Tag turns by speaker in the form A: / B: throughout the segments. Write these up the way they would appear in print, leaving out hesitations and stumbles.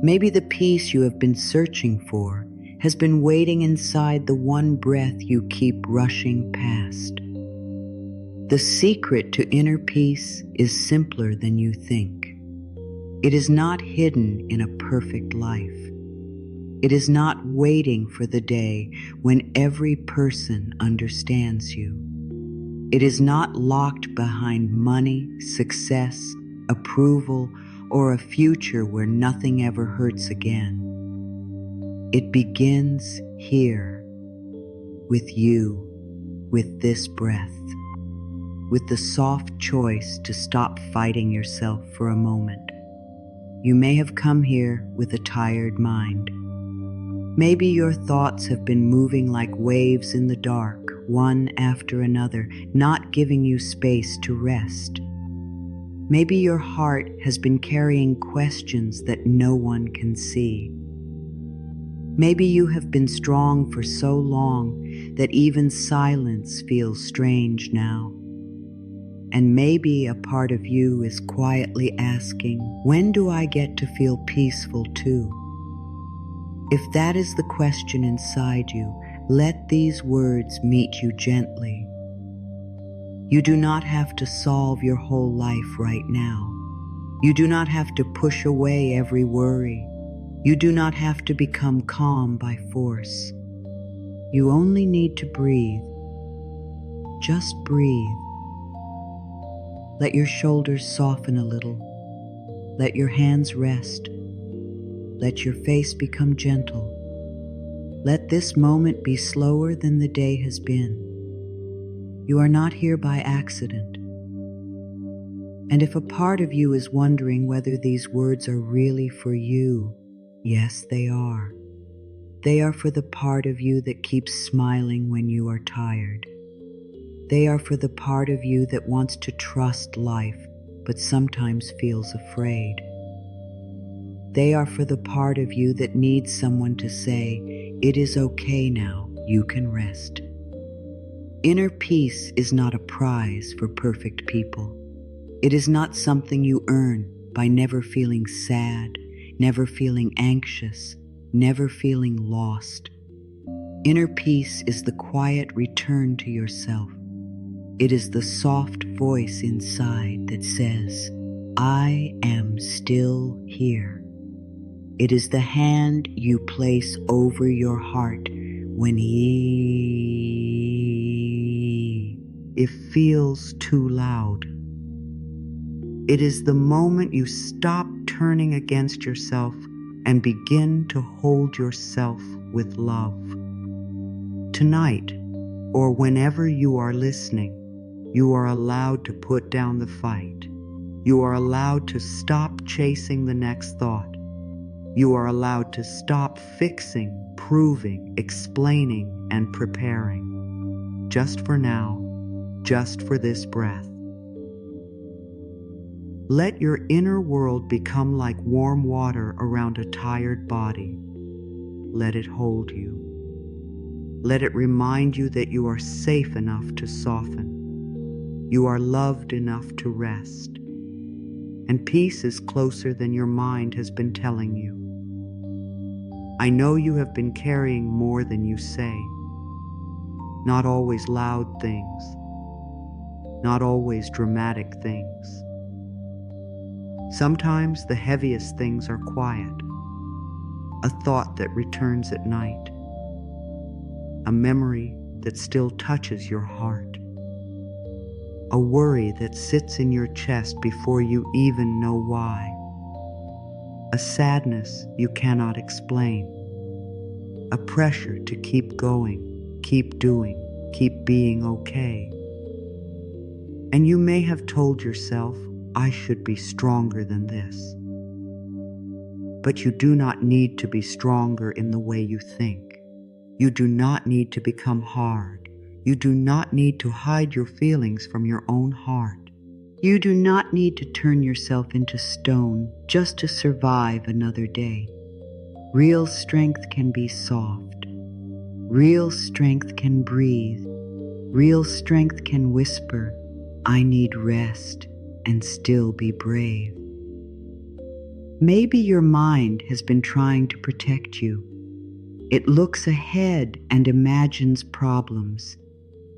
A: Maybe the peace you have been searching for has been waiting inside the one breath you keep rushing past. The secret to inner peace is simpler than you think. It is not hidden in a perfect life. It is not waiting for the day when every person understands you. It is not locked behind money, success, approval, or a future where nothing ever hurts again. It begins here, with you, with this breath, with the soft choice to stop fighting yourself for a moment. You may have come here with a tired mind. Maybe your thoughts have been moving like waves in the dark, one after another, not giving you space to rest. Maybe your heart has been carrying questions that no one can see. Maybe you have been strong for so long that even silence feels strange now. And maybe a part of you is quietly asking, when do I get to feel peaceful too? If that is the question inside you, let these words meet you gently. You do not have to solve your whole life right now. You do not have to push away every worry. You do not have to become calm by force. You only need to breathe. Just breathe. Let your shoulders soften a little. Let your hands rest. Let your face become gentle. Let this moment be slower than the day has been. You are not here by accident. And if a part of you is wondering whether these words are really for you, yes, they are. They are for the part of you that keeps smiling when you are tired. They are for the part of you that wants to trust life, but sometimes feels afraid. They are for the part of you that needs someone to say, "It is okay now, you can rest." Inner peace is not a prize for perfect people. It is not something you earn by never feeling sad, never feeling anxious, never feeling lost. Inner peace is the quiet return to yourself. It is the soft voice inside that says, "I am still here." It is the hand you place over your heart when it feels too loud. It is the moment you stop turning against yourself and begin to hold yourself with love. Tonight, or whenever you are listening, you are allowed to put down the fight. You are allowed to stop chasing the next thought. You are allowed to stop fixing, proving, explaining, and preparing. Just for now, just for this breath. Let your inner world become like warm water around a tired body. Let it hold you. Let it remind you that you are safe enough to soften. You are loved enough to rest. And peace is closer than your mind has been telling you. I know you have been carrying more than you say. Not always loud things. Not always dramatic things. Sometimes the heaviest things are quiet. A thought that returns at night. A memory that still touches your heart. A worry that sits in your chest before you even know why. A sadness you cannot explain. A pressure to keep going, keep doing, keep being okay. And you may have told yourself, "I should be stronger than this." But you do not need to be stronger in the way you think. You do not need to become hard. You do not need to hide your feelings from your own heart. You do not need to turn yourself into stone just to survive another day. Real strength can be soft. Real strength can breathe. Real strength can whisper, "I need rest," and still be brave. Maybe your mind has been trying to protect you. It looks ahead and imagines problems.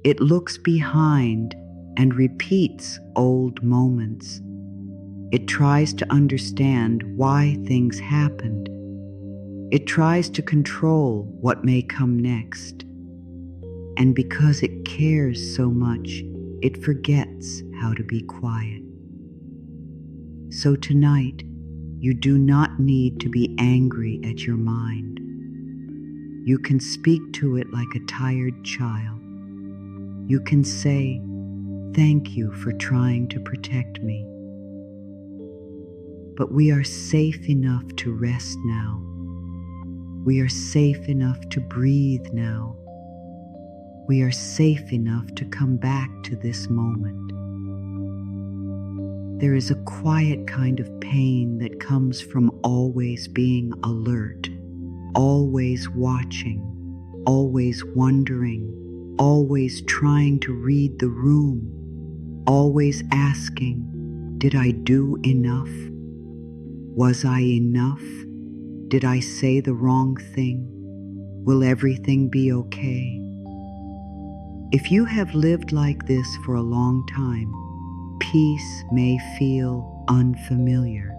A: It looks behind and repeats old moments. It tries to understand why things happened. It tries to control what may come next. And because it cares so much, it forgets how to be quiet. So tonight, you do not need to be angry at your mind. You can speak to it like a tired child. You can say, "Thank you for trying to protect me." But we are safe enough to rest now. We are safe enough to breathe now. We are safe enough to come back to this moment. There is a quiet kind of pain that comes from always being alert, always watching, always wondering, always trying to read the room, always asking, "Did I do enough? Was I enough? Did I say the wrong thing? Will everything be okay?" If you have lived like this for a long time, peace may feel unfamiliar.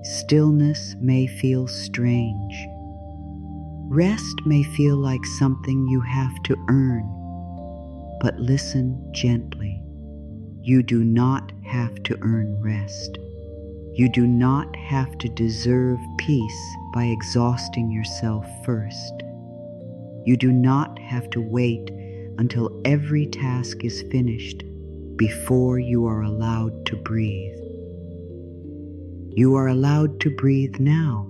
A: Stillness may feel strange. Rest may feel like something you have to earn. But listen gently. You do not have to earn rest. You do not have to deserve peace by exhausting yourself first. You do not have to wait until every task is finished before you are allowed to breathe. You are allowed to breathe now.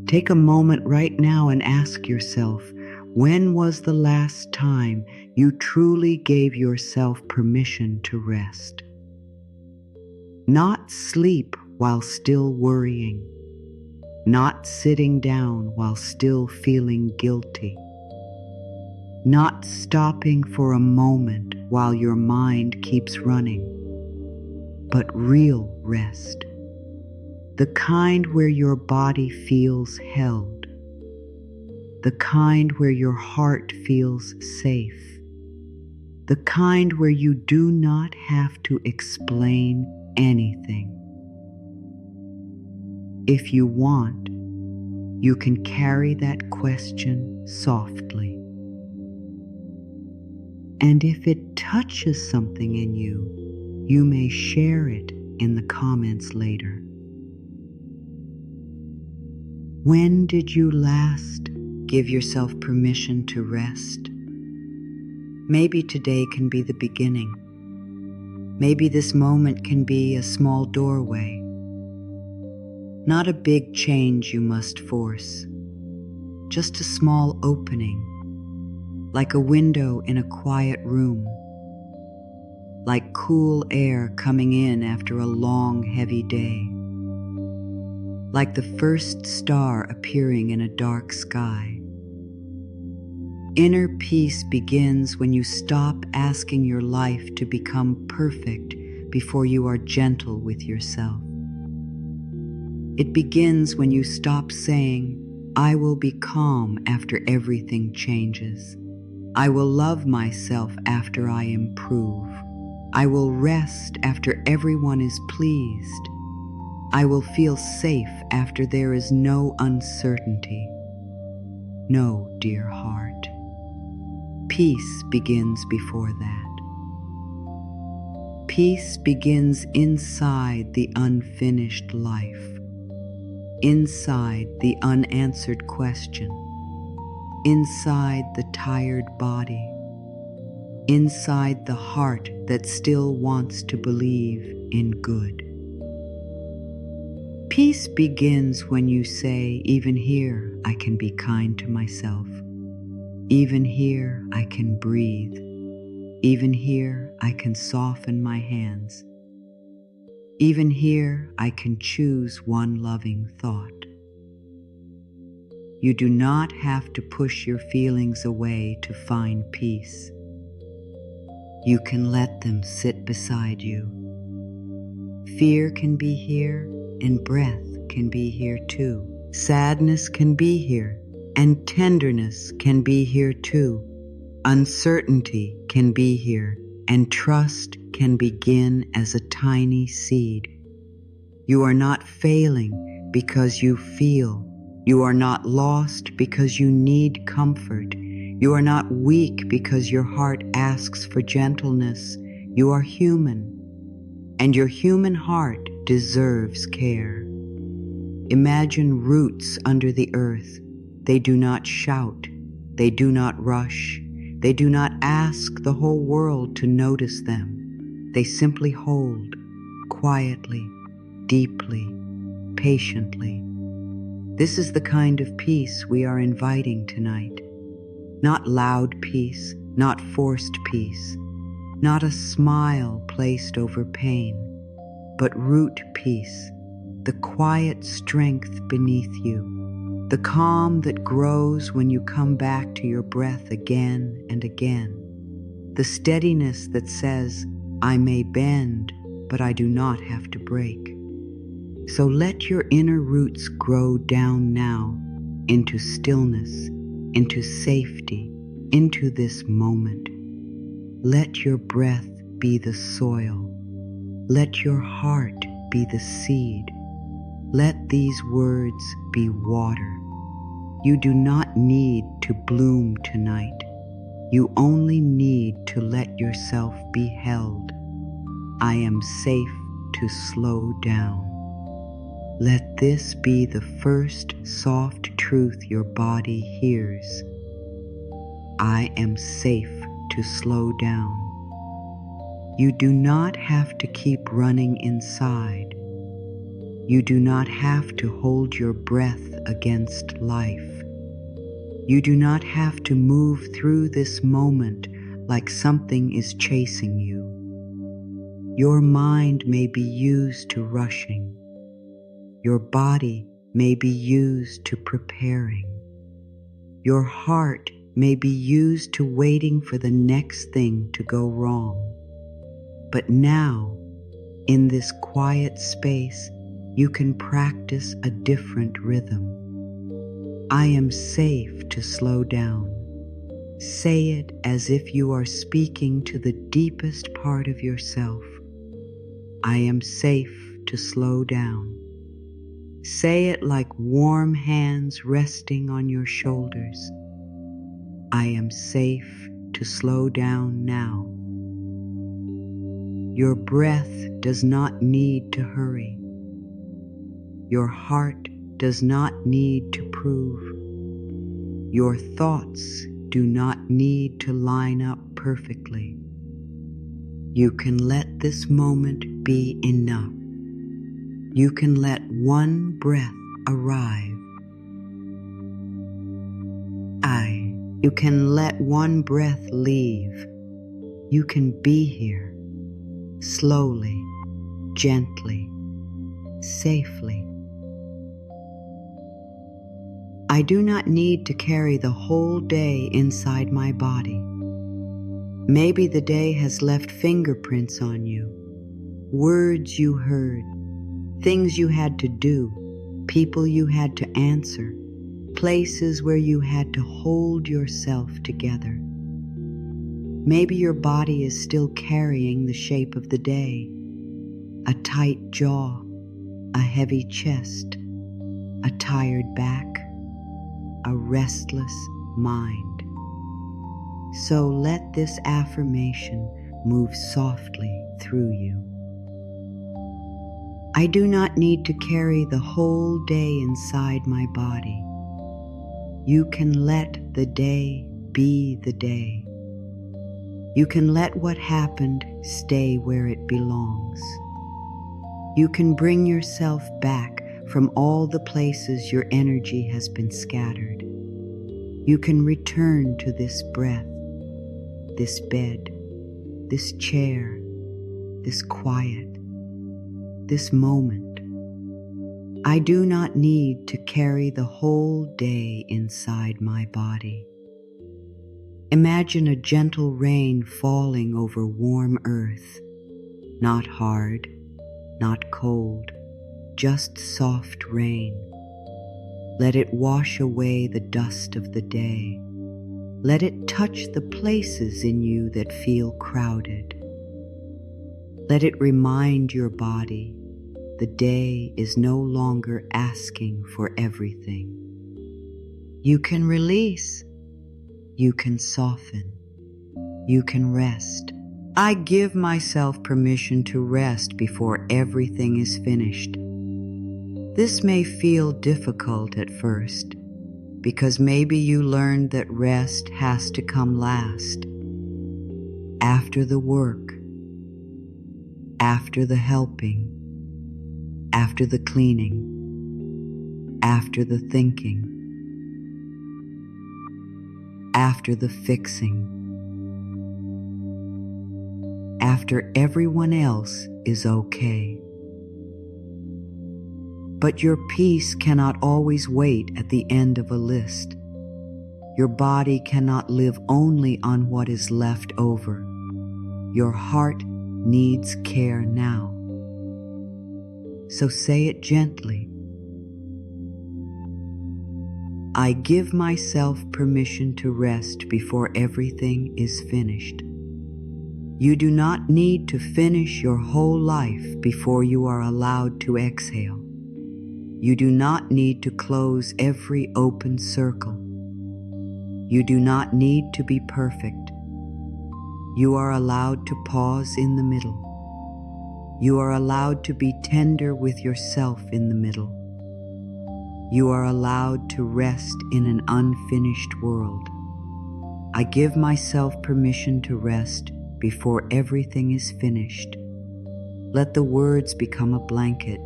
A: Take a moment right now and ask yourself, when was the last time you truly gave yourself permission to rest? Not sleep while still worrying, not sitting down while still feeling guilty, not stopping for a moment while your mind keeps running, but real rest, the kind where your body feels held, the kind where your heart feels safe, the kind where you do not have to explain anything. If you want, you can carry that question softly. And if it touches something in you, you may share it in the comments later. When did you last give yourself permission to rest? Maybe today can be the beginning. Maybe this moment can be a small doorway. Not a big change you must force, just a small opening, like a window in a quiet room, like cool air coming in after a long, heavy day, like the first star appearing in a dark sky. Inner peace begins when you stop asking your life to become perfect before you are gentle with yourself. It begins when you stop saying, "I will be calm after everything changes. I will love myself after I improve. I will rest after everyone is pleased. I will feel safe after there is no uncertainty." No, dear heart. Peace begins before that. Peace begins inside the unfinished life, inside the unanswered question, inside the tired body, inside the heart that still wants to believe in good. Peace begins when you say, "Even here I can be kind to myself. Even here I can breathe. Even here I can soften my hands. Even here I can choose one loving thought." You do not have to push your feelings away to find peace. You can let them sit beside you. Fear can be here, and breath can be here too. Sadness can be here, and tenderness can be here too. Uncertainty can be here, and trust can begin as a tiny seed. You are not failing because you feel. You are not lost because you need comfort. You are not weak because your heart asks for gentleness. You are human, and your human heart deserves care. Imagine roots under the earth. They do not shout. They do not rush. They do not ask the whole world to notice them. They simply hold, quietly, deeply, patiently. This is the kind of peace we are inviting tonight. Not loud peace, not forced peace, not a smile placed over pain, but root peace, the quiet strength beneath you, the calm that grows when you come back to your breath again and again, the steadiness that says, I may bend, but I do not have to break. So let your inner roots grow down now into stillness, into safety, into this moment. Let your breath be the soil. Let your heart be the seed. Let these words be water. You do not need to bloom tonight. You only need to let yourself be held. I am safe to slow down. Let this be the first soft truth your body hears. I am safe to slow down. You do not have to keep running inside. You do not have to hold your breath against life. You do not have to move through this moment like something is chasing you. Your mind may be used to rushing. Your body may be used to preparing. Your heart may be used to waiting for the next thing to go wrong. But now, in this quiet space, you can practice a different rhythm. I am safe to slow down. Say it as if you are speaking to the deepest part of yourself. I am safe to slow down. Say it like warm hands resting on your shoulders. I am safe to slow down now. Your breath does not need to hurry. Your heart does not need to prove. Your thoughts do not need to line up perfectly. You can let this moment be enough. You can let one breath arrive. You can let one breath leave. You can be here, slowly, gently, safely. I do not need to carry the whole day inside my body. Maybe the day has left fingerprints on you, words you heard, things you had to do, people you had to answer, places where you had to hold yourself together. Maybe your body is still carrying the shape of the day, a tight jaw, a heavy chest, a tired back, a restless mind. So let this affirmation move softly through you. I do not need to carry the whole day inside my body. You can let the day be the day. You can let what happened stay where it belongs. You can bring yourself back from all the places your energy has been scattered. You can return to this breath, this bed, this chair, this quiet, this moment. I do not need to carry the whole day inside my body. Imagine a gentle rain falling over warm earth, not hard, not cold, just soft rain. Let it wash away the dust of the day. Let it touch the places in you that feel crowded. Let it remind your body the day is no longer asking for everything. You can release. You can soften. You can rest. I give myself permission to rest before everything is finished. This may feel difficult at first, because maybe you learned that rest has to come last. After the work, after the helping, after the cleaning, after the thinking, after the fixing, after everyone else is okay. But your peace cannot always wait at the end of a list. Your body cannot live only on what is left over. Your heart needs care now. So say it gently. I give myself permission to rest before everything is finished. You do not need to finish your whole life before you are allowed to exhale. You do not need to close every open circle. You do not need to be perfect. You are allowed to pause in the middle. You are allowed to be tender with yourself in the middle. You are allowed to rest in an unfinished world. I give myself permission to rest before everything is finished. Let the words become a blanket.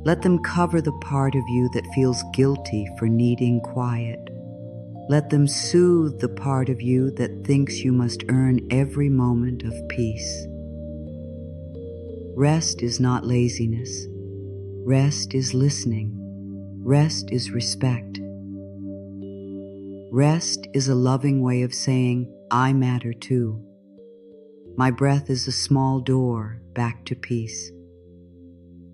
A: Let them cover the part of you that feels guilty for needing quiet. Let them soothe the part of you that thinks you must earn every moment of peace. Rest is not laziness. Rest is listening. Rest is respect. Rest is a loving way of saying, I matter too. My breath is a small door back to peace.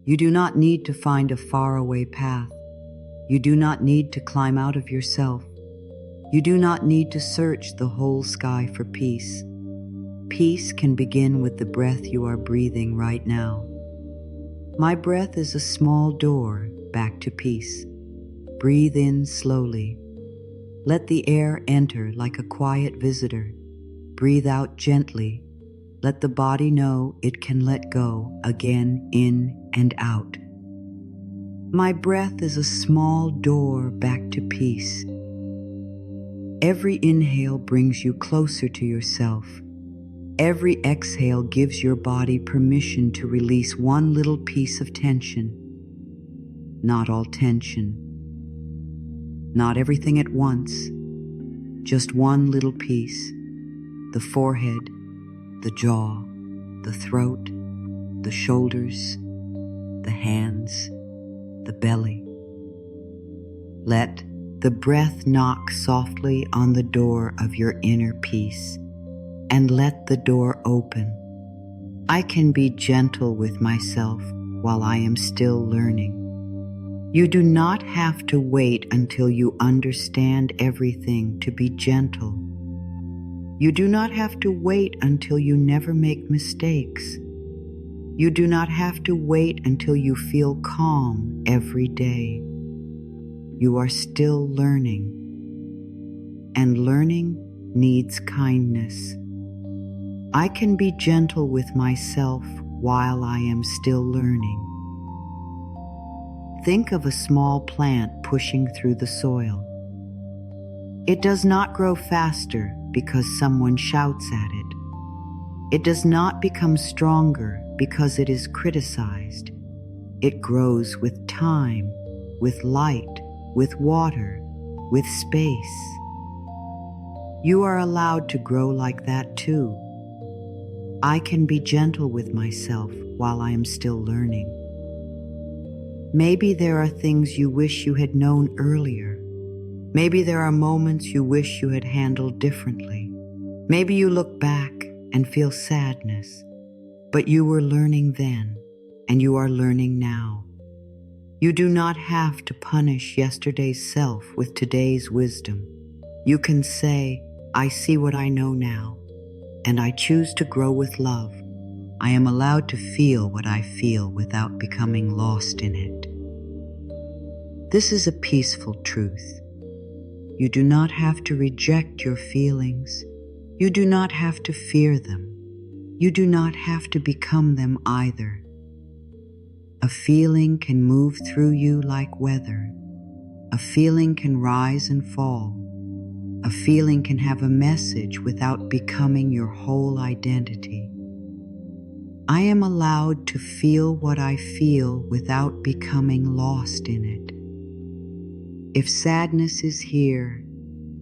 A: You do not need to find a faraway path. You do not need to climb out of yourself. You do not need to search the whole sky for peace. Peace can begin with the breath you are breathing right now. My breath is a small door back to peace. Breathe in slowly. Let the air enter like a quiet visitor. Breathe out gently. Let the body know it can let go again, in and out. My breath is a small door back to peace. Every inhale brings you closer to yourself. Every exhale gives your body permission to release one little piece of tension. Not all tension. Not everything at once. Just one little piece. The forehead, the jaw, the throat, the shoulders, the hands, the belly. Let the breath knock softly on the door of your inner peace, and let the door open. I can be gentle with myself while I am still learning. You do not have to wait until you understand everything to be gentle. You do not have to wait until you never make mistakes. You do not have to wait until you feel calm every day. You are still learning, and learning needs kindness. I can be gentle with myself while I am still learning. Think of a small plant pushing through the soil. It does not grow faster because someone shouts at it. It does not become stronger because it is criticized. It grows with time, with light, with water, with space. You are allowed to grow like that too. I can be gentle with myself while I am still learning. Maybe there are things you wish you had known earlier. Maybe there are moments you wish you had handled differently. Maybe you look back and feel sadness, but you were learning then, and you are learning now. You do not have to punish yesterday's self with today's wisdom. You can say, I see what I know now, and I choose to grow with love. I am allowed to feel what I feel without becoming lost in it. This is a peaceful truth. You do not have to reject your feelings. You do not have to fear them. You do not have to become them either. A feeling can move through you like weather. A feeling can rise and fall. A feeling can have a message without becoming your whole identity. I am allowed to feel what I feel without becoming lost in it. If sadness is here,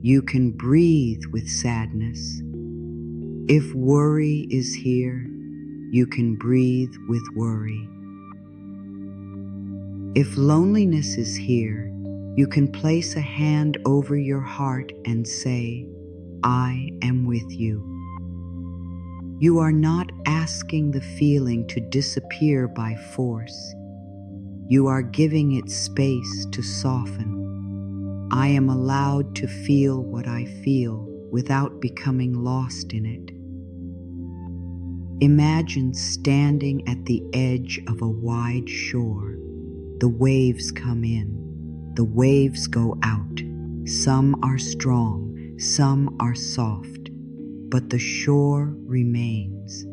A: you can breathe with sadness. If worry is here, you can breathe with worry. If loneliness is here, you can place a hand over your heart and say, I am with you. You are not asking the feeling to disappear by force. You are giving it space to soften. I am allowed to feel what I feel without becoming lost in it. Imagine standing at the edge of a wide shore. The waves come in, the waves go out. Some are strong, some are soft, but the shore remains.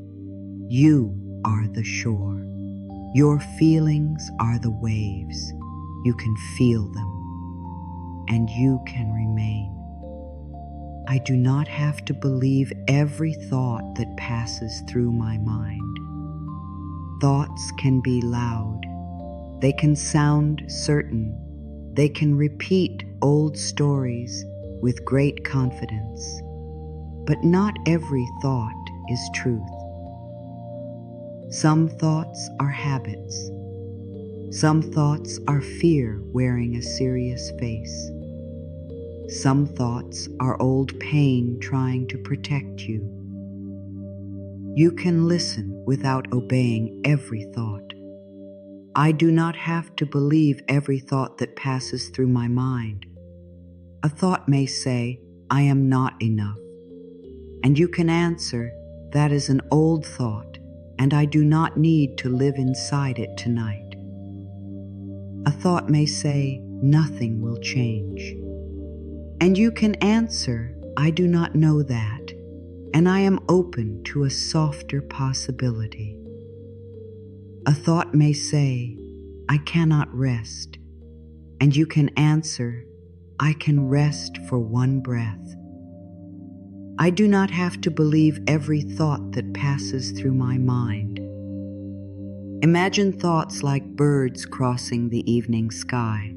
A: You are the shore. Your feelings are the waves. You can feel them, and you can remain. I do not have to believe every thought that passes through my mind. Thoughts can be loud. They can sound certain. They can repeat old stories with great confidence. But not every thought is truth. Some thoughts are habits. Some thoughts are fear wearing a serious face. Some thoughts are old pain trying to protect you. You can listen without obeying every thought. I do not have to believe every thought that passes through my mind. A thought may say, I am not enough. And you can answer, that is an old thought, and I do not need to live inside it tonight. A thought may say, nothing will change. And you can answer, I do not know that, and I am open to a softer possibility. A thought may say, I cannot rest, and you can answer, I can rest for one breath. I do not have to believe every thought that passes through my mind. Imagine thoughts like birds crossing the evening sky.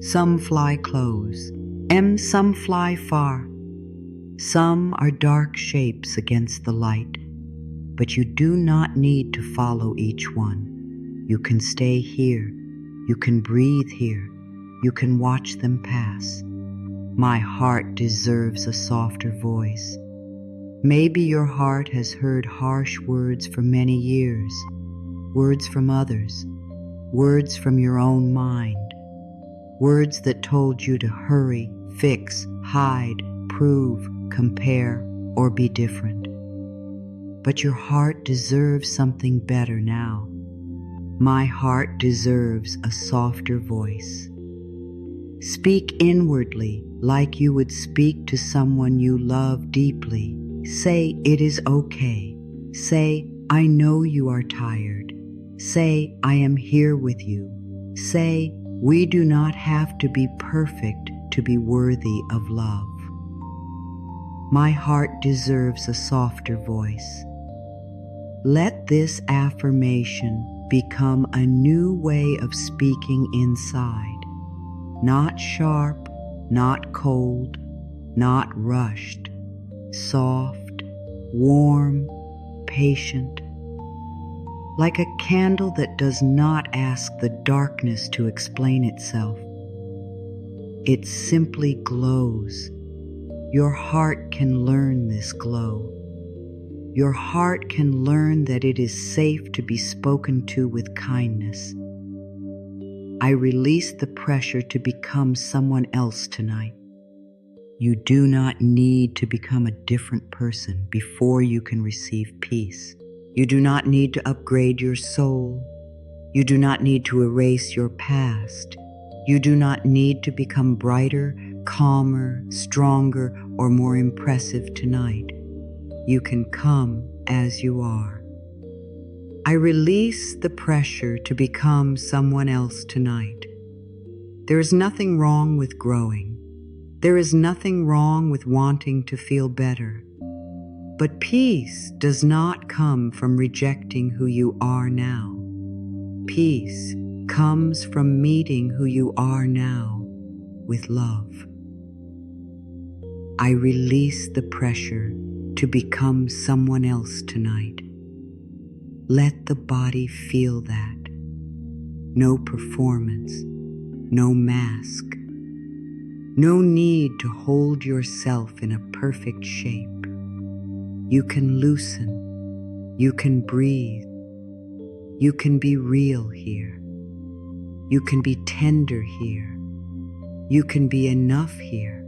A: Some fly close, and some fly far. Some are dark shapes against the light, but you do not need to follow each one. You can stay here. You can breathe here. You can watch them pass. My heart deserves a softer voice. Maybe your heart has heard harsh words for many years, words from others, words from your own mind, words that told you to hurry, fix, hide, prove, compare, or be different. But your heart deserves something better now. My heart deserves a softer voice. Speak inwardly like you would speak to someone you love deeply. Say, it is okay. Say, I know you are tired. Say, I am here with you. Say, we do not have to be perfect to be worthy of love. My heart deserves a softer voice. Let this affirmation become a new way of speaking inside. Not sharp, not cold, not rushed. Soft, warm, patient. Like a candle that does not ask the darkness to explain itself. It simply glows. Your heart can learn this glow. Your heart can learn that it is safe to be spoken to with kindness. I release the pressure to become someone else tonight. You do not need to become a different person before you can receive peace. You do not need to upgrade your soul. You do not need to erase your past. You do not need to become brighter, calmer, stronger, or more impressive tonight. You can come as you are. I release the pressure to become someone else tonight. There is nothing wrong with growing. There is nothing wrong with wanting to feel better. But peace does not come from rejecting who you are now. Peace comes from meeting who you are now with love. I release the pressure to become someone else tonight. Let the body feel that. No performance, no mask. No need to hold yourself in a perfect shape. You can loosen. You can breathe. You can be real here. You can be tender here. You can be enough here.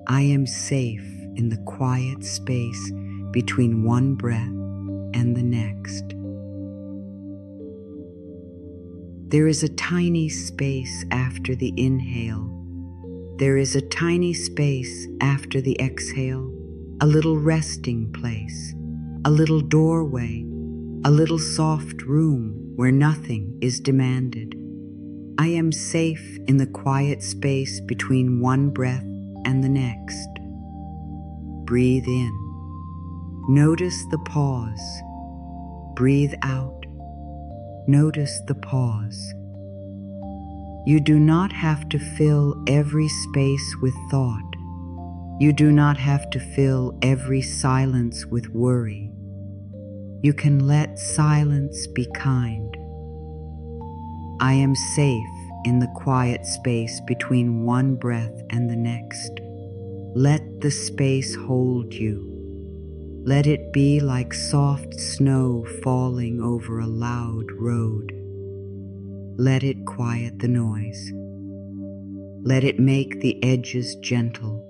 A: I am safe in the quiet space between one breath and the next. There is a tiny space after the inhale. There is a tiny space after the exhale, a little resting place, a little doorway, a little soft room where nothing is demanded. I am safe in the quiet space between one breath and the next. Breathe in. Notice the pause. Breathe out. Notice the pause. You do not have to fill every space with thought. You do not have to fill every silence with worry. You can let silence be kind. I am safe in the quiet space between one breath and the next. Let the space hold you. Let it be like soft snow falling over a loud road. Let it quiet the noise. Let it make the edges gentle.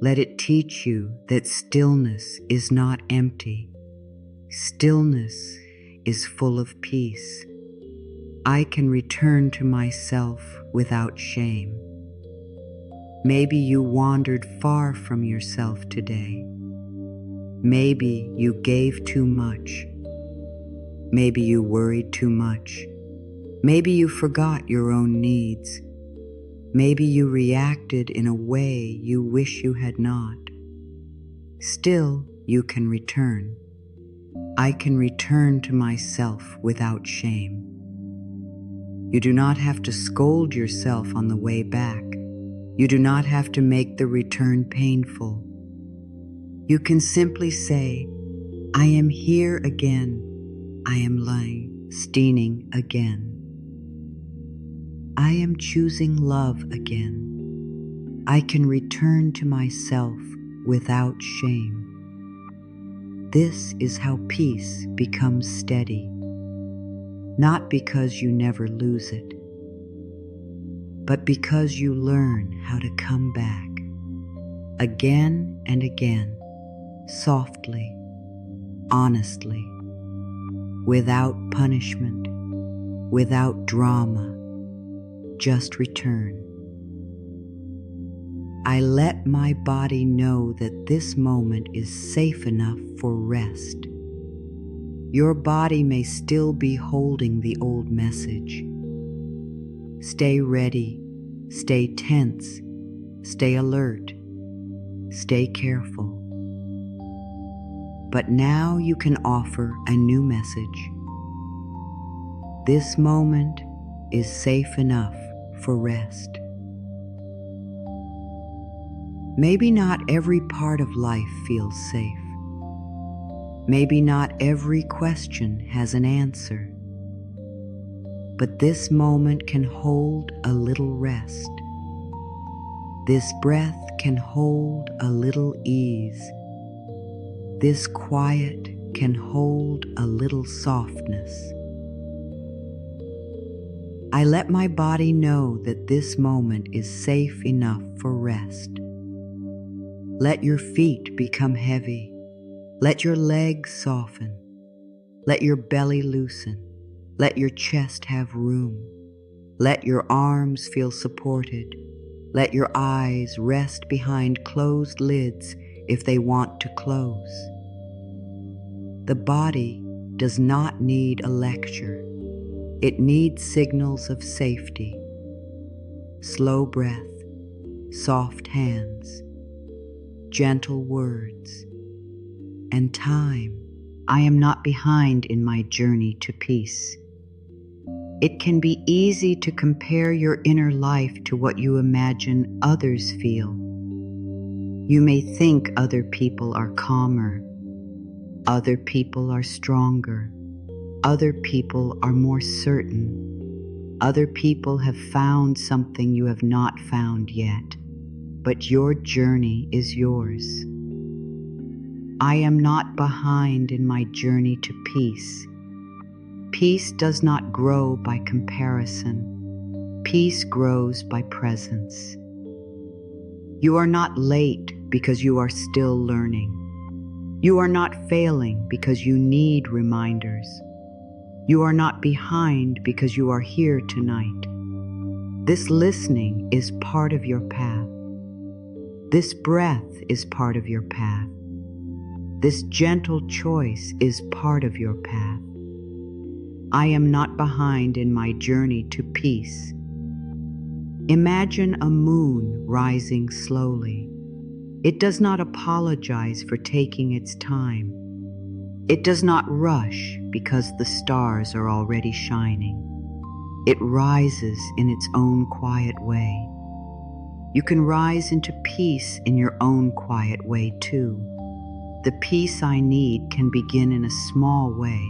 A: Let it teach you that stillness is not empty. Stillness is full of peace. I can return to myself without shame. Maybe you wandered far from yourself today. Maybe you gave too much. Maybe you worried too much. Maybe you forgot your own needs. Maybe you reacted in a way you wish you had not. Still, you can return. I can return to myself without shame. You do not have to scold yourself on the way back. You do not have to make the return painful. You can simply say, I am here again. I am lying, steening again. I am choosing love again. I can return to myself without shame. This is how peace becomes steady, not because you never lose it, but because you learn how to come back again and again, softly, honestly, without punishment, without drama. Just return. I let my body know that this moment is safe enough for rest. Your body may still be holding the old message. Stay ready, stay tense, stay alert, stay careful. But now you can offer a new message. This moment is safe enough for rest. Maybe not every part of life feels safe. Maybe not every question has an answer. But this moment can hold a little rest. This breath can hold a little ease. This quiet can hold a little softness. I let my body know that this moment is safe enough for rest. Let your feet become heavy. Let your legs soften. Let your belly loosen. Let your chest have room. Let your arms feel supported. Let your eyes rest behind closed lids if they want to close. The body does not need a lecture. It needs signals of safety. Slow breath, soft hands, gentle words, and time. I am not behind in my journey to peace. It can be easy to compare your inner life to what you imagine others feel. You may think other people are calmer, other people are stronger, other people are more certain, other people have found something you have not found yet, but your journey is yours. I am not behind in my journey to peace. Peace does not grow by comparison. Peace grows by presence. You are not late because you are still learning. You are not failing because you need reminders. You are not behind because you are here tonight. This listening is part of your path. This breath is part of your path. This gentle choice is part of your path. I am not behind in my journey to peace. Imagine a moon rising slowly. It does not apologize for taking its time. It does not rush because the stars are already shining. It rises in its own quiet way. You can rise into peace in your own quiet way too. The peace I need can begin in a small way.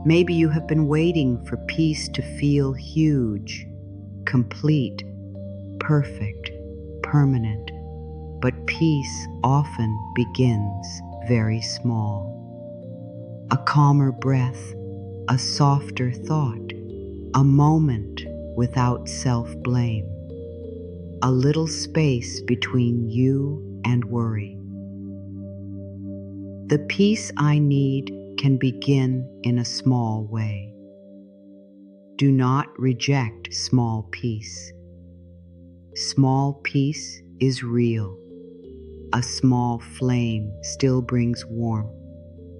A: Maybe you have been waiting for peace to feel huge, complete, perfect, permanent, but peace often begins very small. A calmer breath, a softer thought, a moment without self-blame, a little space between you and worry. The peace I need can begin in a small way. Do not reject small peace. Small peace is real. A small flame still brings warmth.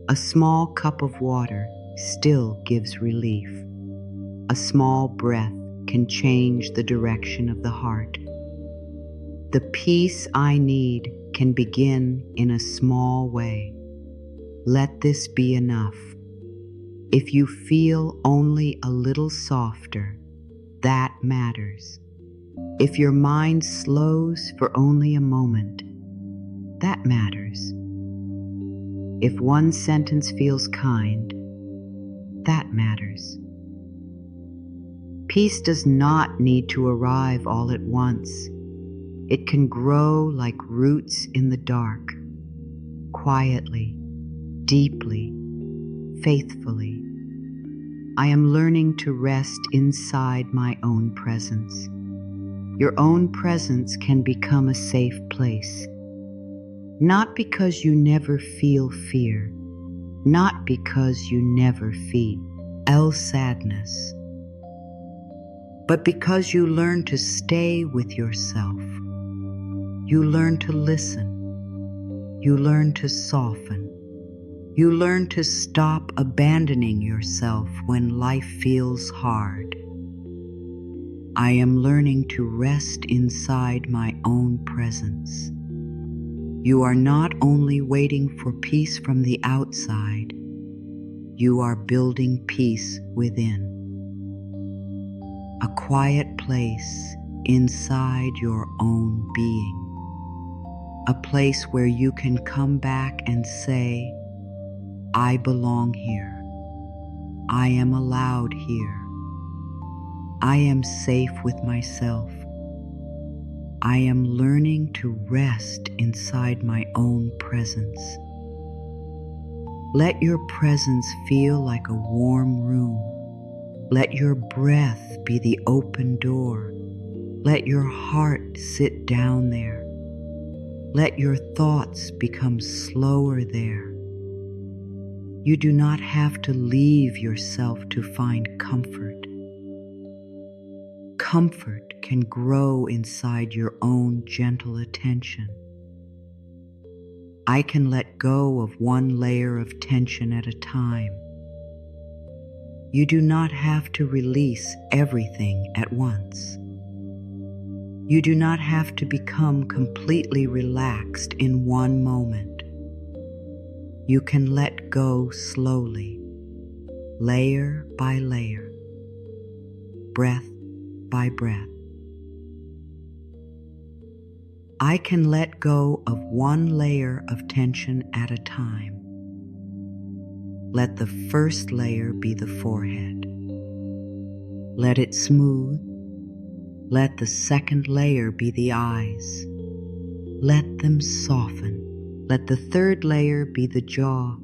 A: A small cup of water still gives relief. A small breath can change the direction of the heart. The peace I need can begin in a small way. Let this be enough. If you feel only a little softer, that matters. If your mind slows for only a moment, that matters. If one sentence feels kind, that matters. Peace does not need to arrive all at once. It can grow like roots in the dark, quietly, deeply, faithfully. I am learning to rest inside my own presence. Your own presence can become a safe place. Not because you never feel fear, not because you never feel sadness, but because you learn to stay with yourself. You learn to listen. You learn to soften. You learn to stop abandoning yourself when life feels hard. I am learning to rest inside my own presence. You are not only waiting for peace from the outside, you are building peace within. A quiet place inside your own being. A place where you can come back and say, I belong here. I am allowed here. I am safe with myself. I am learning to rest inside my own presence. Let your presence feel like a warm room, Let your breath be the open door. Let your heart sit down there. Let your thoughts become slower there. You do not have to leave yourself to find comfort. Comfort can grow inside your own gentle attention. I can let go of one layer of tension at a time. You do not have to release everything at once. You do not have to become completely relaxed in one moment. You can let go slowly, layer by layer, breath by breath. I can let go of one layer of tension at a time. Let the first layer be the forehead. Let it smooth. Let the second layer be the eyes. Let them soften. Let the third layer be the jaw.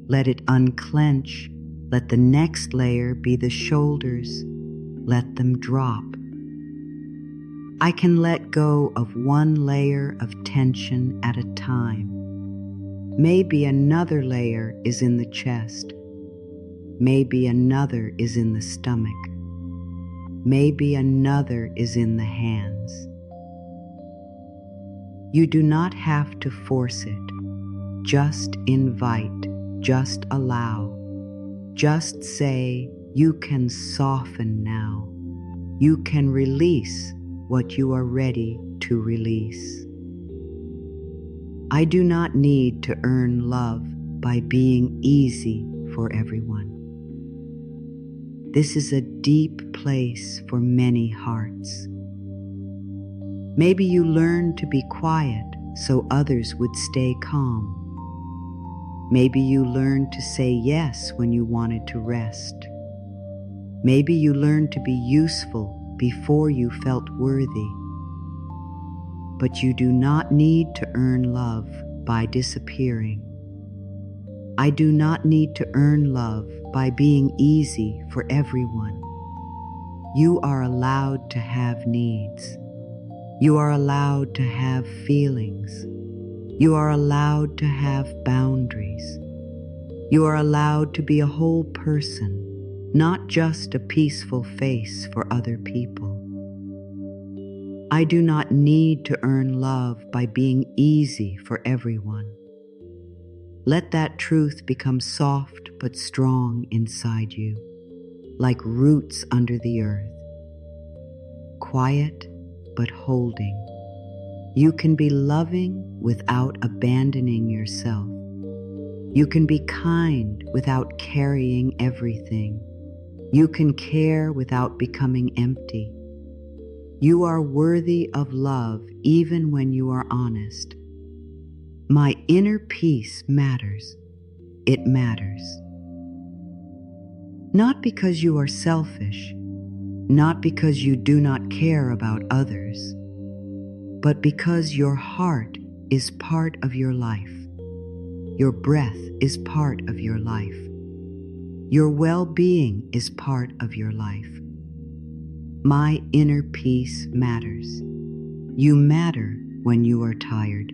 A: Let it unclench. Let the next layer be the shoulders. Let them drop. I can let go of one layer of tension at a time. Maybe another layer is in the chest. Maybe another is in the stomach. Maybe another is in the hands. You do not have to force it. Just invite, just allow. Just say, you can soften now. You can release what you are ready to release. I do not need to earn love by being easy for everyone. This is a deep place for many hearts. Maybe you learned to be quiet so others would stay calm. Maybe you learned to say yes when you wanted to rest. Maybe you learned to be useful before you felt worthy. But you do not need to earn love by disappearing. I do not need to earn love by being easy for everyone. You are allowed to have needs. You are allowed to have feelings. You are allowed to have boundaries. You are allowed to be a whole person, not just a peaceful face for other people. I do not need to earn love by being easy for everyone. Let that truth become soft but strong inside you, like roots under the earth. Quiet but holding. You can be loving without abandoning yourself. You can be kind without carrying everything. You can care without becoming empty. You are worthy of love even when you are honest. My inner peace matters. It matters. Not because you are selfish, not because you do not care about others, but because your heart is part of your life. Your breath is part of your life. Your well-being is part of your life. My inner peace matters. You matter when you are tired.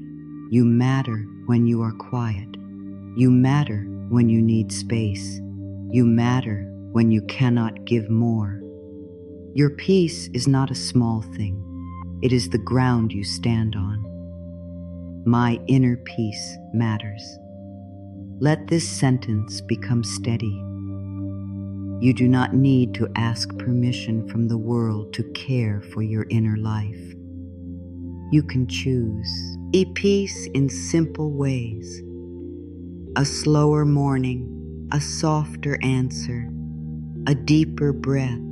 A: You matter when you are quiet. You matter when you need space. You matter when you cannot give more. Your peace is not a small thing. It is the ground you stand on. My inner peace matters. Let this sentence become steady. You do not need to ask permission from the world to care for your inner life. You can choose a peace in simple ways. A slower morning, a softer answer, a deeper breath,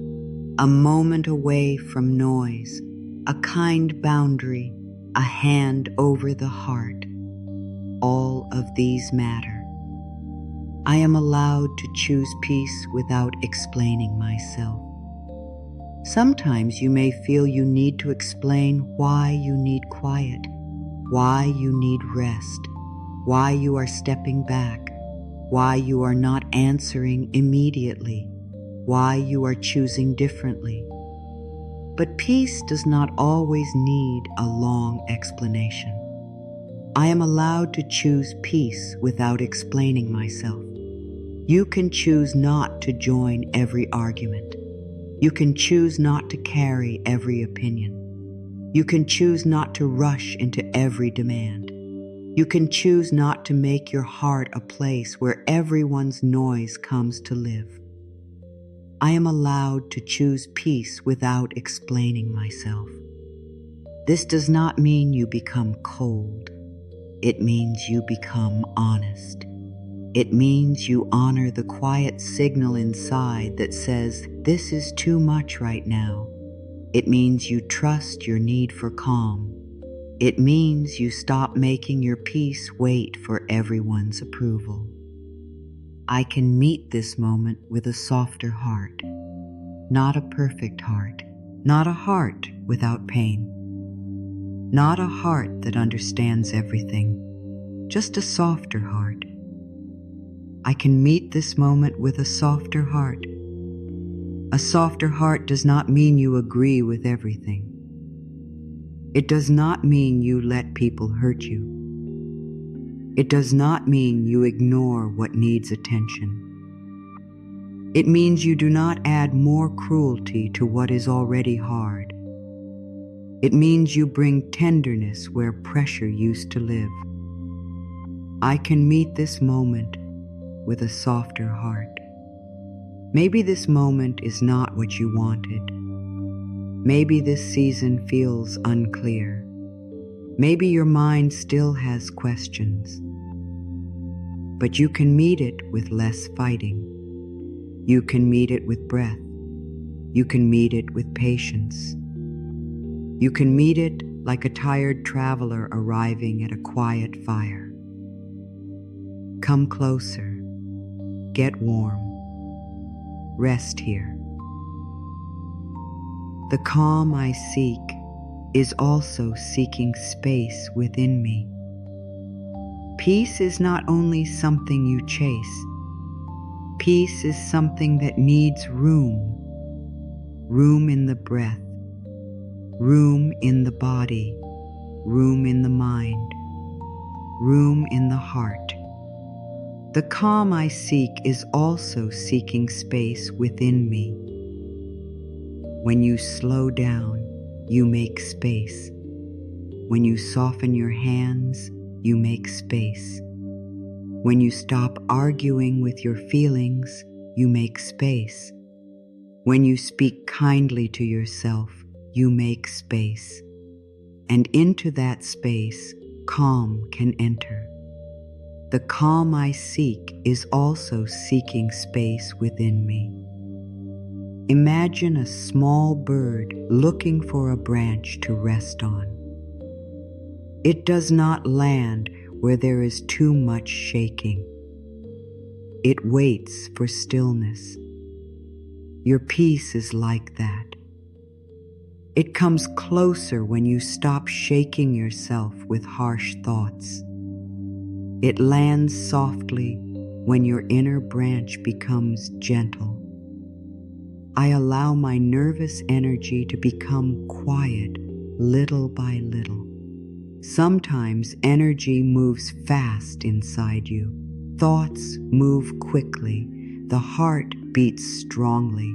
A: a moment away from noise, a kind boundary, a hand over the heart. All of these matter. I am allowed to choose peace without explaining myself. Sometimes you may feel you need to explain why you need quiet, why you need rest, why you are stepping back, why you are not answering immediately. why you are choosing differently. But peace does not always need a long explanation. I am allowed to choose peace without explaining myself. You can choose not to join every argument. You can choose not to carry every opinion. You can choose not to rush into every demand. You can choose not to make your heart a place where everyone's noise comes to live. I am allowed to choose peace without explaining myself. This does not mean you become cold. It means you become honest. It means you honor the quiet signal inside that says, "This is too much right now." It means you trust your need for calm. It means you stop making your peace wait for everyone's approval. I can meet this moment with a softer heart, not a perfect heart, not a heart without pain, not a heart that understands everything, just a softer heart. I can meet this moment with a softer heart. A softer heart does not mean you agree with everything. It does not mean you let people hurt you. It does not mean you ignore what needs attention. It means you do not add more cruelty to what is already hard. It means you bring tenderness where pressure used to live. I can meet this moment with a softer heart. Maybe this moment is not what you wanted. Maybe this season feels unclear. Maybe your mind still has questions. But you can meet it with less fighting. You can meet it with breath. You can meet it with patience. You can meet it like a tired traveler arriving at a quiet fire. Come closer. Get warm. Rest here. The calm I seek is also seeking space within me. Peace is not only something you chase. Peace is something that needs room. Room in the breath. Room in the body. Room in the mind. Room in the heart. The calm I seek is also seeking space within me. When you slow down, you make space. When you soften your hands, you make space. When you stop arguing with your feelings, you make space. When you speak kindly to yourself, you make space. And into that space, calm can enter. The calm I seek is also seeking space within me. Imagine a small bird looking for a branch to rest on. It does not land where there is too much shaking. It waits for stillness. Your peace is like that. It comes closer when you stop shaking yourself with harsh thoughts. It lands softly when your inner branch becomes gentle. I allow my nervous energy to become quiet little by little. Sometimes energy moves fast inside you. Thoughts move quickly. The heart beats strongly.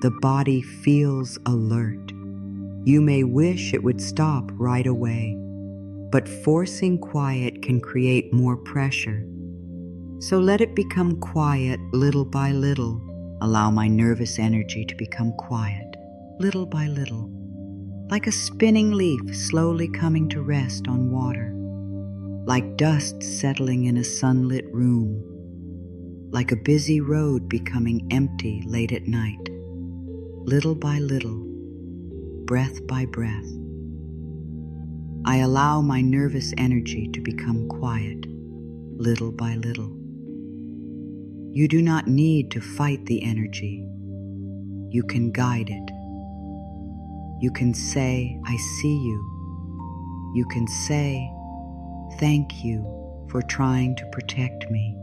A: The body feels alert. You may wish it would stop right away, but forcing quiet can create more pressure. So let it become quiet little by little. Allow my nervous energy to become quiet little by little, like a spinning leaf slowly coming to rest on water, like dust settling in a sunlit room, like a busy road becoming empty late at night, little by little, breath by breath. I allow my nervous energy to become quiet, little by little. You do not need to fight the energy. You can guide it. You can say, "I see you." You can say, "Thank you for trying to protect me."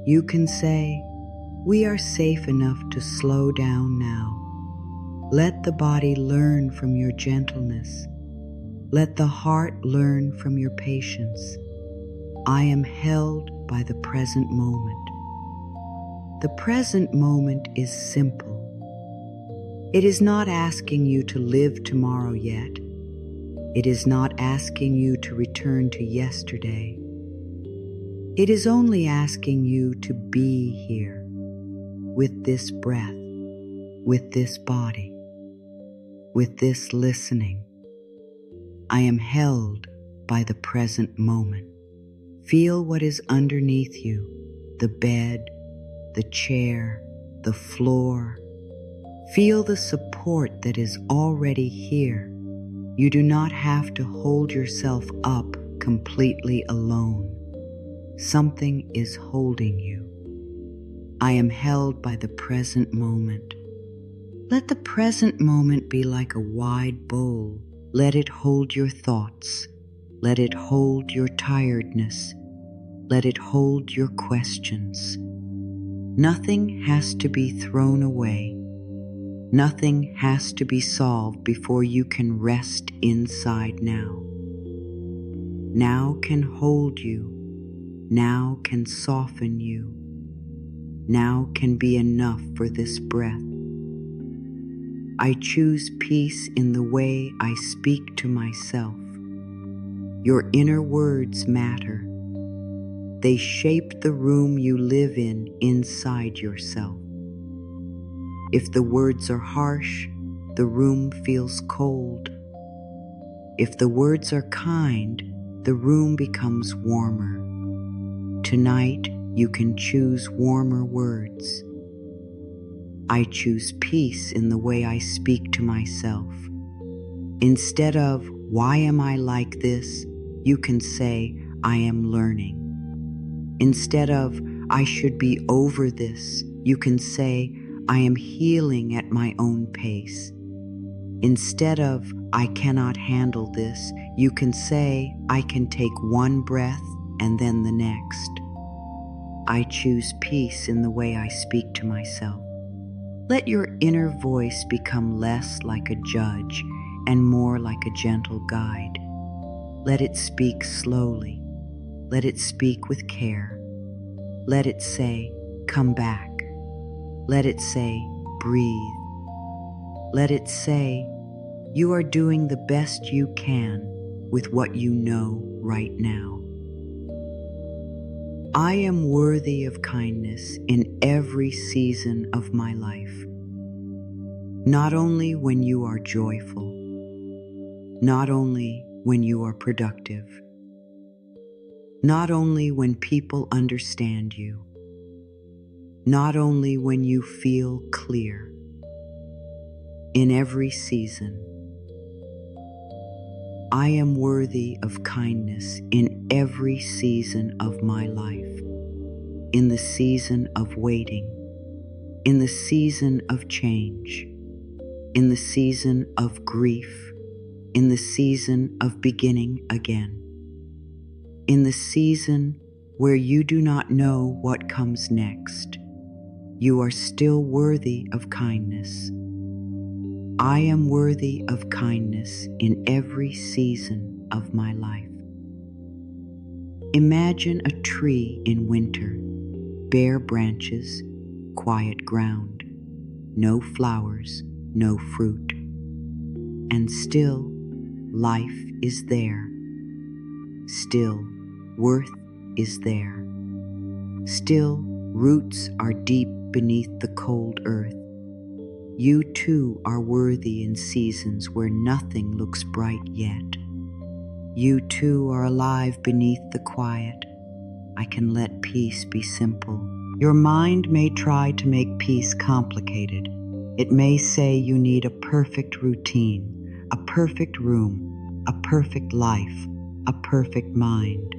A: You can say, We are safe enough to slow down now. Let the body learn from your gentleness. Let the heart learn from your patience. I am held by the present moment. The present moment is simple. It is not asking you to live tomorrow yet. It is not asking you to return to yesterday. It is only asking you to be here, with this breath, with this body, with this listening. I am held by the present moment. Feel what is underneath you, the bed, the chair, the floor. Feel the support that is already here. You do not have to hold yourself up completely alone. Something is holding you. I am held by the present moment. Let the present moment be like a wide bowl. Let it hold your thoughts. Let it hold your tiredness. Let it hold your questions. Nothing has to be thrown away. Nothing has to be solved before you can rest inside now. Now can hold you. Now can soften you. Now can be enough for this breath. I choose peace in the way I speak to myself. Your inner words matter. They shape the room you live in inside yourself. If the words are harsh, the room feels cold. If the words are kind, the room becomes warmer. Tonight, you can choose warmer words. I choose peace in the way I speak to myself. Instead of, "Why am I like this?" you can say, "I am learning." Instead of, "I should be over this," you can say, "I am healing at my own pace." Instead of, "I cannot handle this," you can say, "I can take one breath and then the next." I choose peace in the way I speak to myself. Let your inner voice become less like a judge and more like a gentle guide. Let it speak slowly. Let it speak with care. Let it say, "Come back." Let it say, "Breathe." Let it say, "You are doing the best you can with what you know right now." I am worthy of kindness in every season of my life. Not only when you are joyful, not only when you are productive, not only when people understand you, not only when you feel clear. In every season, I am worthy of kindness in every season of my life. In the season of waiting, in the season of change, in the season of grief, in the season of beginning again, in the season where you do not know what comes next, you are still worthy of kindness. I am worthy of kindness in every season of my life. Imagine a tree in winter, bare branches, quiet ground, no flowers, no fruit. And still, life is there. Still, worth is there. Still, roots are deep beneath the cold earth. You too are worthy in seasons where nothing looks bright yet. You too are alive beneath the quiet. I can let peace be simple. Your mind may try to make peace complicated. It may say you need a perfect routine, a perfect room, a perfect life, a perfect mind.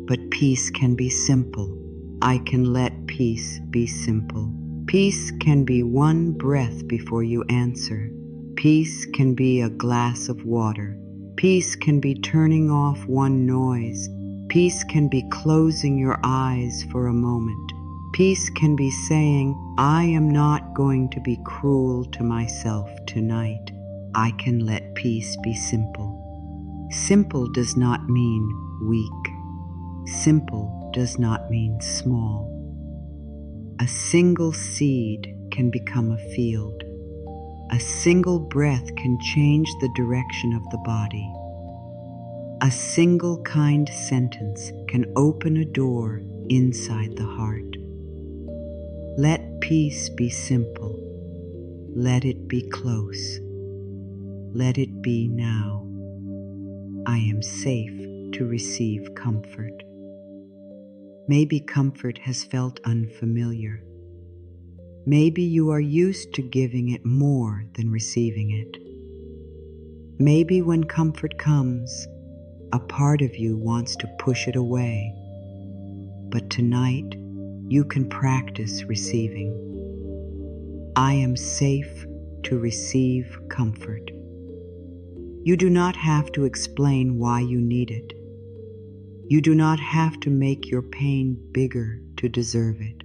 A: But peace can be simple. I can let peace be simple. Peace can be one breath before you answer. Peace can be a glass of water. Peace can be turning off one noise. Peace can be closing your eyes for a moment. Peace can be saying, I am not going to be cruel to myself tonight. I can let peace be simple. Simple does not mean weak. Simple does not mean small. A single seed can become a field. A single breath can change the direction of the body. A single kind sentence can open a door inside the heart. Let peace be simple. Let it be close. Let it be now. I am safe to receive comfort. Maybe comfort has felt unfamiliar. Maybe you are used to giving it more than receiving it. Maybe when comfort comes, a part of you wants to push it away. But tonight, you can practice receiving. I am safe to receive comfort. You do not have to explain why you need it. You do not have to make your pain bigger to deserve it.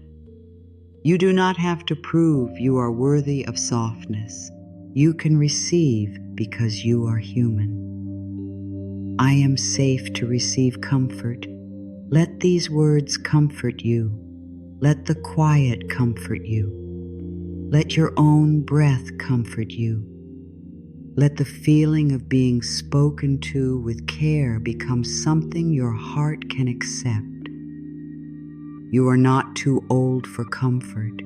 A: You do not have to prove you are worthy of softness. You can receive because you are human. I am safe to receive comfort. Let these words comfort you. Let the quiet comfort you. Let your own breath comfort you. Let the feeling of being spoken to with care become something your heart can accept. You are not too old for comfort.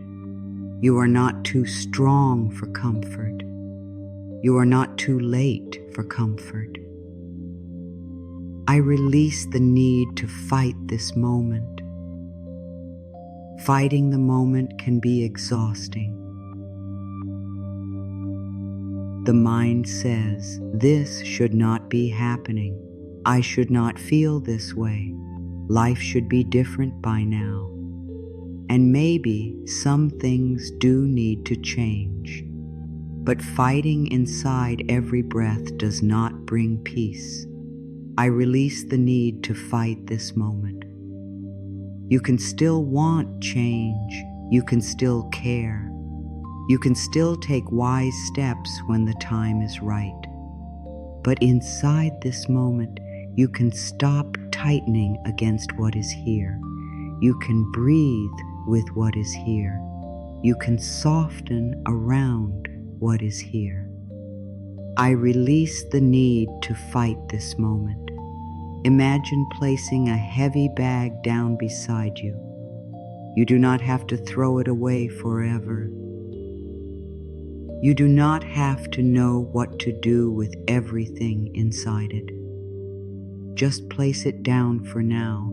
A: You are not too strong for comfort. You are not too late for comfort. I release the need to fight this moment. Fighting the moment can be exhausting. The mind says, this should not be happening. I should not feel this way. Life should be different by now. And maybe some things do need to change. But fighting inside every breath does not bring peace. I release the need to fight this moment. You can still want change. You can still care. You can still take wise steps when the time is right. But inside this moment, you can stop tightening against what is here. You can breathe with what is here. You can soften around what is here. I release the need to fight this moment. Imagine placing a heavy bag down beside you. You do not have to throw it away forever. You do not have to know what to do with everything inside it. Just place it down for now.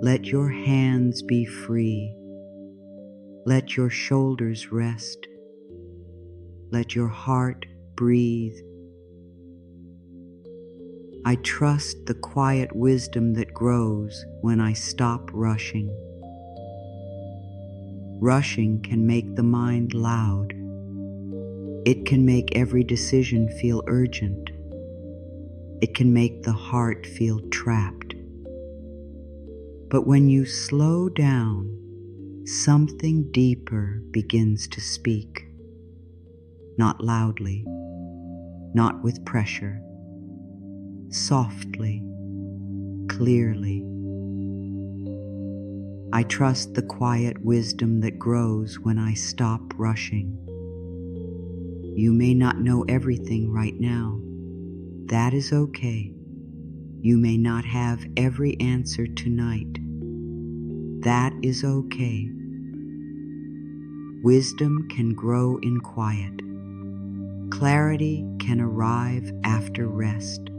A: Let your hands be free. Let your shoulders rest. Let your heart breathe. I trust the quiet wisdom that grows when I stop rushing. Rushing can make the mind loud. It can make every decision feel urgent. It can make the heart feel trapped. But when you slow down, something deeper begins to speak. Not loudly, not with pressure. Softly, clearly. I trust the quiet wisdom that grows when I stop rushing. You may not know everything right now. That is okay. You may not have every answer tonight. That is okay. Wisdom can grow in quiet. Clarity can arrive after rest.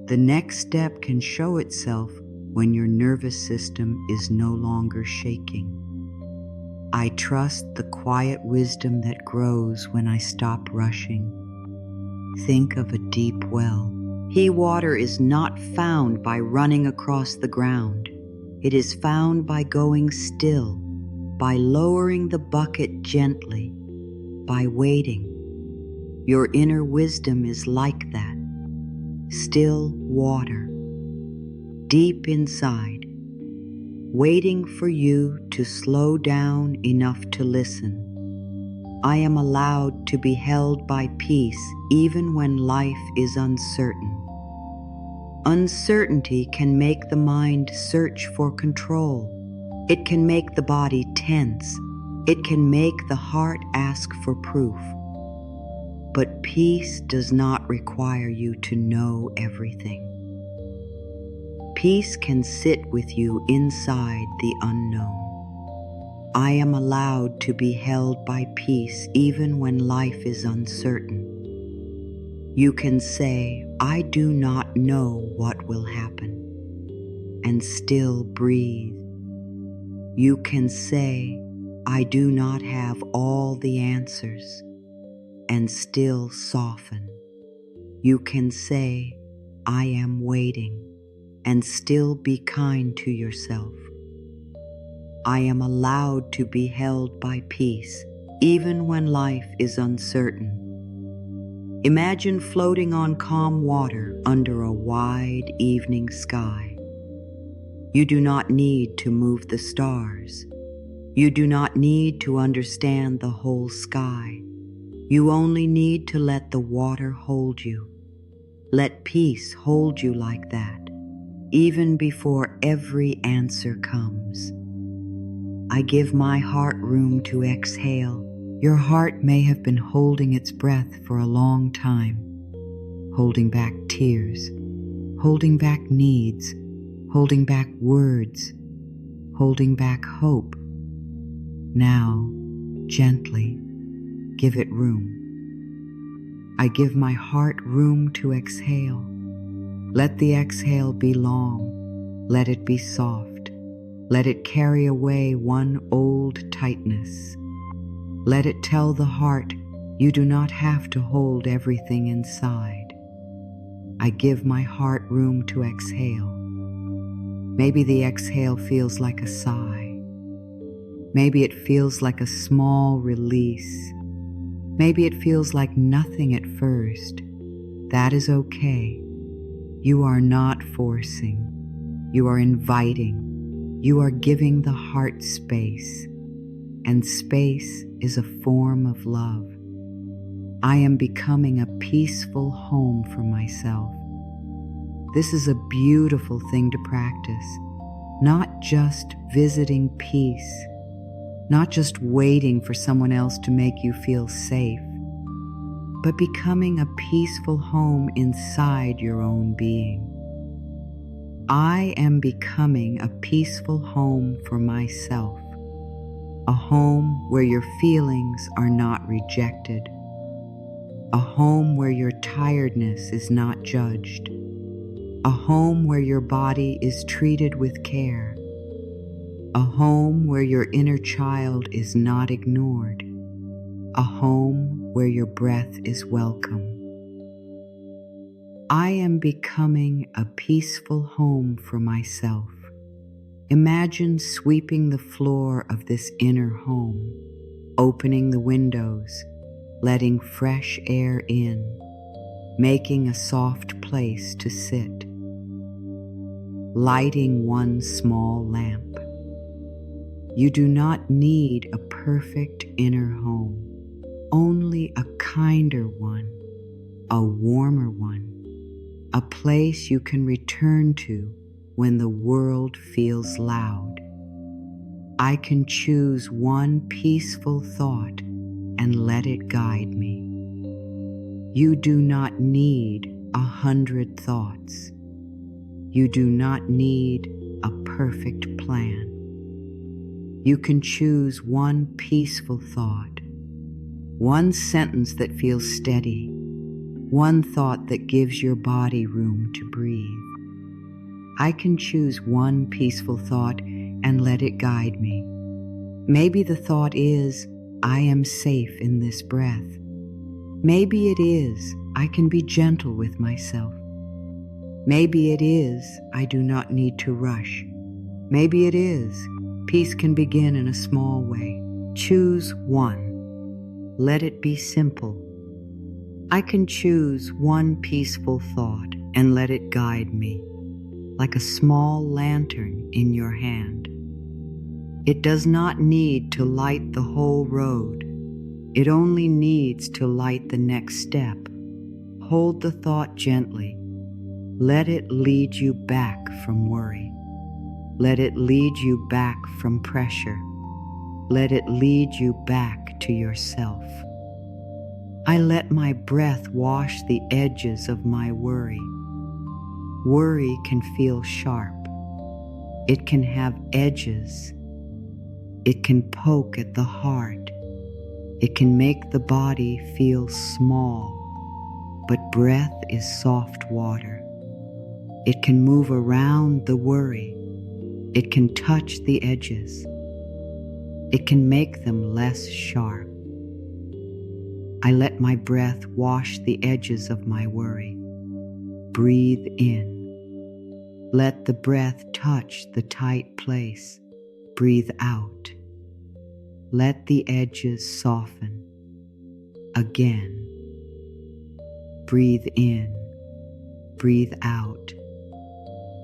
A: The next step can show itself when your nervous system is no longer shaking. I trust the quiet wisdom that grows when I stop rushing. Think of a deep well. Water is not found by running across the ground. It is found by going still, by lowering the bucket gently, by waiting. Your inner wisdom is like that. Still water, deep inside. waiting for you to slow down enough to listen. I am allowed to be held by peace even when life is uncertain. Uncertainty can make the mind search for control. It can make the body tense. It can make the heart ask for proof. But peace does not require you to know everything. Peace can sit with you inside the unknown. I am allowed to be held by peace even when life is uncertain. You can say, I do not know what will happen, and still breathe. You can say, I do not have all the answers, and still soften. You can say, I am waiting, and still be kind to yourself. I am allowed to be held by peace, even when life is uncertain. Imagine floating on calm water under a wide evening sky. You do not need to move the stars. You do not need to understand the whole sky. You only need to let the water hold you. Let peace hold you like that, even before every answer comes. I give my heart room to exhale. Your heart may have been holding its breath for a long time, holding back tears, holding back needs, holding back words, holding back hope. Now, gently, give it room. I give my heart room to exhale. Let the exhale be long. Let it be soft. Let it carry away one old tightness. Let it tell the heart, you do not have to hold everything inside. I give my heart room to exhale. Maybe the exhale feels like a sigh. Maybe it feels like a small release. Maybe it feels like nothing at first. That is okay. You are not forcing. You are inviting. You are giving the heart space. And space is a form of love. I am becoming a peaceful home for myself. This is a beautiful thing to practice, not just visiting peace, not just waiting for someone else to make you feel safe, but becoming a peaceful home inside your own being. I am becoming a peaceful home for myself. A home where your feelings are not rejected. A home where your tiredness is not judged. A home where your body is treated with care. A home where your inner child is not ignored. A home where your breath is welcome. I am becoming a peaceful home for myself. Imagine sweeping the floor of this inner home, opening the windows, letting fresh air in, making a soft place to sit, lighting one small lamp. You do not need a perfect inner home, only a kinder one, a warmer one, a place you can return to when the world feels loud. I can choose one peaceful thought and let it guide me. You do not need 100 thoughts. You do not need a perfect plan. You can choose one peaceful thought, one sentence that feels steady, one thought that gives your body room to breathe. I can choose one peaceful thought and let it guide me. Maybe the thought is, I am safe in this breath. Maybe it is, I can be gentle with myself. Maybe it is, I do not need to rush. Maybe it is, peace can begin in a small way. Choose one. Let it be simple. I can choose one peaceful thought and let it guide me, like a small lantern in your hand. It does not need to light the whole road. It only needs to light the next step. Hold the thought gently. Let it lead you back from worry. Let it lead you back from pressure. Let it lead you back to yourself. I let my breath wash the edges of my worry. Worry can feel sharp. It can have edges. It can poke at the heart. It can make the body feel small. But breath is soft water. It can move around the worry. It can touch the edges. It can make them less sharp. I let my breath wash the edges of my worry. Breathe in. Let the breath touch the tight place. Breathe out. Let the edges soften. Again. Breathe in. Breathe out.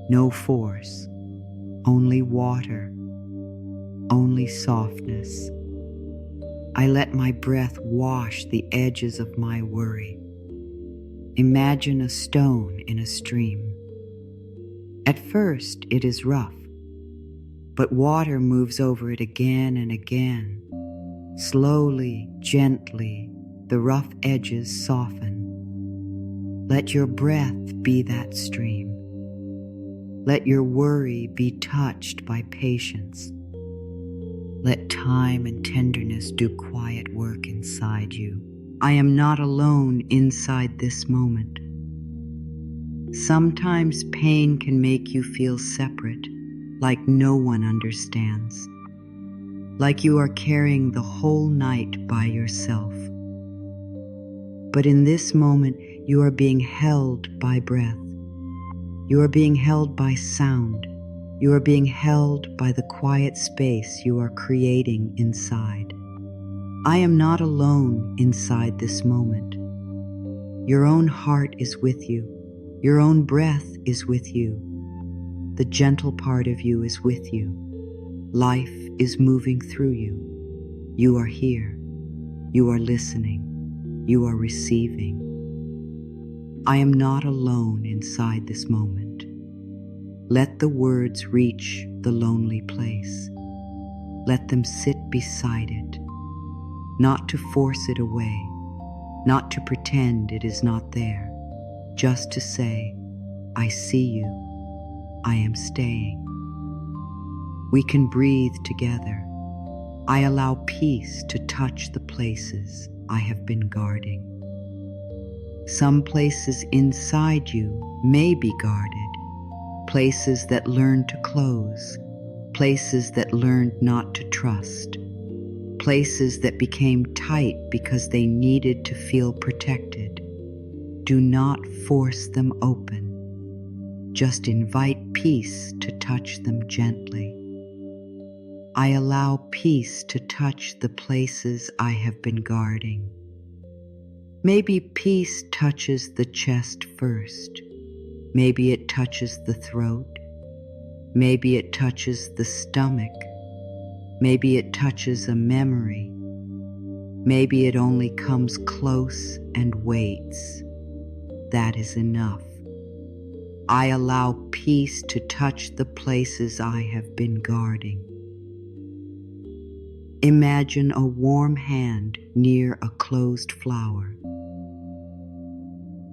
A: No force. Only water. Only softness. I let my breath wash the edges of my worry. Imagine a stone in a stream. At first, it is rough, but water moves over it again and again. Slowly, gently, the rough edges soften. Let your breath be that stream. Let your worry be touched by patience. Let time and tenderness do quiet work inside you. I am not alone inside this moment. Sometimes pain can make you feel separate, like no one understands, like you are carrying the whole night by yourself. But in this moment, you are being held by breath. You are being held by sound. You are being held by the quiet space you are creating inside. I am not alone inside this moment. Your own heart is with you. Your own breath is with you. The gentle part of you is with you. Life is moving through you. You are here. You are listening. You are receiving. I am not alone inside this moment. Let the words reach the lonely place. Let them sit beside it, not to force it away, not to pretend it is not there, just to say, I see you, I am staying. We can breathe together. I allow peace to touch the places I have been guarding. Some places inside you may be guarded, places that learned to close, places that learned not to trust, places that became tight because they needed to feel protected. Do not force them open. Just invite peace to touch them gently. I allow peace to touch the places I have been guarding. Maybe peace touches the chest first. Maybe it touches the throat. Maybe it touches the stomach. Maybe it touches a memory. Maybe it only comes close and waits. That is enough. I allow peace to touch the places I have been guarding. Imagine a warm hand near a closed flower.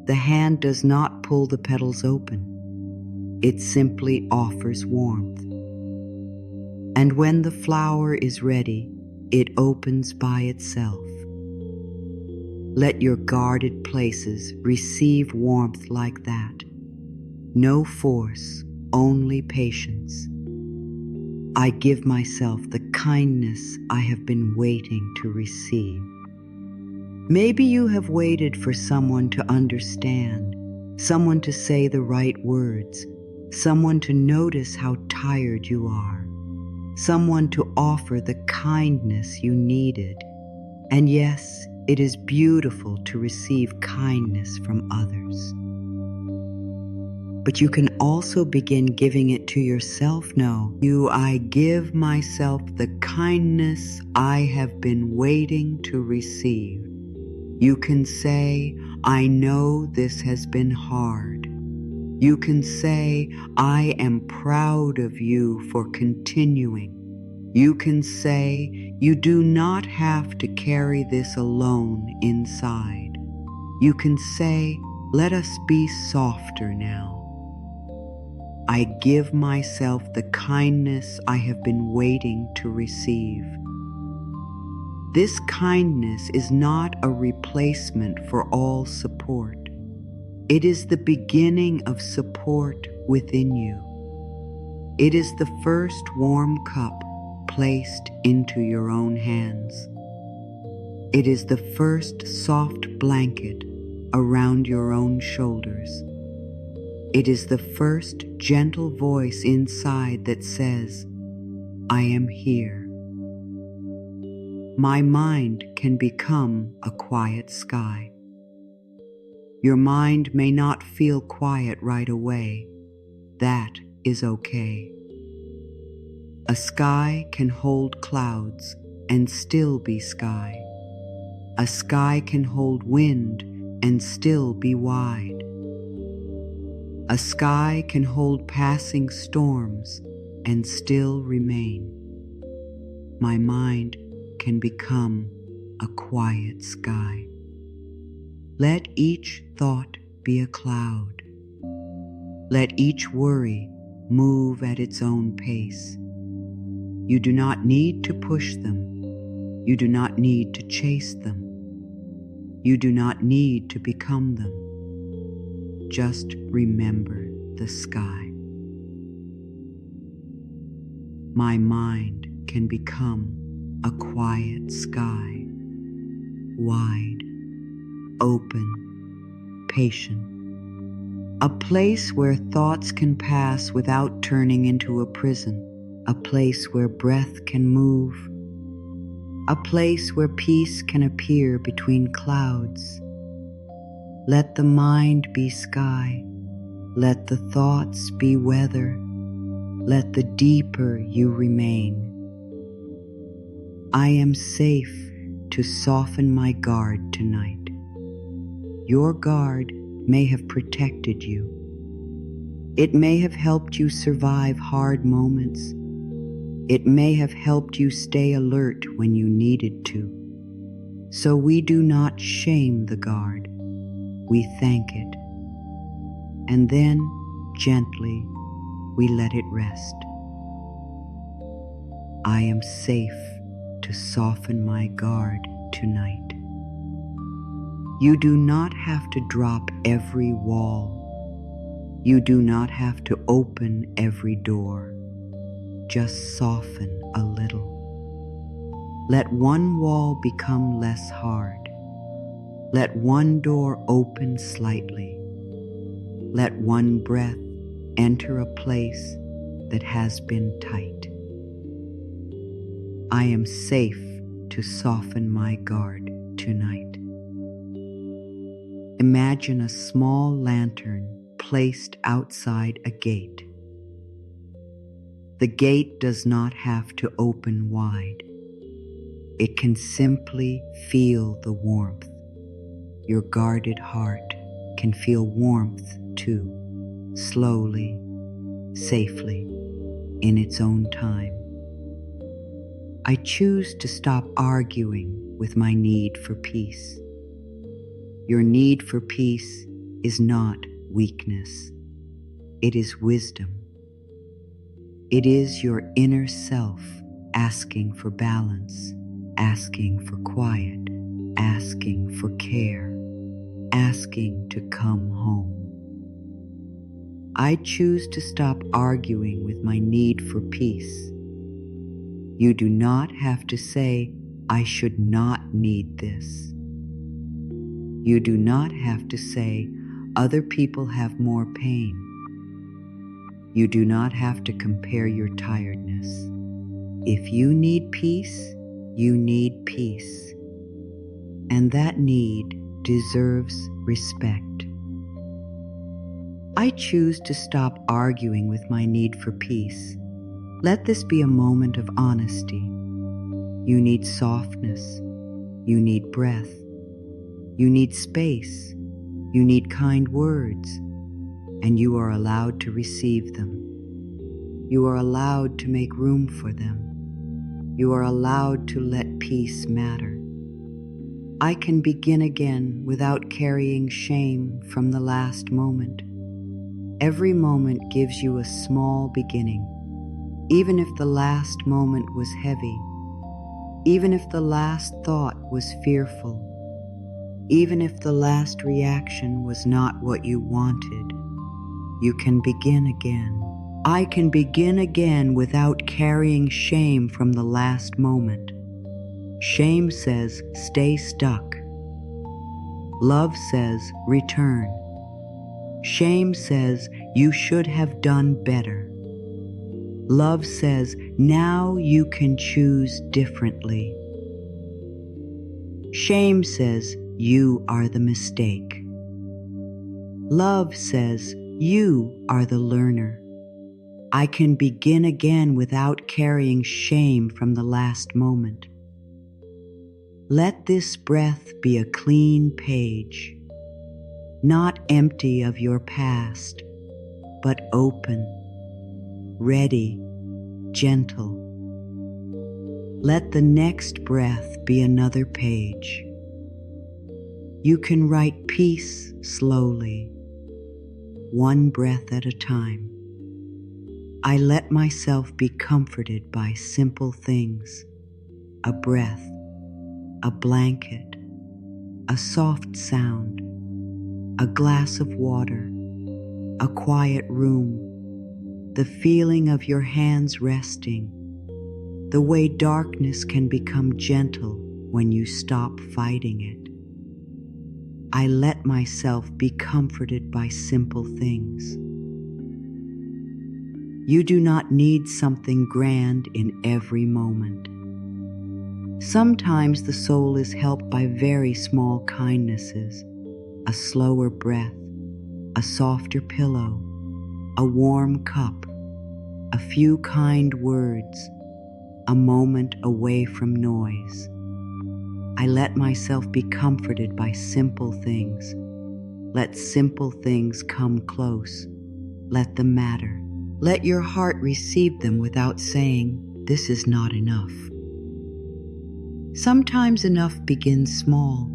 A: The hand does not pull the petals open. It simply offers warmth. And when the flower is ready, it opens by itself. Let your guarded places receive warmth like that. No force, only patience. I give myself the kindness I have been waiting to receive. Maybe you have waited for someone to understand, someone to say the right words, someone to notice how tired you are, someone to offer the kindness you needed. And yes, it is beautiful to receive kindness from others. but you can also begin giving it to yourself now. I give myself the kindness I have been waiting to receive. You can say, I know this has been hard. You can say, I am proud of you for continuing. You can say, you do not have to carry this alone inside. You can say, let us be softer now. I give myself the kindness I have been waiting to receive. This kindness is not a replacement for all support. It is the beginning of support within you. It is the first warm cup placed into your own hands. It is the first soft blanket around your own shoulders. It is the first gentle voice inside that says, I am here. My mind can become a quiet sky. Your mind may not feel quiet right away. That is okay. A sky can hold clouds and still be sky. A sky can hold wind and still be wide. A sky can hold passing storms and still remain. My mind can become a quiet sky. Let each thought be a cloud. Let each worry move at its own pace. You do not need to push them. You do not need to chase them. You do not need to become them. Just remember the sky. My mind can become a quiet sky, wide, open, patient. A place where thoughts can pass without turning into a prison. A place where breath can move. A place where peace can appear between clouds. Let the mind be sky. Let the thoughts be weather. Let the deeper you remain. I am safe to soften my guard tonight. Your guard may have protected you. It may have helped you survive hard moments. It may have helped you stay alert when you needed to. So we do not shame the guard. We thank it. And then, gently, we let it rest. I am safe to soften my guard tonight. You do not have to drop every wall. You do not have to open every door. Just soften a little. Let one wall become less hard. Let one door open slightly. Let one breath enter a place that has been tight. I am safe to soften my guard tonight. Imagine a small lantern placed outside a gate. The gate does not have to open wide. It can simply feel the warmth. Your guarded heart can feel warmth too, slowly, safely, in its own time. I choose to stop arguing with my need for peace. Your need for peace is not weakness. It is wisdom. It is your inner self asking for balance, asking for quiet, asking for care, asking to come home. I choose to stop arguing with my need for peace. You do not have to say, I should not need this. You do not have to say, other people have more pain. You do not have to compare your tiredness. If you need peace, you need peace. And that need deserves respect. I choose to stop arguing with my need for peace. Let this be a moment of honesty. You need softness. You need breath. You need space. You need kind words. And you are allowed to receive them. You are allowed to make room for them. You are allowed to let peace matter. I can begin again without carrying shame from the last moment. Every moment gives you a small beginning. Even if the last moment was heavy, even if the last thought was fearful, even if the last reaction was not what you wanted, you can begin again. I can begin again without carrying shame from the last moment. Shame says, stay stuck. Love says, return. Shame says, you should have done better. Love says, now you can choose differently. Shame says, you are the mistake. Love says, you are the learner. I can begin again without carrying shame from the last moment. Let this breath be a clean page, not empty of your past, but open, ready, gentle. Let the next breath be another page. You can write peace slowly, one breath at a time. I let myself be comforted by simple things, a breath, a blanket, a soft sound, a glass of water, a quiet room, the feeling of your hands resting, the way darkness can become gentle when you stop fighting it. I let myself be comforted by simple things. You do not need something grand in every moment. Sometimes the soul is helped by very small kindnesses, a slower breath, a softer pillow, a warm cup, a few kind words, a moment away from noise. I let myself be comforted by simple things. Let simple things come close. Let them matter. Let your heart receive them without saying, this is not enough. Sometimes enough begins small.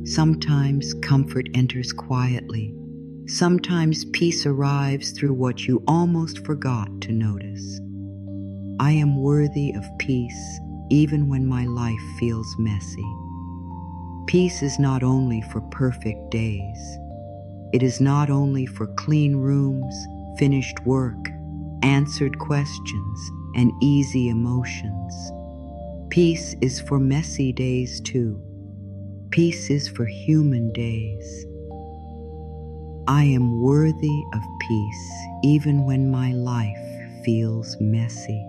A: Sometimes comfort enters quietly. Sometimes peace arrives through what you almost forgot to notice. I am worthy of peace even when my life feels messy. Peace is not only for perfect days. It is not only for clean rooms, finished work, answered questions, and easy emotions. Peace is for messy days too. Peace is for human days. I am worthy of peace even when my life feels messy.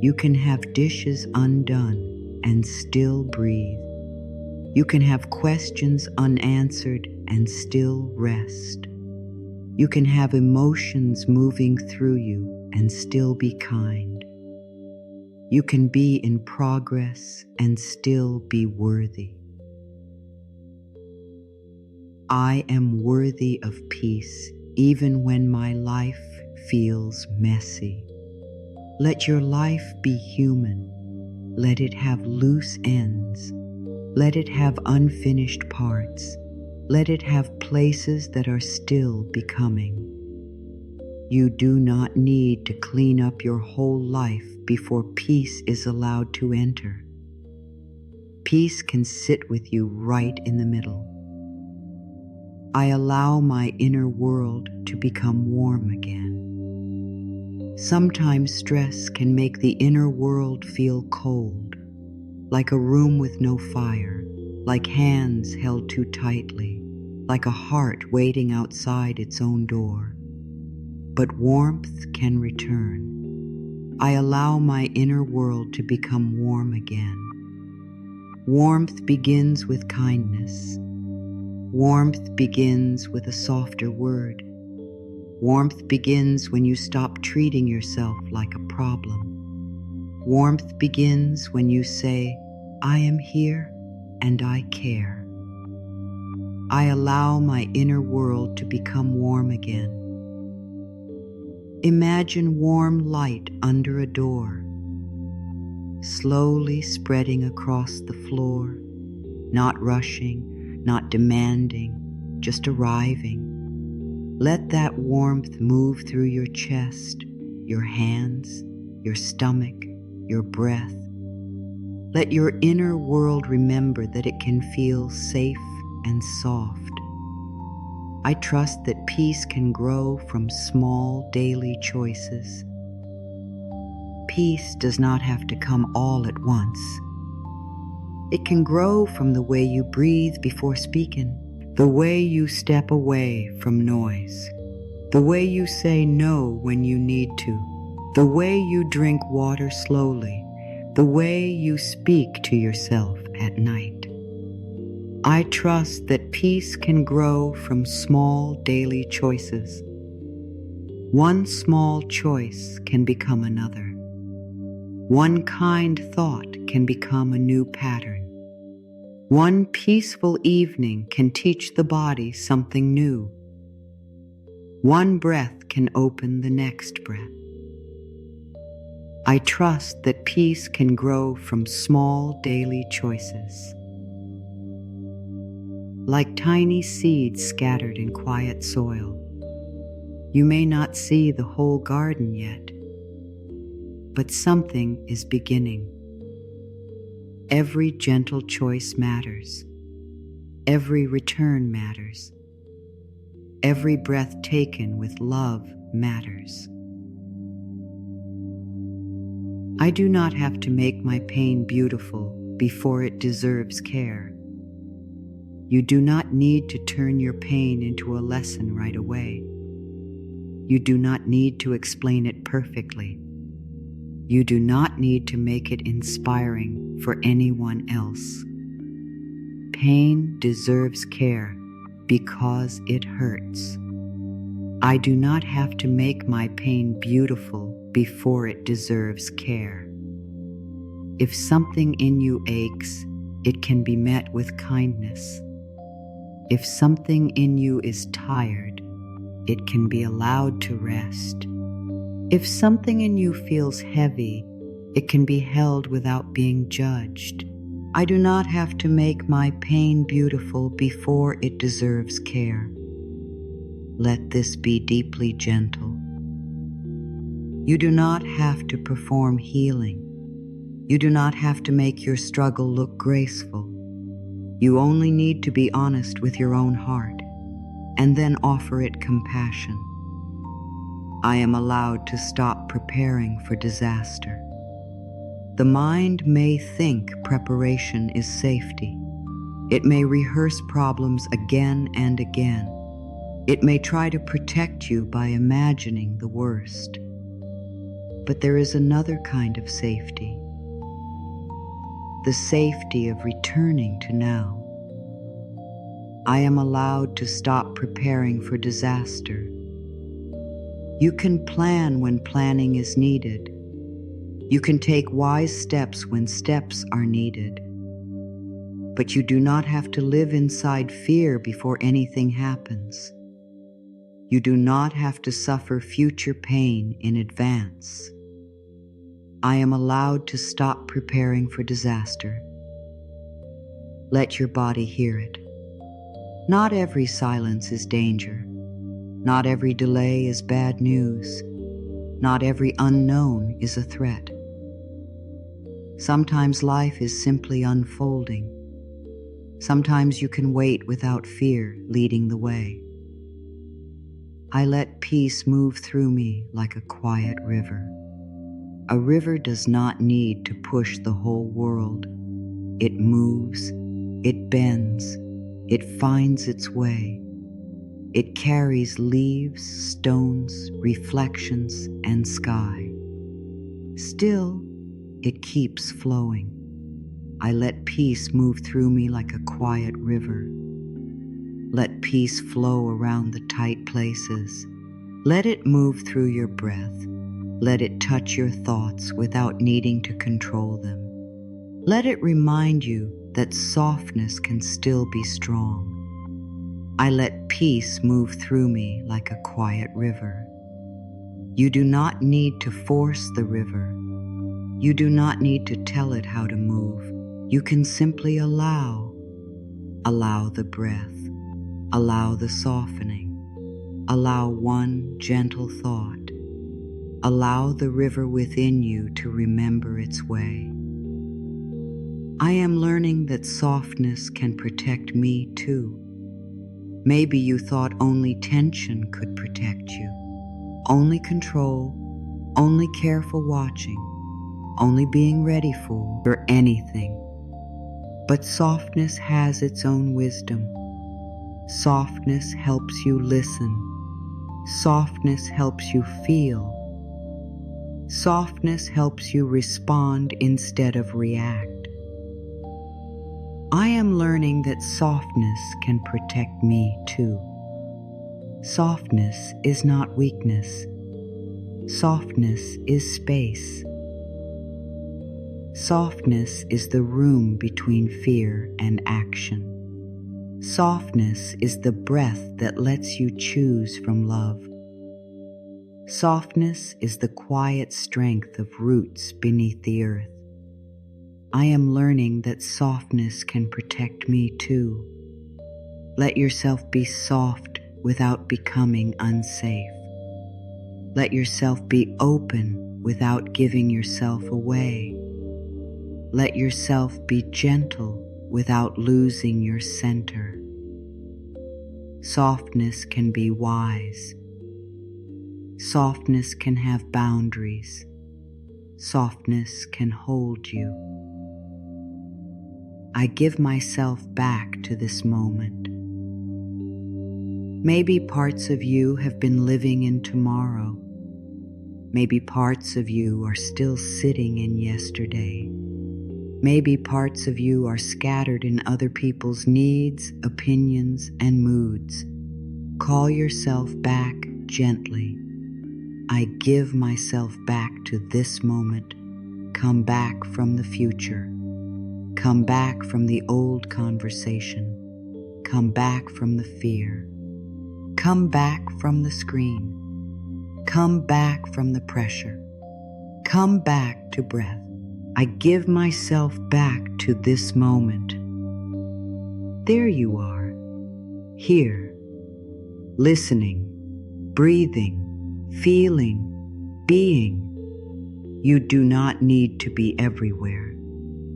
A: You can have dishes undone and still breathe. You can have questions unanswered and still rest. You can have emotions moving through you and still be kind. You can be in progress and still be worthy. I am worthy of peace even when my life feels messy. Let your life be human. Let it have loose ends. Let it have unfinished parts. Let it have places that are still becoming. You do not need to clean up your whole life before peace is allowed to enter. Peace can sit with you right in the middle. I allow my inner world to become warm again. Sometimes stress can make the inner world feel cold, like a room with no fire, like hands held too tightly, like a heart waiting outside its own door. But warmth can return. I allow my inner world to become warm again. Warmth begins with kindness. Warmth begins with a softer word. Warmth begins when you stop treating yourself like a problem. Warmth begins when you say, I am here and I care. I allow my inner world to become warm again. Imagine warm light under a door, slowly spreading across the floor, not rushing, not demanding, just arriving. Let that warmth move through your chest, your hands, your stomach, your breath. Let your inner world remember that it can feel safe and soft. I trust that peace can grow from small daily choices. Peace does not have to come all at once. It can grow from the way you breathe before speaking, the way you step away from noise, the way you say no when you need to, the way you drink water slowly, the way you speak to yourself at night. I trust that peace can grow from small daily choices. One small choice can become another. One kind thought can become a new pattern. One peaceful evening can teach the body something new. One breath can open the next breath. I trust that peace can grow from small daily choices. Like tiny seeds scattered in quiet soil, you may not see the whole garden yet, but something is beginning. Every gentle choice matters. Every return matters. Every breath taken with love matters. I do not have to make my pain beautiful before it deserves care. You do not need to turn your pain into a lesson right away. You do not need to explain it perfectly. You do not need to make it inspiring for anyone else. Pain deserves care because it hurts. I do not have to make my pain beautiful before it deserves care. If something in you aches, it can be met with kindness. If something in you is tired, it can be allowed to rest. If something in you feels heavy, it can be held without being judged. I do not have to make my pain beautiful before it deserves care. Let this be deeply gentle. You do not have to perform healing. You do not have to make your struggle look graceful. You only need to be honest with your own heart and then offer it compassion. I am allowed to stop preparing for disaster. The mind may think preparation is safety. It may rehearse problems again and again. It may try to protect you by imagining the worst. But there is another kind of safety. The safety of returning to now. I am allowed to stop preparing for disaster. You can plan when planning is needed. You can take wise steps when steps are needed. But you do not have to live inside fear before anything happens. You do not have to suffer future pain in advance. I am allowed to stop preparing for disaster. Let your body hear it. Not every silence is danger. Not every delay is bad news. Not every unknown is a threat. Sometimes life is simply unfolding. Sometimes you can wait without fear leading the way. I let peace move through me like a quiet river. A river does not need to push the whole world. It moves, it bends, it finds its way. It carries leaves, stones, reflections, and sky. Still, it keeps flowing. I let peace move through me like a quiet river. Let peace flow around the tight places. Let it move through your breath. Let it touch your thoughts without needing to control them. Let it remind you that softness can still be strong. I let peace move through me like a quiet river. You do not need to force the river. You do not need to tell it how to move. You can simply allow. Allow the breath. Allow the softening. Allow one gentle thought. Allow the river within you to remember its way. I am learning that softness can protect me too. Maybe you thought only tension could protect you. Only control, only careful watching, only being ready for anything. But softness has its own wisdom. Softness helps you listen. Softness helps you feel. Softness helps you respond instead of react. I am learning that softness can protect me too. Softness is not weakness. Softness is space. Softness is the room between fear and action. Softness is the breath that lets you choose from love. Softness is the quiet strength of roots beneath the earth. I am learning that softness can protect me too. Let yourself be soft without becoming unsafe. Let yourself be open without giving yourself away. Let yourself be gentle without losing your center. Softness can be wise. Softness can have boundaries. Softness can hold you. I give myself back to this moment. Maybe parts of you have been living in tomorrow. Maybe parts of you are still sitting in yesterday. Maybe parts of you are scattered in other people's needs, opinions, and moods. Call yourself back gently. I give myself back to this moment. Come back from the future. Come back from the old conversation. Come back from the fear. Come back from the screen. Come back from the pressure. Come back to breath. I give myself back to this moment. There you are, here, listening, breathing, feeling, being. You do not need to be everywhere.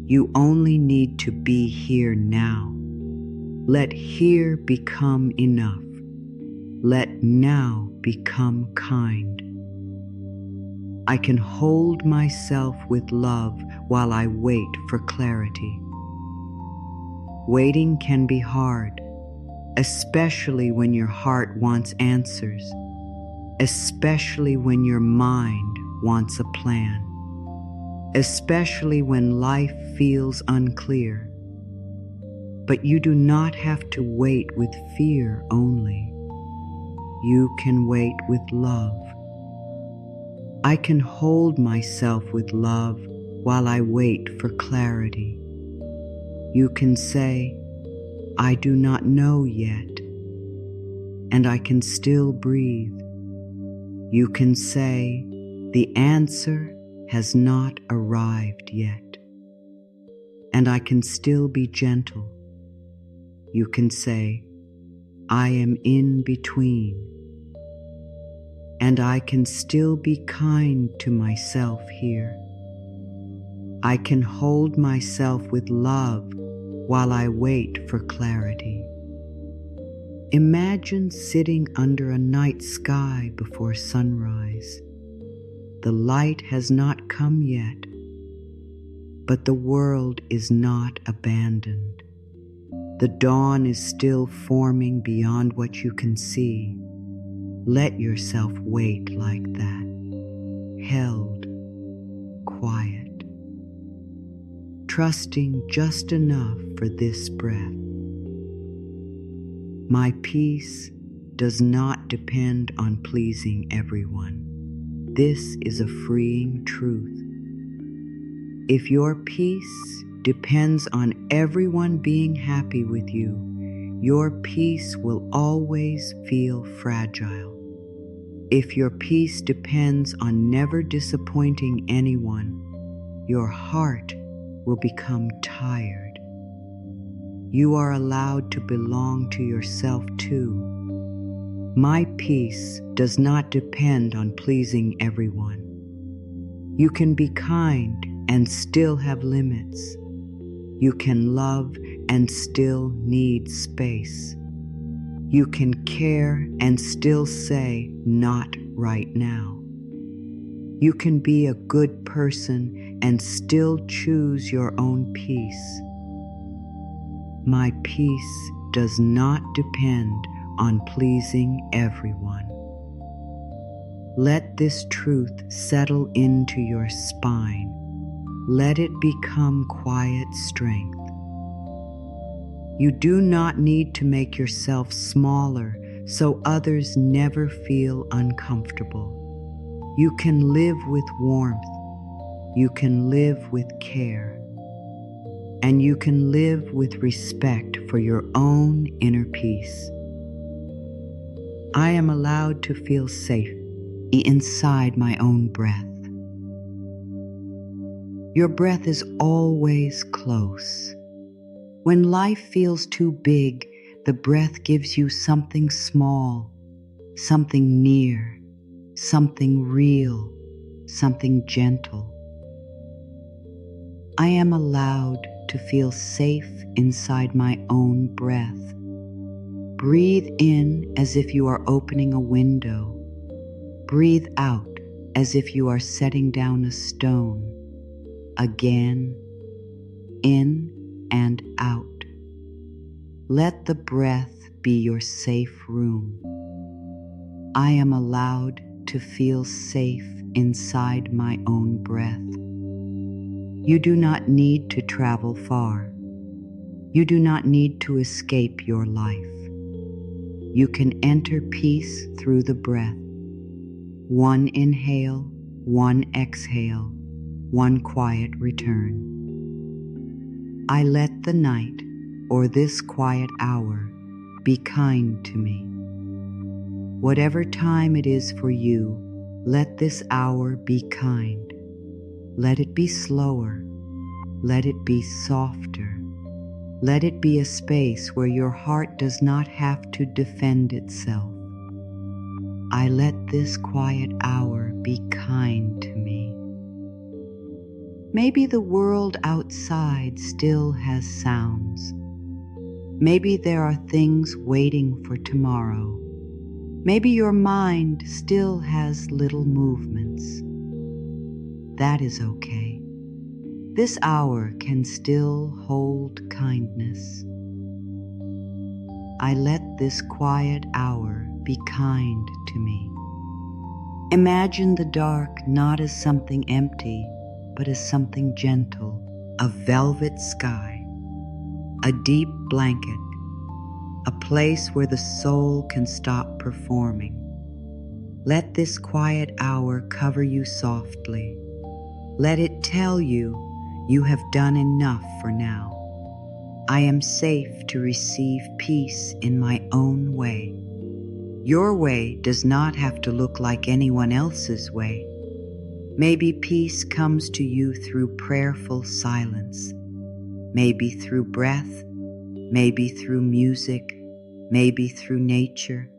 A: You only need to be here now. Let here become enough. Let now become kind. I can hold myself with love while I wait for clarity. Waiting can be hard, especially when your heart wants answers, especially when your mind wants a plan, especially when life feels unclear. But you do not have to wait with fear only. You can wait with love. I can hold myself with love while I wait for clarity. You can say, I do not know yet, and I can still breathe. You can say, the answer has not arrived yet, and I can still be gentle. You can say, I am in between, and I can still be kind to myself here. I can hold myself with love while I wait for clarity. Imagine sitting under a night sky before sunrise. The light has not come yet, but the world is not abandoned. The dawn is still forming beyond what you can see. Let yourself wait like that, held, quiet, trusting just enough for this breath. My peace does not depend on pleasing everyone. This is a freeing truth. If your peace depends on everyone being happy with you, your peace will always feel fragile. If your peace depends on never disappointing anyone, your heart will become tired. You are allowed to belong to yourself too. My peace does not depend on pleasing everyone. You can be kind and still have limits. You can love and still need space. You can care and still say, not right now. You can be a good person and still choose your own peace. My peace does not depend on pleasing everyone. Let this truth settle into your spine. Let it become quiet strength. You do not need to make yourself smaller so others never feel uncomfortable. You can live with warmth. You can live with care. And you can live with respect for your own inner peace. I am allowed to feel safe inside my own breath. Your breath is always close. When life feels too big, the breath gives you something small, something near, something real, something gentle. I am allowed to feel safe inside my own breath. Breathe in as if you are opening a window. Breathe out as if you are setting down a stone. Again, in and out. Let the breath be your safe room. I am allowed to feel safe inside my own breath. You do not need to travel far. You do not need to escape your life. You can enter peace through the breath. One inhale, one exhale, one quiet return. I let the night, or this quiet hour, be kind to me. Whatever time it is for you, let this hour be kind. Let it be slower. Let it be softer. Let it be a space where your heart does not have to defend itself. I let this quiet hour be kind to me. Maybe the world outside still has sounds. Maybe there are things waiting for tomorrow. Maybe your mind still has little movements. That is okay. This hour can still hold kindness. I let this quiet hour be kind to me. Imagine the dark not as something empty, but as something gentle, a velvet sky, a deep blanket, a place where the soul can stop performing. Let this quiet hour cover you softly. Let it tell you you have done enough for now. I am safe to receive peace in my own way. Your way does not have to look like anyone else's way. Maybe peace comes to you through prayerful silence, maybe through breath, maybe through music, maybe through nature,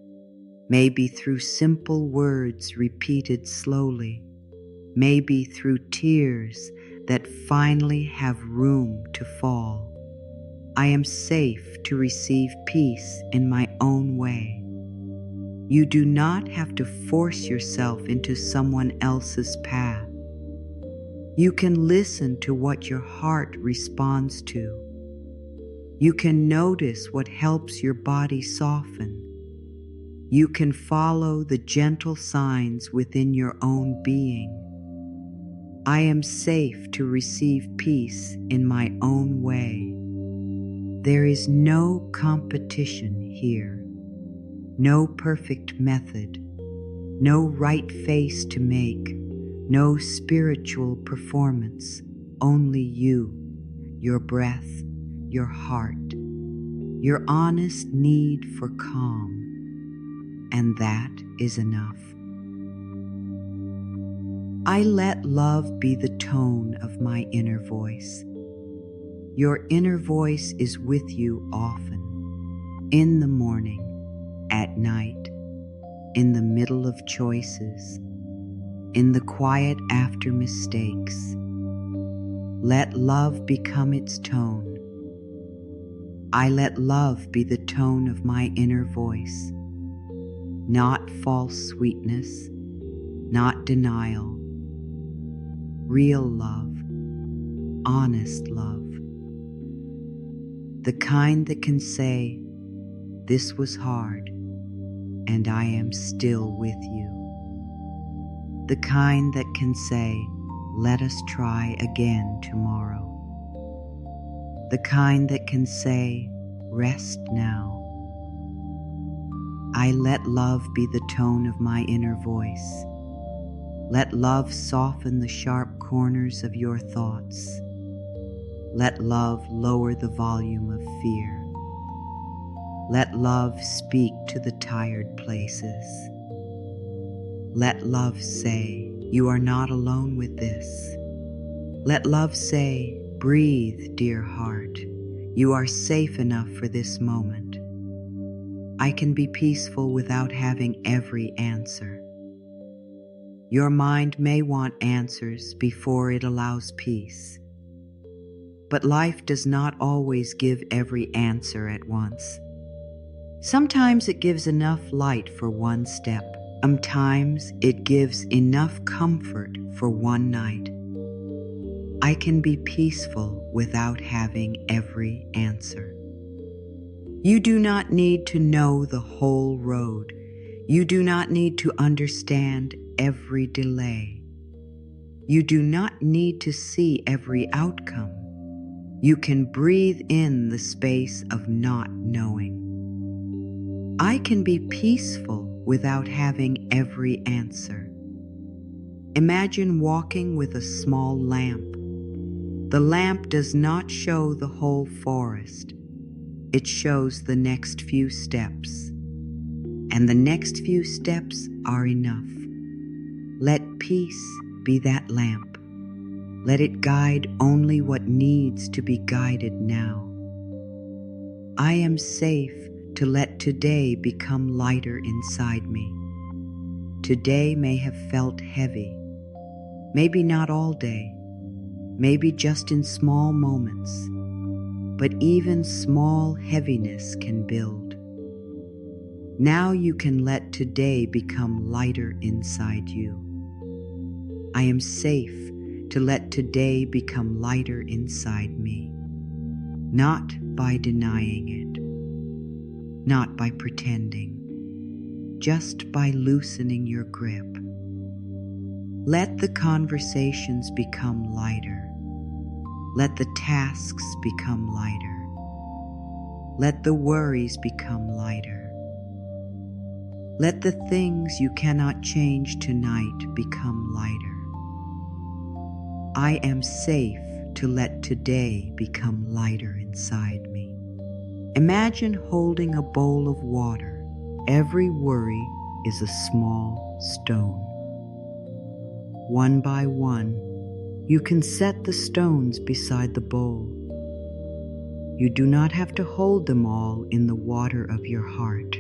A: maybe through simple words repeated slowly, maybe through tears that finally have room to fall. I am safe to receive peace in my own way. You do not have to force yourself into someone else's path. You can listen to what your heart responds to. You can notice what helps your body soften. You can follow the gentle signs within your own being. I am safe to receive peace in my own way. There is no competition here, no perfect method, no right face to make, no spiritual performance, only you, your breath, your heart, your honest need for calm, and that is enough. I let love be the tone of my inner voice. Your inner voice is with you often, in the morning, at night, in the middle of choices, in the quiet after mistakes. Let love become its tone. I let love be the tone of my inner voice. Not false sweetness, not denial. Real love, honest love. The kind that can say, this was hard, and I am still with you. The kind that can say, let us try again tomorrow. The kind that can say, rest now. I let love be the tone of my inner voice. Let love soften the sharp corners of your thoughts. Let love lower the volume of fear. Let love speak to the tired places. Let love say, you are not alone with this. Let love say, breathe, dear heart. You are safe enough for this moment. I can be peaceful without having every answer. Your mind may want answers before it allows peace. But life does not always give every answer at once. Sometimes it gives enough light for one step. Sometimes it gives enough comfort for one night. I can be peaceful without having every answer. You do not need to know the whole road. You do not need to understand every delay. You do not need to see every outcome. You can breathe in the space of not knowing. I can be peaceful without having every answer. Imagine walking with a small lamp. The lamp does not show the whole forest. It shows the next few steps. And the next few steps are enough. Let peace be that lamp. Let it guide only what needs to be guided now. I am safe to let today become lighter inside me. Today may have felt heavy. Maybe not all day. Maybe just in small moments. But even small heaviness can build. Now you can let today become lighter inside you. I am safe to let today become lighter inside me, not by denying it, not by pretending, just by loosening your grip. Let the conversations become lighter. Let the tasks become lighter. Let the worries become lighter. Let the things you cannot change tonight become lighter. I am safe to let today become lighter inside me. Imagine holding a bowl of water. Every worry is a small stone. One by one, you can set the stones beside the bowl. You do not have to hold them all in the water of your heart.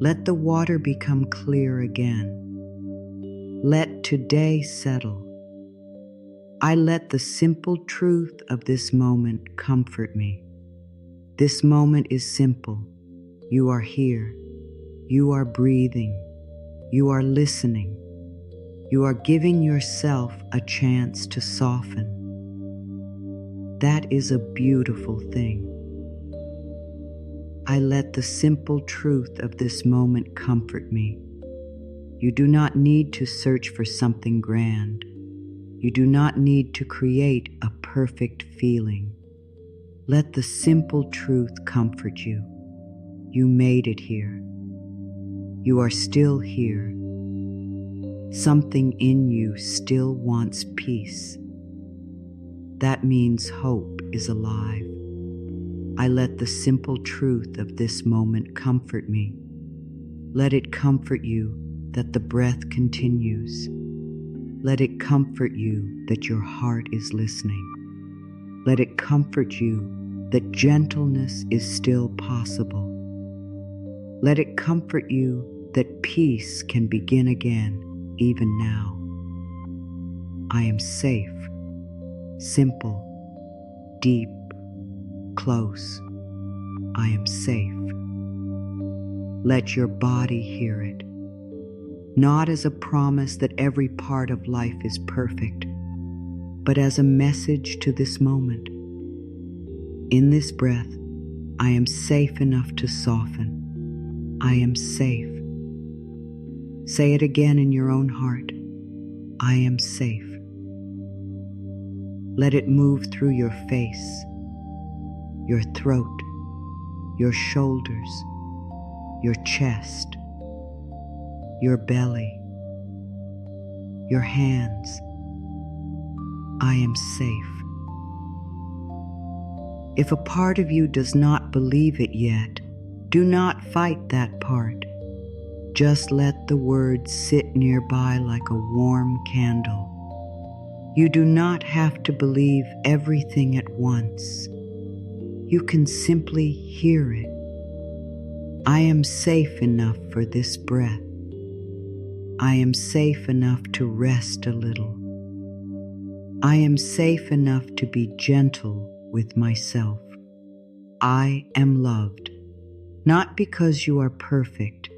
A: Let the water become clear again. Let today settle. I let the simple truth of this moment comfort me. This moment is simple. You are here. You are breathing. You are listening. You are giving yourself a chance to soften. That is a beautiful thing. I let the simple truth of this moment comfort me. You do not need to search for something grand. You do not need to create a perfect feeling. Let the simple truth comfort you. You made it here. You are still here. Something in you still wants peace. That means hope is alive. I let the simple truth of this moment comfort me. Let it comfort you that the breath continues. Let it comfort you that your heart is listening. Let it comfort you that gentleness is still possible. Let it comfort you that peace can begin again, even now. I am safe, simple, deep, close. I am safe. Let your body hear it, not as a promise that every part of life is perfect, but as a message to this moment. In this breath, I am safe enough to soften. I am safe. Say it again in your own heart. I am safe. Let it move through your face, your throat, your shoulders, your chest, your belly, your hands. I am safe. If a part of you does not believe it yet, do not fight that part. Just let the words sit nearby like a warm candle. You do not have to believe everything at once. You can simply hear it. I am safe enough for this breath. I am safe enough to rest a little. I am safe enough to be gentle with myself. I am loved, not because you are perfect,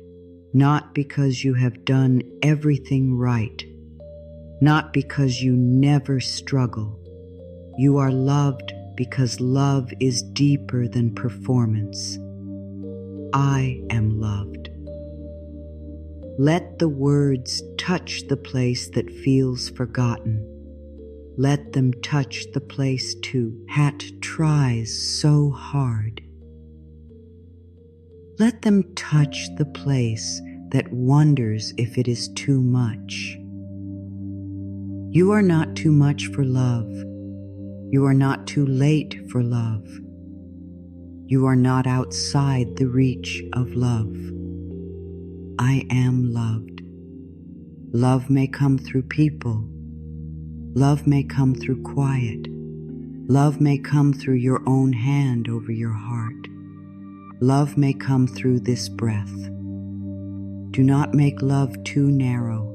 A: not because you have done everything right, not because you never struggle. You are loved because love is deeper than performance. I am loved. Let the words touch the place that feels forgotten. Let them touch the place too that tries so hard. Let them touch the place that wonders if it is too much. You are not too much for love. You are not too late for love. You are not outside the reach of love. I am loved. Love may come through people. Love may come through quiet. Love may come through your own hand over your heart. Love may come through this breath. Do not make love too narrow.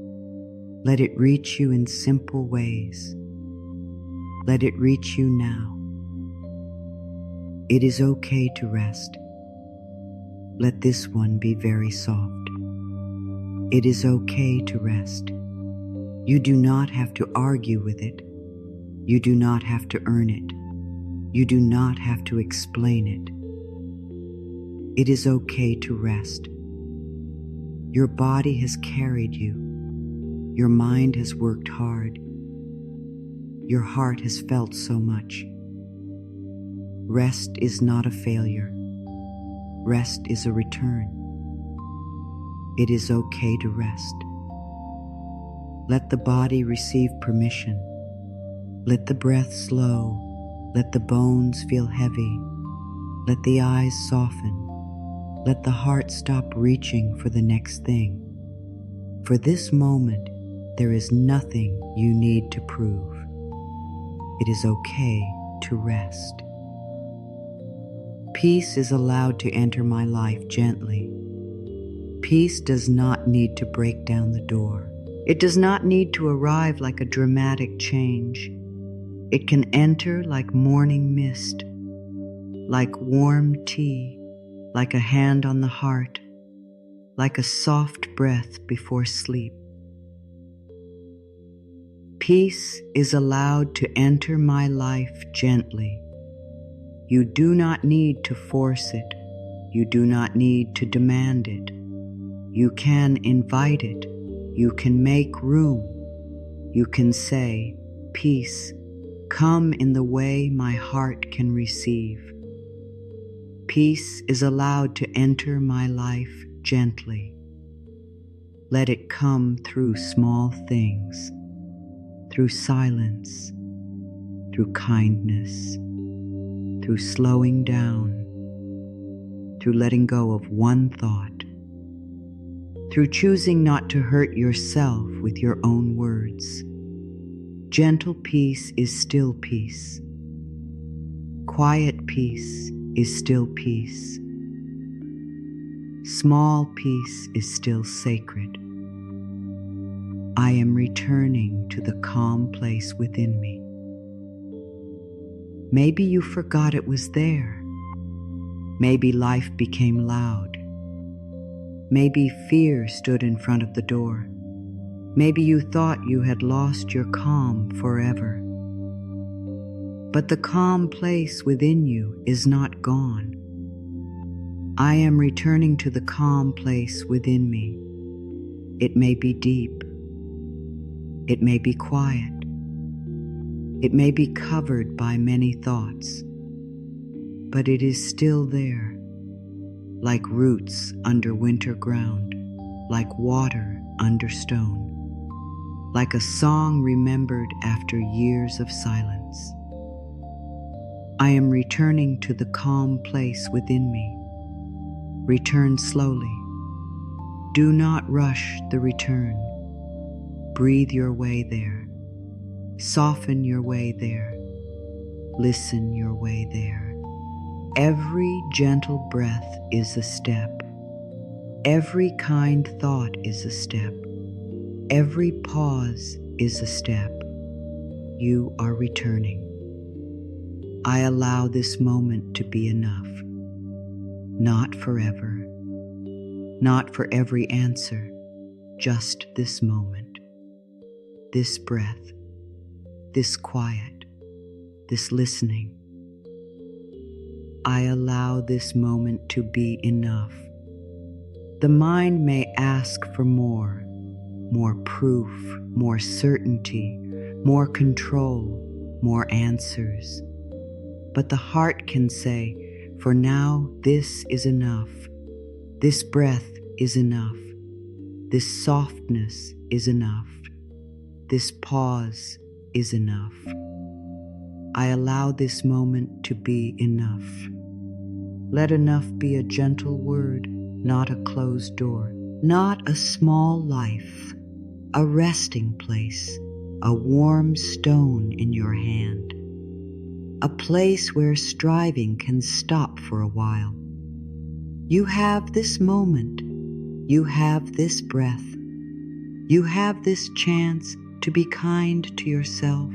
A: Let it reach you in simple ways. Let it reach you now. It is okay to rest. Let this one be very soft. It is okay to rest. You do not have to argue with it. You do not have to earn it. You do not have to explain it. It is okay to rest. Your body has carried you. Your mind has worked hard. Your heart has felt so much. Rest is not a failure. Rest is a return. It is okay to rest. Let the body receive permission. Let the breath slow. Let the bones feel heavy. Let the eyes soften. Let the heart stop reaching for the next thing. For this moment, there is nothing you need to prove. It is okay to rest. Peace is allowed to enter my life gently. Peace does not need to break down the door. It does not need to arrive like a dramatic change. It can enter like morning mist, like warm tea, like a hand on the heart, like a soft breath before sleep. Peace is allowed to enter my life gently. You do not need to force it. You do not need to demand it. You can invite it. You can make room. You can say, peace, Come in the way my heart can receive. Peace is allowed to enter my life gently. Let it come through small things, through silence, through kindness, through slowing down, through letting go of one thought, through choosing not to hurt yourself with your own words. Gentle peace is still peace. Quiet peace is still peace. Small peace is still sacred. I am returning to the calm place within me. Maybe you forgot it was there. Maybe life became loud. Maybe fear stood in front of the door. Maybe you thought you had lost your calm forever. But the calm place within you is not gone. I am returning to the calm place within me. It may be deep. It may be quiet. It may be covered by many thoughts. But it is still there, like roots under winter ground, like water under stone, like a song remembered after years of silence. I am returning to the calm place within me. Return slowly. Do not rush the return. Breathe your way there. Soften your way there. Listen your way there. Every gentle breath is a step. Every kind thought is a step. Every pause is a step. You are returning. I allow this moment to be enough. Not forever. Not for every answer. Just this moment. This breath. This quiet. This listening. I allow this moment to be enough. The mind may ask for more proof, more certainty, more control, more answers. But the heart can say, for now, this is enough. This breath is enough. This softness is enough. This pause is enough. I allow this moment to be enough. Let enough be a gentle word, not a closed door, not a small life, a resting place, a warm stone in your hand, a place where striving can stop for a while. You have this moment. You have this breath. You have this chance to be kind to yourself.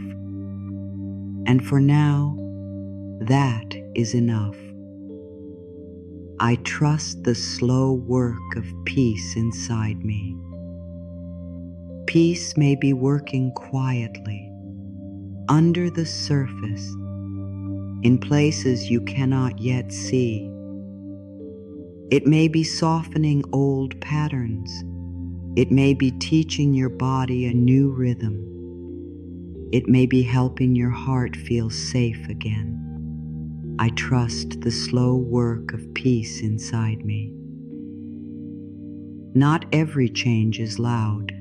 A: And for now, that is enough. I trust the slow work of peace inside me. Peace may be working quietly, under the surface, in places you cannot yet see. It may be softening old patterns. It may be teaching your body a new rhythm. It may be helping your heart feel safe again. I trust the slow work of peace inside me. Not every change is loud.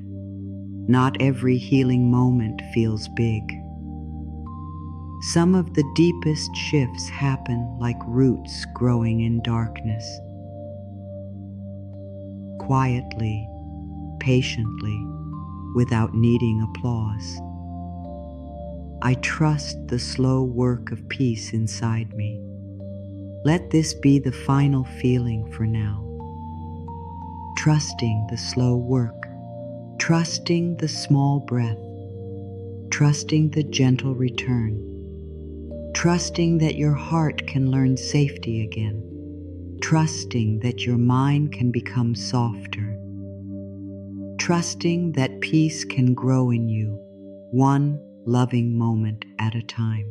A: Not every healing moment feels big. Some of the deepest shifts happen like roots growing in darkness. Quietly, patiently, without needing applause. I trust the slow work of peace inside me. Let this be the final feeling for now. Trusting the slow work, trusting the small breath, trusting the gentle return, trusting that your heart can learn safety again, trusting that your mind can become softer, trusting that peace can grow in you, one loving moment at a time.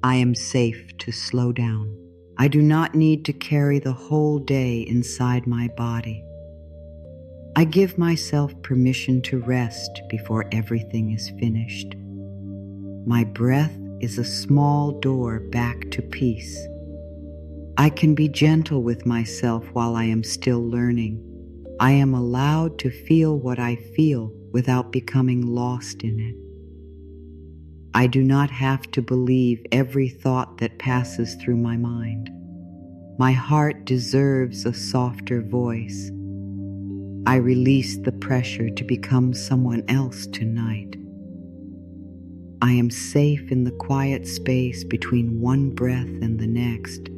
A: I am safe to slow down. I do not need to carry the whole day inside my body. I give myself permission to rest before everything is finished. My breath is a small door back to peace. I can be gentle with myself while I am still learning. I am allowed to feel what I feel without becoming lost in it. I do not have to believe every thought that passes through my mind. My heart deserves a softer voice. I release the pressure to become someone else tonight. I am safe in the quiet space between one breath and the next.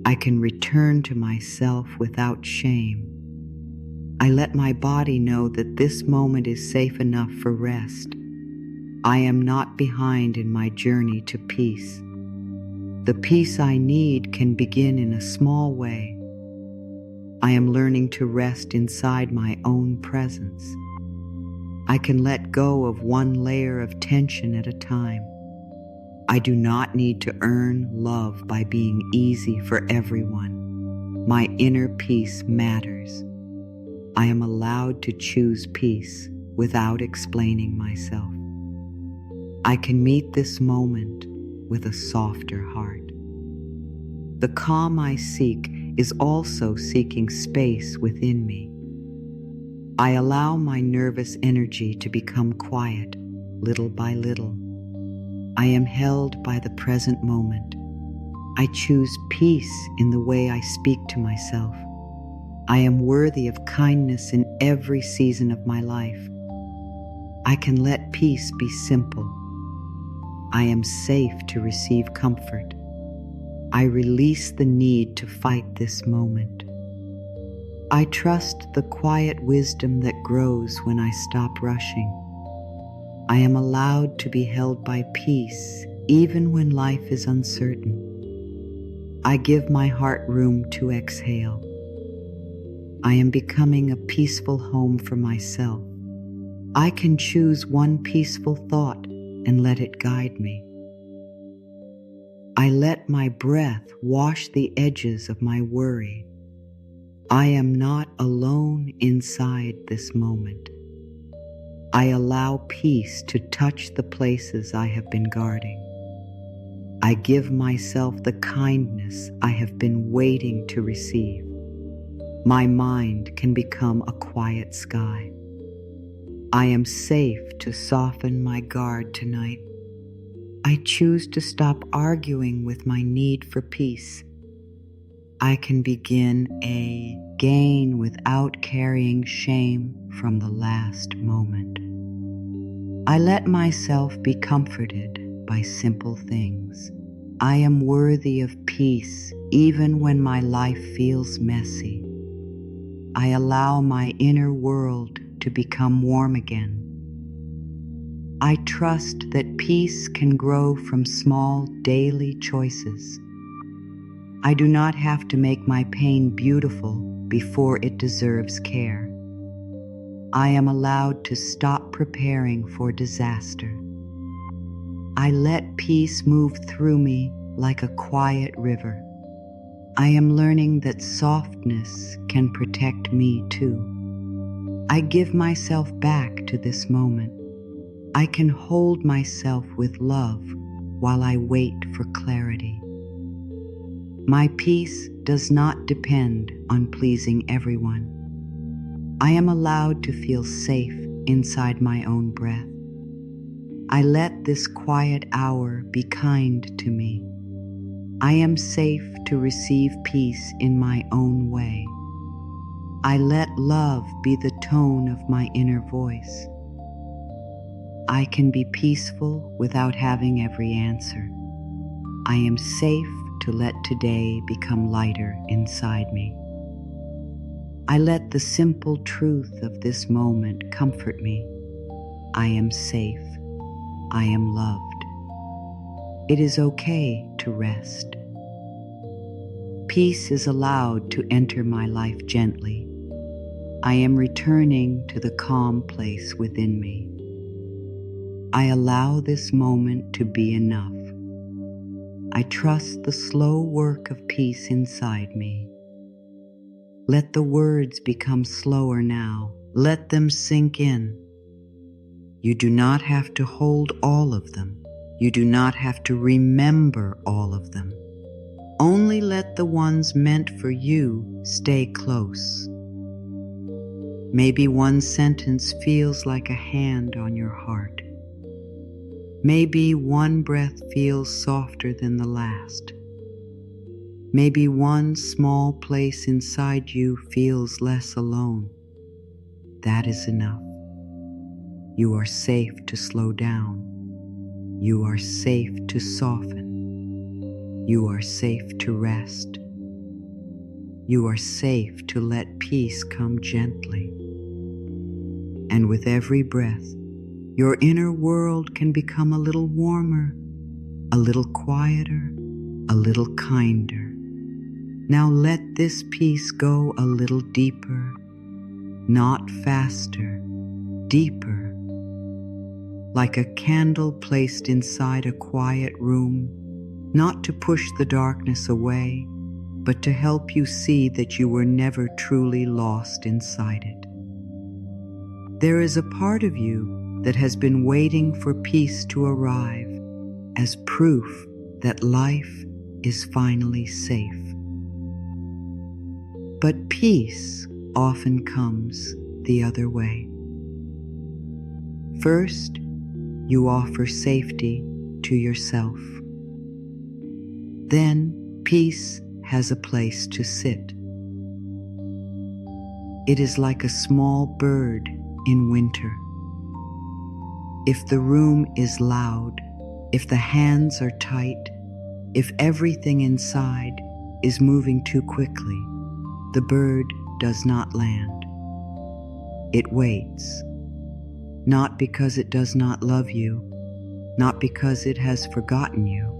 A: I can return to myself without shame. I let my body know that this moment is safe enough for rest. I am not behind in my journey to peace. The peace I need can begin in a small way. I am learning to rest inside my own presence. I can let go of one layer of tension at a time. I do not need to earn love by being easy for everyone. My inner peace matters. I am allowed to choose peace without explaining myself. I can meet this moment with a softer heart. The calm I seek is also seeking space within me. I allow my nervous energy to become quiet, little by little. I am held by the present moment. I choose peace in the way I speak to myself. I am worthy of kindness in every season of my life. I can let peace be simple. I am safe to receive comfort. I release the need to fight this moment. I trust the quiet wisdom that grows when I stop rushing. I am allowed to be held by peace even when life is uncertain. I give my heart room to exhale. I am becoming a peaceful home for myself. I can choose one peaceful thought and let it guide me. I let my breath wash the edges of my worry. I am not alone inside this moment. I allow peace to touch the places I have been guarding. I give myself the kindness I have been waiting to receive. My mind can become a quiet sky. I am safe to soften my guard tonight. I choose to stop arguing with my need for peace. I can begin a gain without carrying shame from the last moment. I let myself be comforted by simple things. I am worthy of peace even when my life feels messy. I allow my inner world to become warm again. I trust that peace can grow from small daily choices. I do not have to make my pain beautiful before it deserves care. I am allowed to stop preparing for disaster. I let peace move through me like a quiet river. I am learning that softness can protect me too. I give myself back to this moment. I can hold myself with love while I wait for clarity. My peace does not depend on pleasing everyone. I am allowed to feel safe inside my own breath. I let this quiet hour be kind to me. I am safe to receive peace in my own way. I let love be the tone of my inner voice. I can be peaceful without having every answer. I am safe to let today become lighter inside me. I let the simple truth of this moment comfort me. I am safe. I am loved. It is okay to rest. Peace is allowed to enter my life gently. I am returning to the calm place within me. I allow this moment to be enough. I trust the slow work of peace inside me. Let the words become slower now. Let them sink in. You do not have to hold all of them. You do not have to remember all of them. Only let the ones meant for you stay close. Maybe one sentence feels like a hand on your heart. Maybe one breath feels softer than the last. Maybe one small place inside you feels less alone. That is enough. You are safe to slow down. You are safe to soften. You are safe to rest. You are safe to let peace come gently. And with every breath, your inner world can become a little warmer, a little quieter, a little kinder. Now let this peace go a little deeper, not faster, deeper. Like a candle placed inside a quiet room, not to push the darkness away, but to help you see that you were never truly lost inside it. There is a part of you that has been waiting for peace to arrive as proof that life is finally safe. But peace often comes the other way. First, you offer safety to yourself. Then peace has a place to sit. It is like a small bird in winter. If the room is loud, if the hands are tight, if everything inside is moving too quickly, the bird does not land. It waits, not because it does not love you, not because it has forgotten you,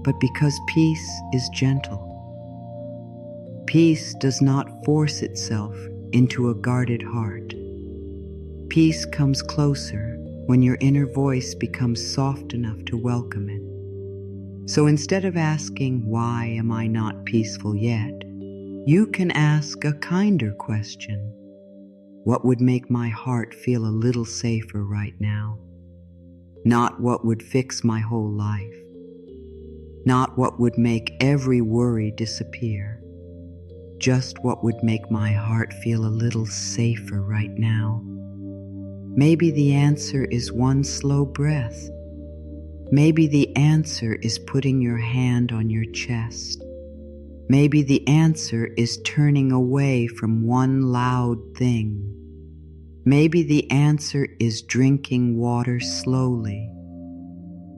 A: but because peace is gentle. Peace does not force itself into a guarded heart. Peace comes closer when your inner voice becomes soft enough to welcome it. So instead of asking, "Why am I not peaceful yet?" you can ask a kinder question. What would make my heart feel a little safer right now? Not what would fix my whole life. Not what would make every worry disappear. Just what would make my heart feel a little safer right now. Maybe the answer is one slow breath. Maybe the answer is putting your hand on your chest. Maybe the answer is turning away from one loud thing. Maybe the answer is drinking water slowly.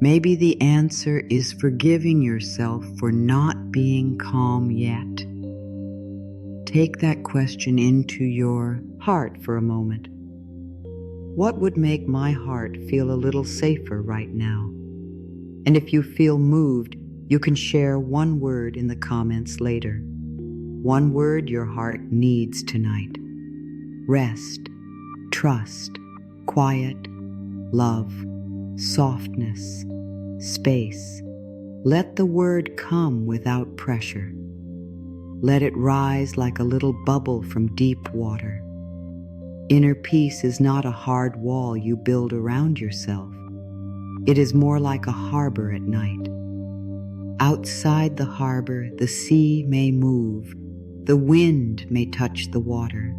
A: Maybe the answer is forgiving yourself for not being calm yet. Take that question into your heart for a moment. What would make my heart feel a little safer right now? And if you feel moved, you can share one word in the comments later. One word your heart needs tonight. Rest, trust, quiet, love, softness, space. Let the word come without pressure. Let it rise like a little bubble from deep water. Inner peace is not a hard wall you build around yourself. It is more like a harbor at night. Outside the harbor, the sea may move. The wind may touch the water.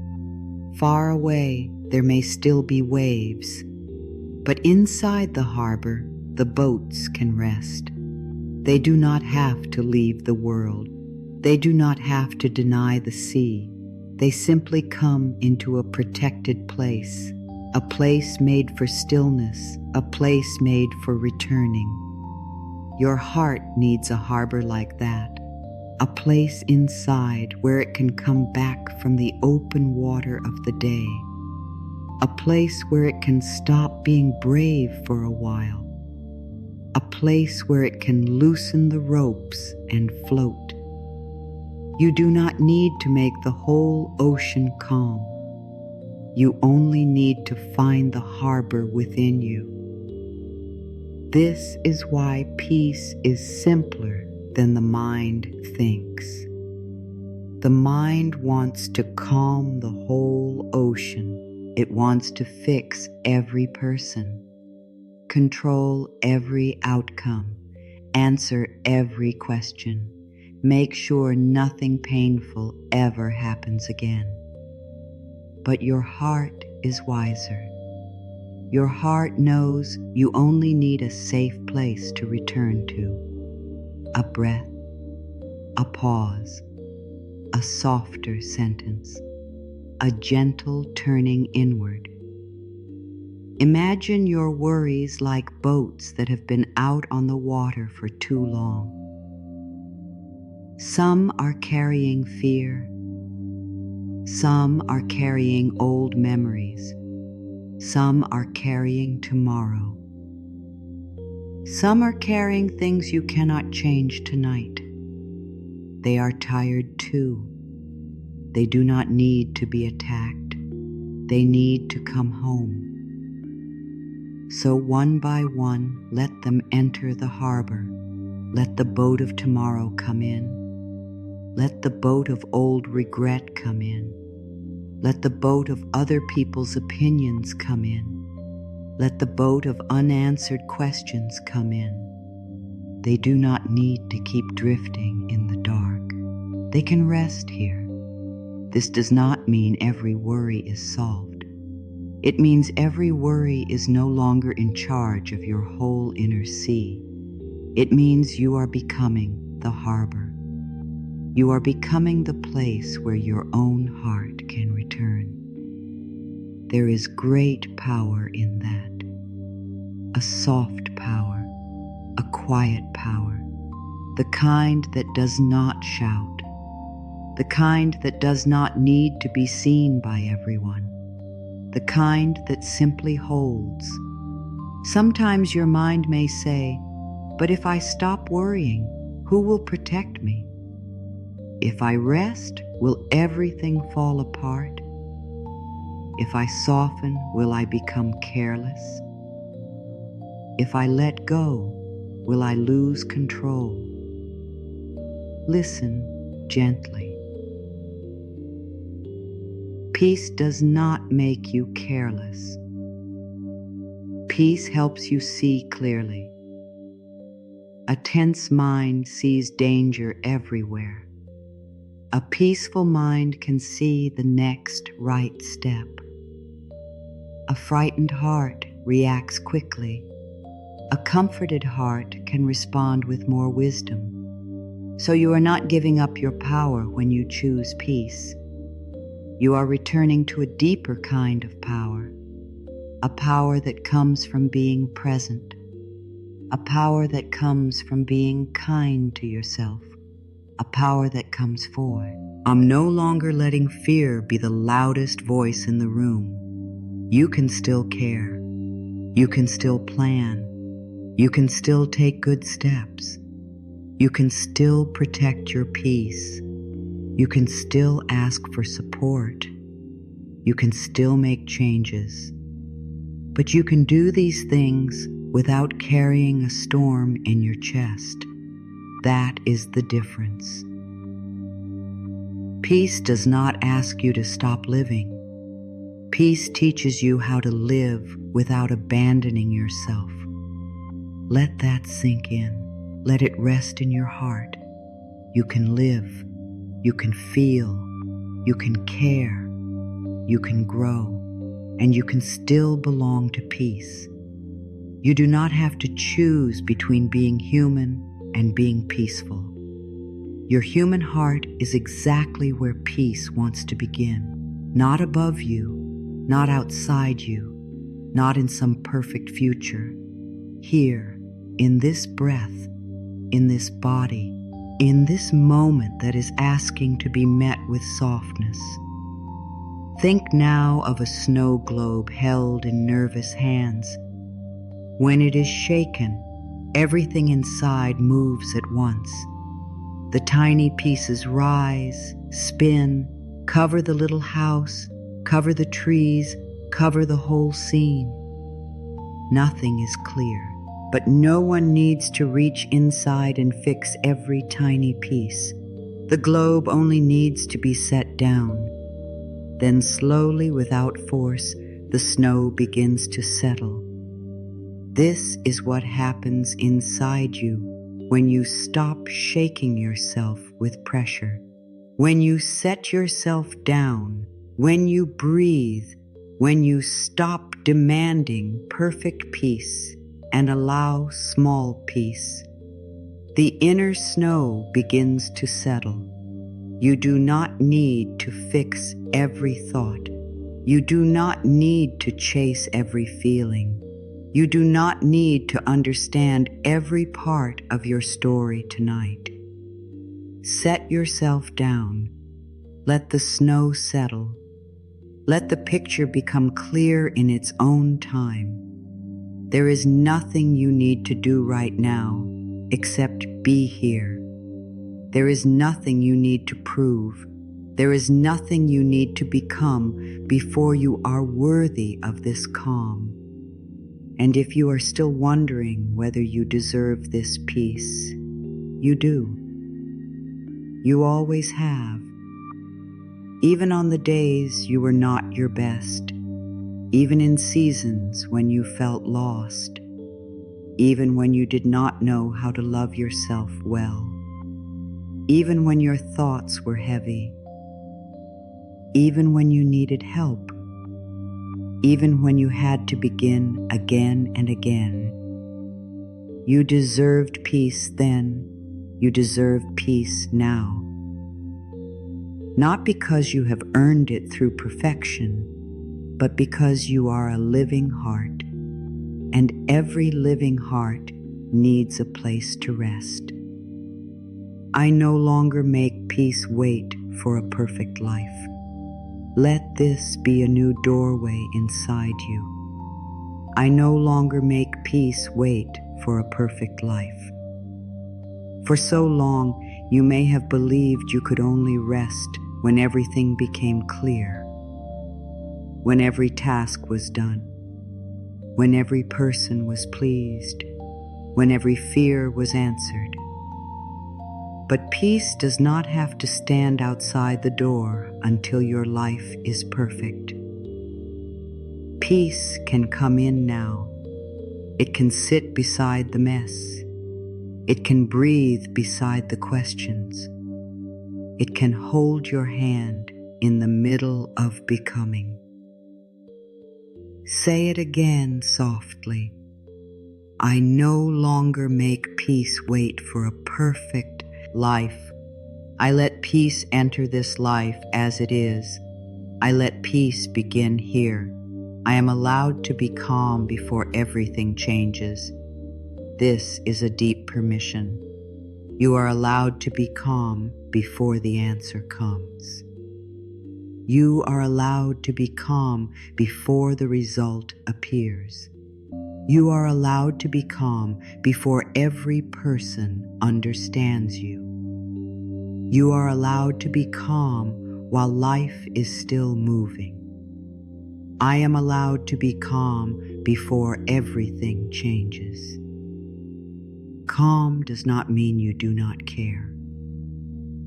A: Far away, there may still be waves. But inside the harbor, the boats can rest. They do not have to leave the world. They do not have to deny the sea. They simply come into a protected place, a place made for stillness, a place made for returning. Your heart needs a harbor like that, a place inside where it can come back from the open water of the day, a place where it can stop being brave for a while, a place where it can loosen the ropes and float. You do not need to make the whole ocean calm. You only need to find the harbor within you. This is why peace is simpler than the mind thinks. The mind wants to calm the whole ocean. It wants to fix every person. Control every outcome. Answer every question. Make sure nothing painful ever happens again. But your heart is wiser. Your heart knows you only need a safe place to return to. A breath, a pause, a softer sentence, a gentle turning inward. Imagine your worries like boats that have been out on the water for too long. Some are carrying fear. Some are carrying old memories. Some are carrying tomorrow. Some are carrying things you cannot change tonight. They are tired too. They do not need to be attacked. They need to come home. So one by one, let them enter the harbor. Let the boat of tomorrow come in. Let the boat of old regret come in. Let the boat of other people's opinions come in. Let the boat of unanswered questions come in. They do not need to keep drifting in the dark. They can rest here. This does not mean every worry is solved. It means every worry is no longer in charge of your whole inner sea. It means you are becoming the harbor. You are becoming the place where your own heart can return. There is great power in that. A soft power, a quiet power, the kind that does not shout, the kind that does not need to be seen by everyone, the kind that simply holds. Sometimes your mind may say, "But if I stop worrying, who will protect me? If I rest, will everything fall apart? If I soften, will I become careless? If I let go, will I lose control?" Listen gently. Peace does not make you careless. Peace helps you see clearly. A tense mind sees danger everywhere. A peaceful mind can see the next right step. A frightened heart reacts quickly. A comforted heart can respond with more wisdom. So you are not giving up your power when you choose peace. You are returning to a deeper kind of power, a power that comes from being present, a power that comes from being kind to yourself, a power that comes forward. I'm no longer letting fear be the loudest voice in the room. You can still care. You can still plan. You can still take good steps. You can still protect your peace. You can still ask for support. You can still make changes. But you can do these things without carrying a storm in your chest. That is the difference. Peace does not ask you to stop living. Peace teaches you how to live without abandoning yourself. Let that sink in. Let it rest in your heart. You can live. You can feel. You can care. You can grow. And you can still belong to peace. You do not have to choose between being human and being peaceful. Your human heart is exactly where peace wants to begin. Not above you, not outside you, not in some perfect future. Here, in this breath, in this body, in this moment that is asking to be met with softness. Think now of a snow globe held in nervous hands. When it is shaken, everything inside moves at once. The tiny pieces rise, spin, cover the little house, cover the trees, cover the whole scene. Nothing is clear, but no one needs to reach inside and fix every tiny piece. The globe only needs to be set down. Then slowly, without force, the snow begins to settle. This is what happens inside you when you stop shaking yourself with pressure, when you set yourself down, when you breathe, when you stop demanding perfect peace and allow small peace. The inner snow begins to settle. You do not need to fix every thought. You do not need to chase every feeling. You do not need to understand every part of your story tonight. Set yourself down. Let the snow settle. Let the picture become clear in its own time. There is nothing you need to do right now except be here. There is nothing you need to prove. There is nothing you need to become before you are worthy of this calm. And if you are still wondering whether you deserve this peace, you do. You always have. Even on the days you were not your best, even in seasons when you felt lost, even when you did not know how to love yourself well, even when your thoughts were heavy, even when you needed help, even when you had to begin again and again. You deserved peace then. You deserve peace now. Not because you have earned it through perfection, but because you are a living heart, and every living heart needs a place to rest. I no longer make peace wait for a perfect life. Let this be a new doorway inside you. I no longer make peace wait for a perfect life. For so long, you may have believed you could only rest when everything became clear, when every task was done, when every person was pleased, when every fear was answered. But peace does not have to stand outside the door until your life is perfect. Peace can come in now. It can sit beside the mess. It can breathe beside the questions. It can hold your hand in the middle of becoming. Say it again softly. I no longer make peace wait for a perfect life. I let peace enter this life as it is. I let peace begin here. I am allowed to be calm before everything changes. This is a deep permission. You are allowed to be calm before the answer comes. You are allowed to be calm before the result appears. You are allowed to be calm before every person understands you. You are allowed to be calm while life is still moving. I am allowed to be calm before everything changes. Calm does not mean you do not care.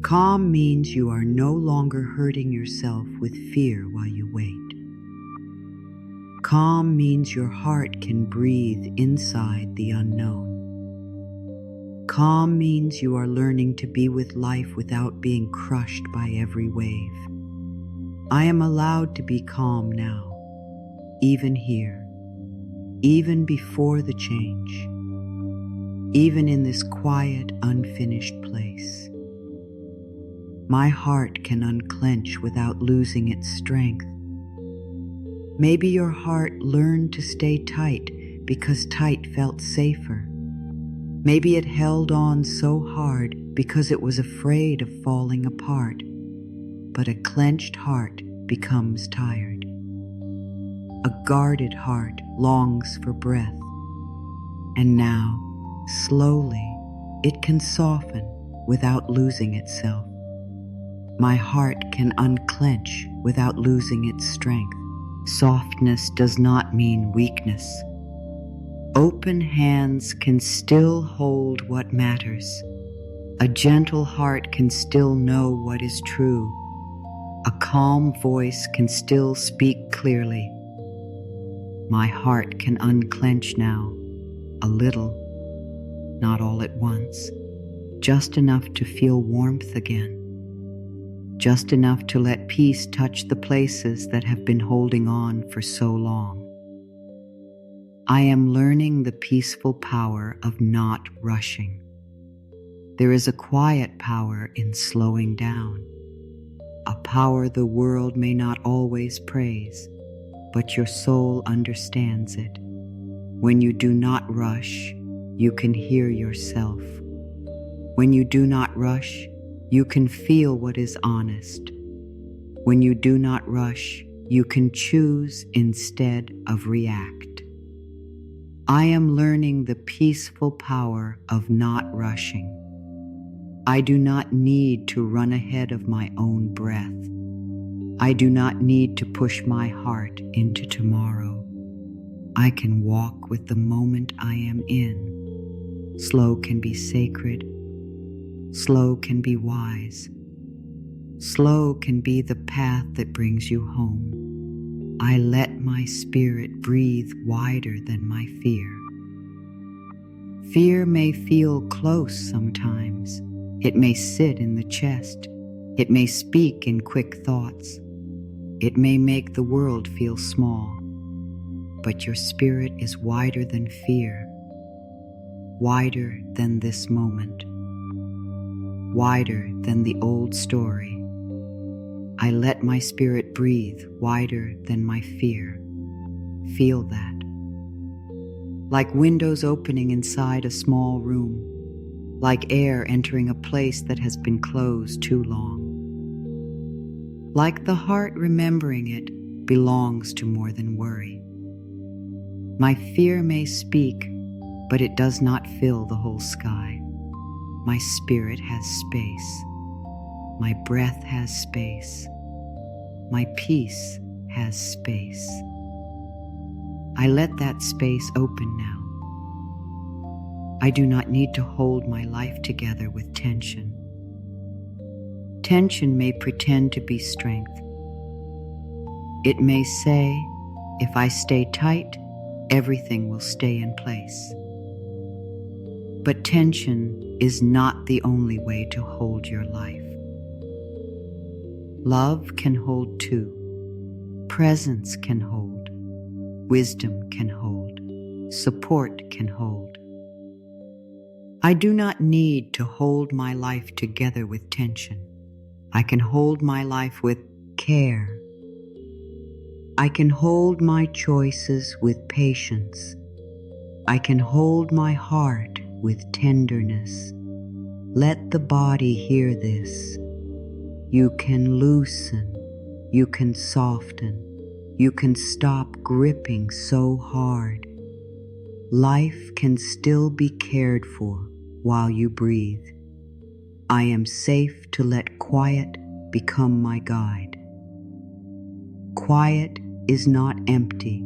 A: Calm means you are no longer hurting yourself with fear while you wait. Calm means your heart can breathe inside the unknown. Calm means you are learning to be with life without being crushed by every wave. I am allowed to be calm now, even here, even before the change, even in this quiet, unfinished place. My heart can unclench without losing its strength. Maybe your heart learned to stay tight because tight felt safer. Maybe it held on so hard because it was afraid of falling apart. But a clenched heart becomes tired. A guarded heart longs for breath. And now, slowly, it can soften without losing itself. My heart can unclench without losing its strength. Softness does not mean weakness. Open hands can still hold what matters. A gentle heart can still know what is true. A calm voice can still speak clearly. My heart can unclench now. a little, not all at once, just enough to feel warmth again, just enough to let peace touch the places that have been holding on for so long. I am learning the peaceful power of not rushing. There is a quiet power in slowing down, a power the world may not always praise, but your soul understands it. When you do not rush, you can hear yourself. When you do not rush, you can feel what is honest. When you do not rush, you can choose instead of react. I am learning the peaceful power of not rushing. I do not need to run ahead of my own breath. I do not need to push my heart into tomorrow. I can walk with the moment I am in. Slow can be sacred. Slow can be wise. Slow can be the path that brings you home. I let my spirit breathe wider than my fear. Fear may feel close sometimes. It may sit in the chest. It may speak in quick thoughts. It may make the world feel small. But your spirit is wider than fear, wider than this moment, wider than the old story. I let my spirit breathe wider than my fear. Feel that. Like windows opening inside a small room, like air entering a place that has been closed too long. Like the heart remembering it belongs to more than worry. My fear may speak, but it does not fill the whole sky. My spirit has space. My breath has space. My peace has space. I let that space open now. I do not need to hold my life together with tension. Tension may pretend to be strength. It may say, if I stay tight, everything will stay in place. But tension is not the only way to hold your life. Love can hold too. Presence can hold. Wisdom can hold. Support can hold. I do not need to hold my life together with tension. I can hold my life with care. I can hold my choices with patience. I can hold my heart with tenderness. Let the body hear this. You can loosen. You can soften. You can stop gripping so hard. Life can still be cared for while you breathe. I am safe to let quiet become my guide. Quiet is not empty.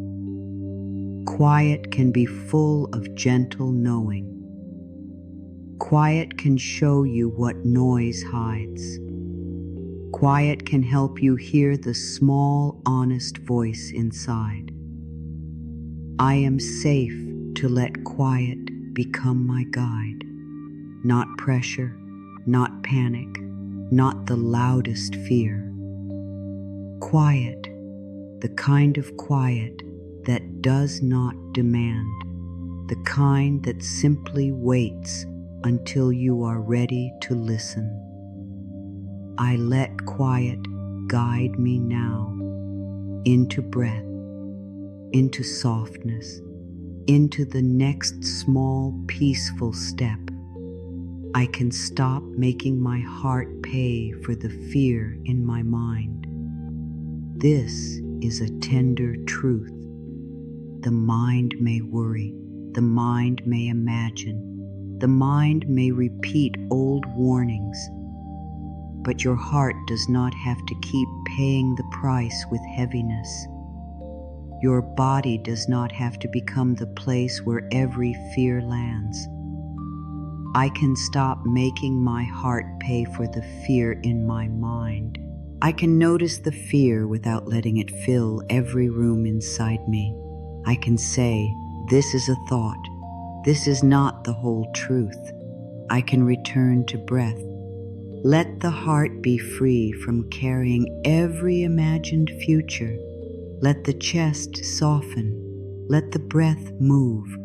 A: Quiet can be full of gentle knowing. Quiet can show you what noise hides. Quiet can help you hear the small, honest voice inside. I am safe to let quiet become my guide. Not pressure, not panic, not the loudest fear. Quiet, the kind of quiet that does not demand, the kind that simply waits until you are ready to listen. I let quiet guide me now into breath, into softness, into the next small peaceful step. I can stop making my heart pay for the fear in my mind. This is a tender truth. The mind may worry, the mind may imagine, the mind may repeat old warnings, but your heart does not have to keep paying the price with heaviness. Your body does not have to become the place where every fear lands. I can stop making my heart pay for the fear in my mind. I can notice the fear without letting it fill every room inside me. I can say, this is a thought. This is not the whole truth. I can return to breath. Let the heart be free from carrying every imagined future. Let the chest soften. Let the breath move.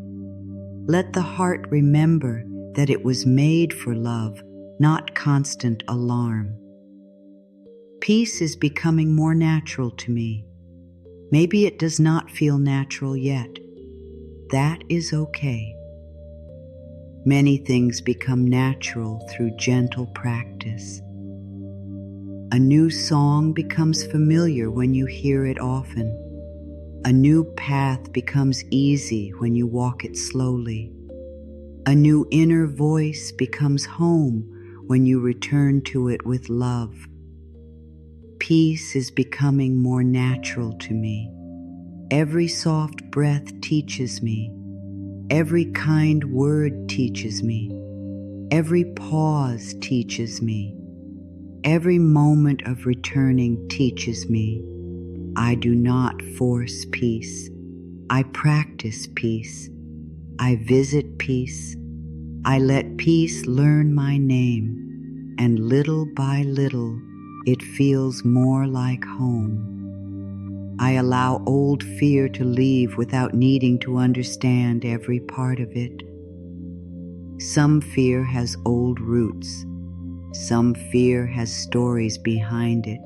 A: Let the heart remember that it was made for love, not constant alarm. Peace is becoming more natural to me. Maybe it does not feel natural yet. That is okay. Many things become natural through gentle practice. A new song becomes familiar when you hear it often. A new path becomes easy when you walk it slowly. A new inner voice becomes home when you return to it with love. Peace is becoming more natural to me. Every soft breath teaches me. Every kind word teaches me. Every pause teaches me. Every moment of returning teaches me. I do not force peace. I practice peace. I visit peace. I let peace learn my name, and little by little, it feels more like home. I allow old fear to leave without needing to understand every part of it. Some fear has old roots. Some fear has stories behind it.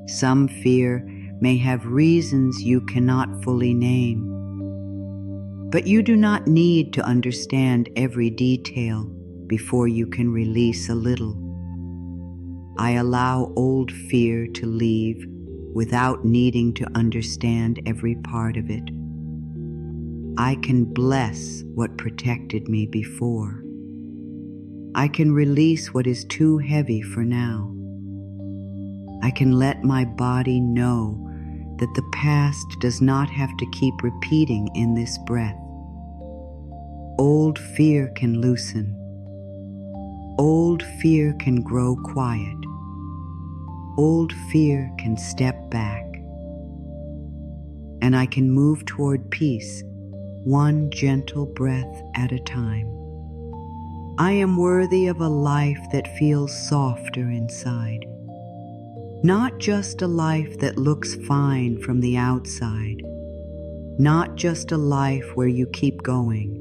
A: Some fear may have reasons you cannot fully name. But you do not need to understand every detail before you can release a little. I allow old fear to leave without needing to understand every part of it. I can bless what protected me before. I can release what is too heavy for now. I can let my body know that the past does not have to keep repeating in this breath. Old fear can loosen. Old fear can grow quiet. Old fear can step back. And I can move toward peace, one gentle breath at a time. I am worthy of a life that feels softer inside. Not just a life that looks fine from the outside. Not just a life where you keep going.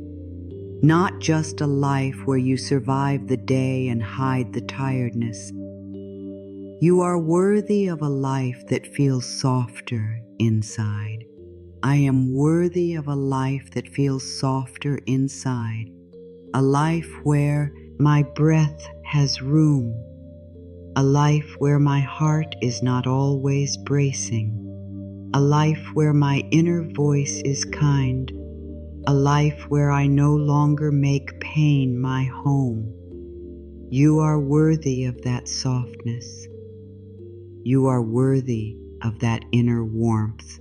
A: Not just a life where you survive the day and hide the tiredness. You are worthy of a life that feels softer inside. I am worthy of a life that feels softer inside. A life where my breath has room. A life where my heart is not always bracing. A life where my inner voice is kind. A life where I no longer make pain my home. You are worthy of that softness. You are worthy of that inner warmth.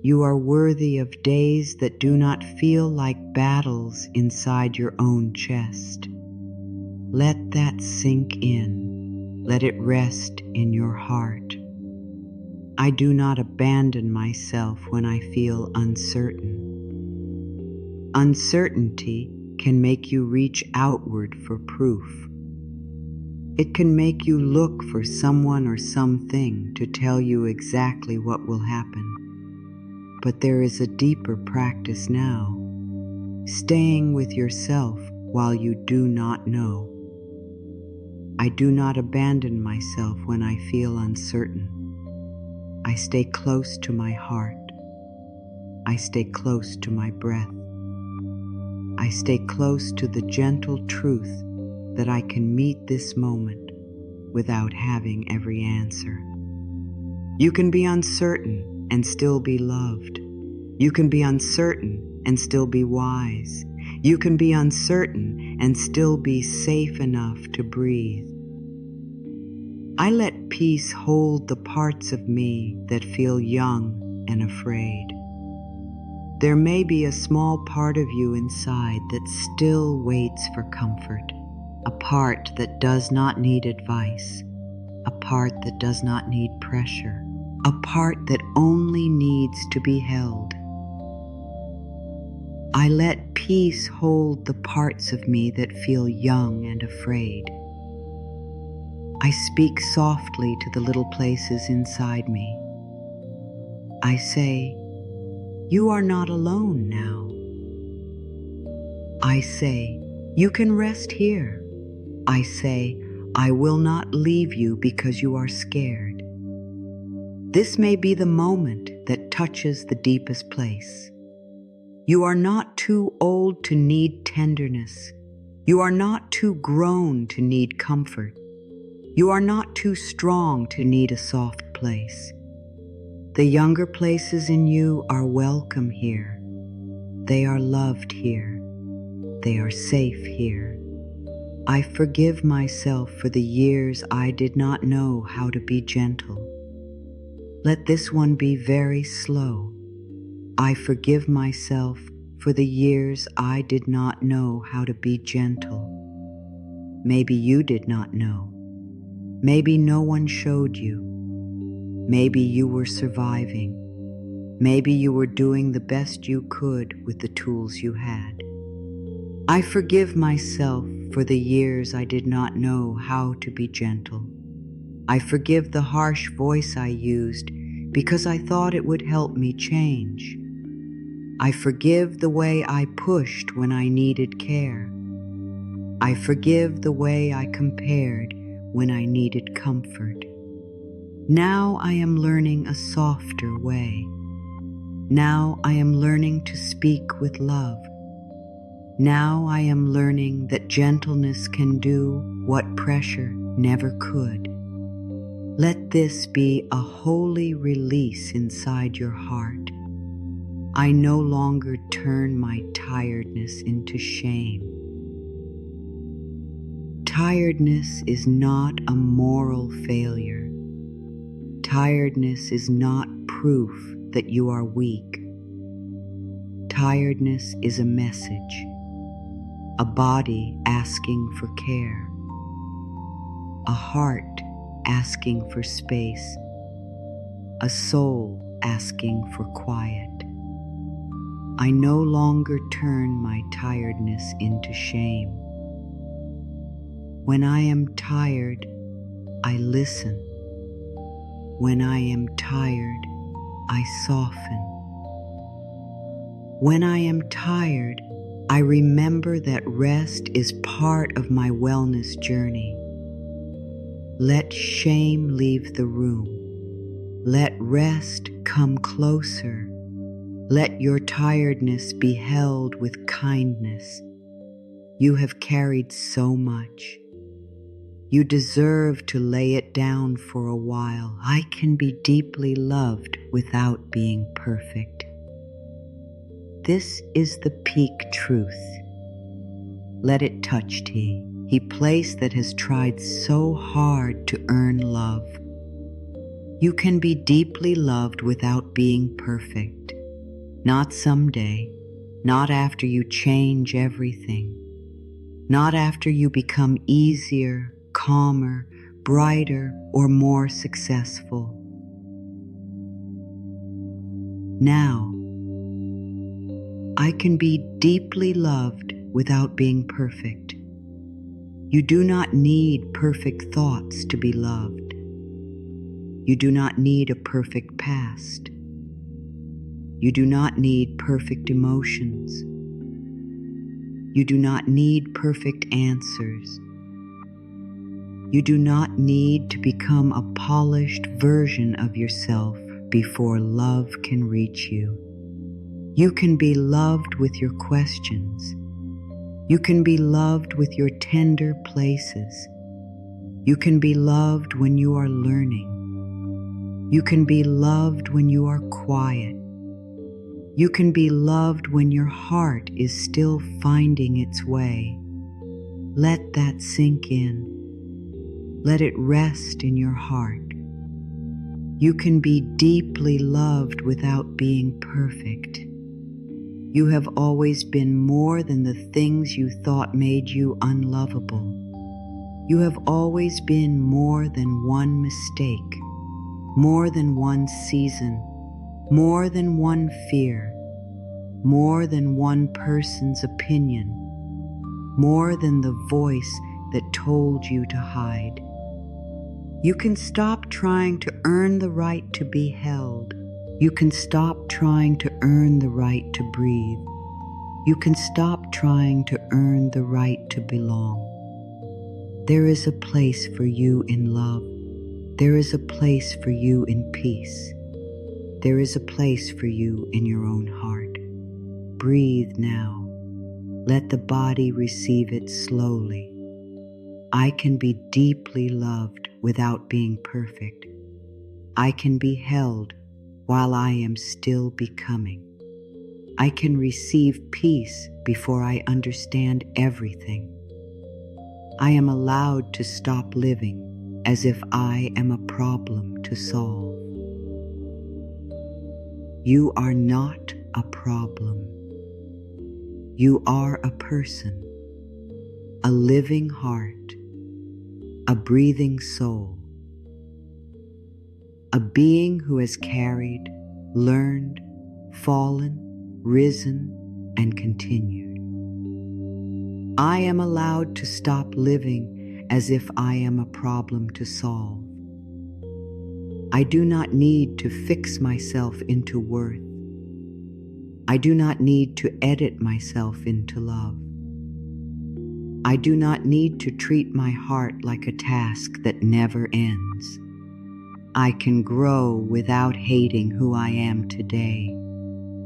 A: You are worthy of days that do not feel like battles inside your own chest. Let that sink in. Let it rest in your heart. I do not abandon myself when I feel uncertain. Uncertainty can make you reach outward for proof. It can make you look for someone or something to tell you exactly what will happen. But there is a deeper practice now, staying with yourself while you do not know. I do not abandon myself when I feel uncertain. I stay close to my heart. I stay close to my breath. I stay close to the gentle truth that I can meet this moment without having every answer. You can be uncertain and still be loved. You can be uncertain and still be wise. You can be uncertain and still be safe enough to breathe. I let peace hold the parts of me that feel young and afraid. There may be a small part of you inside that still waits for comfort, a part that does not need advice, a part that does not need pressure, a part that only needs to be held. I let peace hold the parts of me that feel young and afraid. I speak softly to the little places inside me. I say, "You are not alone now." I say, "You can rest here." I say, "I will not leave you because you are scared." This may be the moment that touches the deepest place. You are not too old to need tenderness. You are not too grown to need comfort. You are not too strong to need a soft place. The younger places in you are welcome here. They are loved here. They are safe here. I forgive myself for the years I did not know how to be gentle. Let this one be very slow. I forgive myself for the years I did not know how to be gentle. Maybe you did not know. Maybe no one showed you. Maybe you were surviving. Maybe you were doing the best you could with the tools you had. I forgive myself for the years I did not know how to be gentle. I forgive the harsh voice I used because I thought it would help me change. I forgive the way I pushed when I needed care. I forgive the way I compared when I needed comfort. Now I am learning a softer way. Now I am learning to speak with love. Now I am learning that gentleness can do what pressure never could. Let this be a holy release inside your heart. I no longer turn my tiredness into shame. Tiredness is not a moral failure. Tiredness is not proof that you are weak. Tiredness is a message, a body asking for care, a heart asking for space, a soul asking for quiet. I no longer turn my tiredness into shame. When I am tired, I listen. When I am tired, I soften. When I am tired, I remember that rest is part of my wellness journey. Let shame leave the room. Let rest come closer. Let your tiredness be held with kindness. You have carried so much. You deserve to lay it down for a while. I can be deeply loved without being perfect. This is the peak truth. Let it touch he place that has tried so hard to earn love. You can be deeply loved without being perfect. Not someday, not after you change everything, not after you become easier, calmer, brighter, or more successful. Now, I can be deeply loved without being perfect. You do not need perfect thoughts to be loved. You do not need a perfect past. You do not need perfect emotions. You do not need perfect answers. You do not need to become a polished version of yourself before love can reach you. You can be loved with your questions. You can be loved with your tender places. You can be loved when you are learning. You can be loved when you are quiet. You can be loved when your heart is still finding its way. Let that sink in. Let it rest in your heart. You can be deeply loved without being perfect. You have always been more than the things you thought made you unlovable. You have always been more than one mistake, more than one season, more than one fear. more than one person's opinion, more than the voice that told you to hide. You can stop trying to earn the right to be held. You can stop trying to earn the right to breathe. You can stop trying to earn the right to belong. There is a place for you in love. There is a place for you in peace. There is a place for you in your own heart. Breathe now. Let the body receive it slowly. I can be deeply loved without being perfect. I can be held while I am still becoming. I can receive peace before I understand everything. I am allowed to stop living as if I am a problem to solve. You are not a problem. You are a person, a living heart, a breathing soul, a being who has carried, learned, fallen, risen, and continued. I am allowed to stop living as if I am a problem to solve. I do not need to fix myself into worth. I do not need to edit myself into love. I do not need to treat my heart like a task that never ends. I can grow without hating who I am today.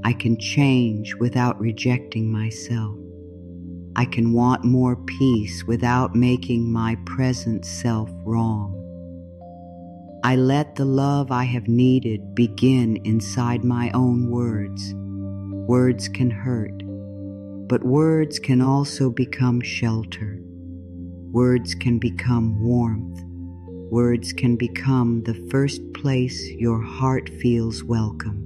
A: I can change without rejecting myself. I can want more peace without making my present self wrong. I let the love I have needed begin inside my own words. Words can hurt, but words can also become shelter. Words can become warmth. Words can become the first place your heart feels welcome.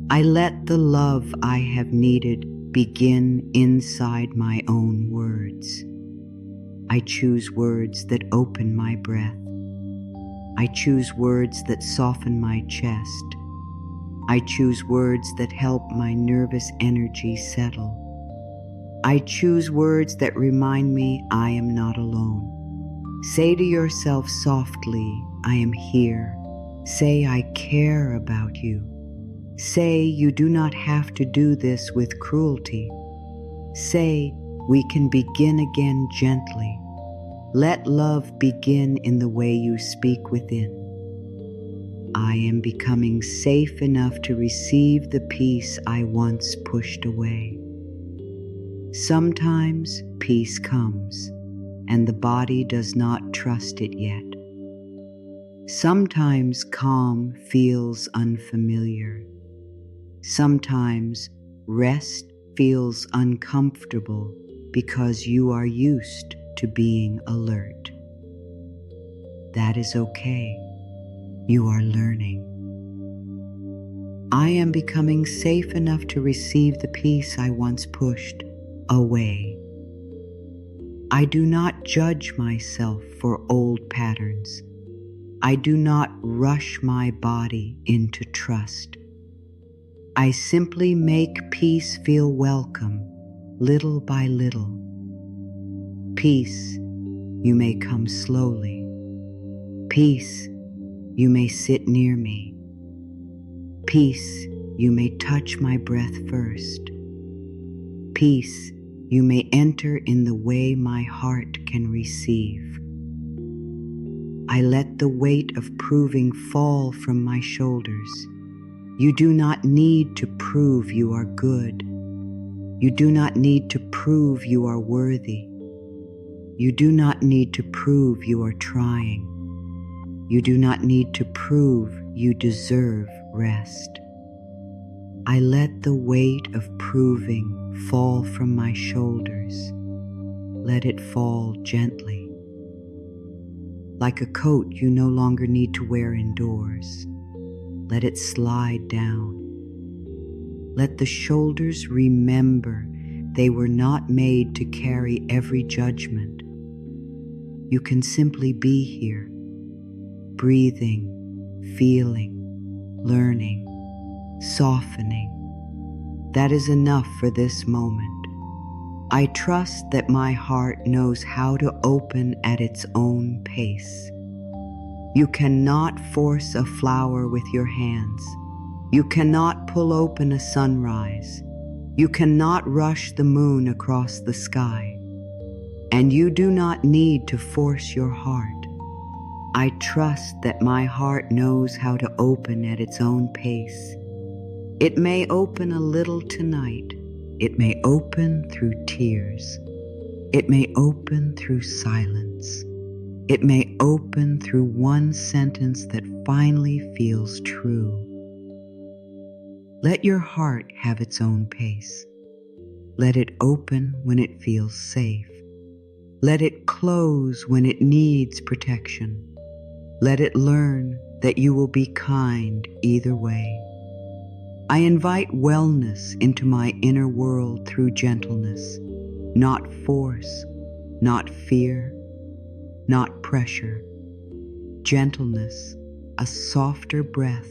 A: I let the love I have needed begin inside my own words. I choose words that open my breath. I choose words that soften my chest. I choose words that help my nervous energy settle. I choose words that remind me I am not alone. Say to yourself softly, I am here. Say, I care about you. Say, you do not have to do this with cruelty. Say, we can begin again gently. Let love begin in the way you speak within. I am becoming safe enough to receive the peace I once pushed away. Sometimes peace comes, and the body does not trust it yet. Sometimes calm feels unfamiliar. Sometimes rest feels uncomfortable because you are used to being alert. That is okay. You are learning. I am becoming safe enough to receive the peace I once pushed away. I do not judge myself for old patterns. I do not rush my body into trust. I simply make peace feel welcome, little by little. Peace, you may come slowly. Peace, you may sit near me. Peace, you may touch my breath first. Peace, you may enter in the way my heart can receive. I let the weight of proving fall from my shoulders. You do not need to prove you are good. You do not need to prove you are worthy. You do not need to prove you are trying. You do not need to prove you deserve rest. I let the weight of proving fall from my shoulders. Let it fall gently. Like a coat you no longer need to wear indoors. Let it slide down. Let the shoulders remember they were not made to carry every judgment. You can simply be here, breathing, feeling, learning, softening. That is enough for this moment. I trust that my heart knows how to open at its own pace. You cannot force a flower with your hands. You cannot pull open a sunrise. You cannot rush the moon across the sky. And you do not need to force your heart. I trust that my heart knows how to open at its own pace. It may open a little tonight. It may open through tears. It may open through silence. It may open through one sentence that finally feels true. Let your heart have its own pace. Let it open when it feels safe. Let it close when it needs protection. Let it learn that you will be kind either way. I invite wellness into my inner world through gentleness, not force, not fear, not pressure. Gentleness, a softer breath,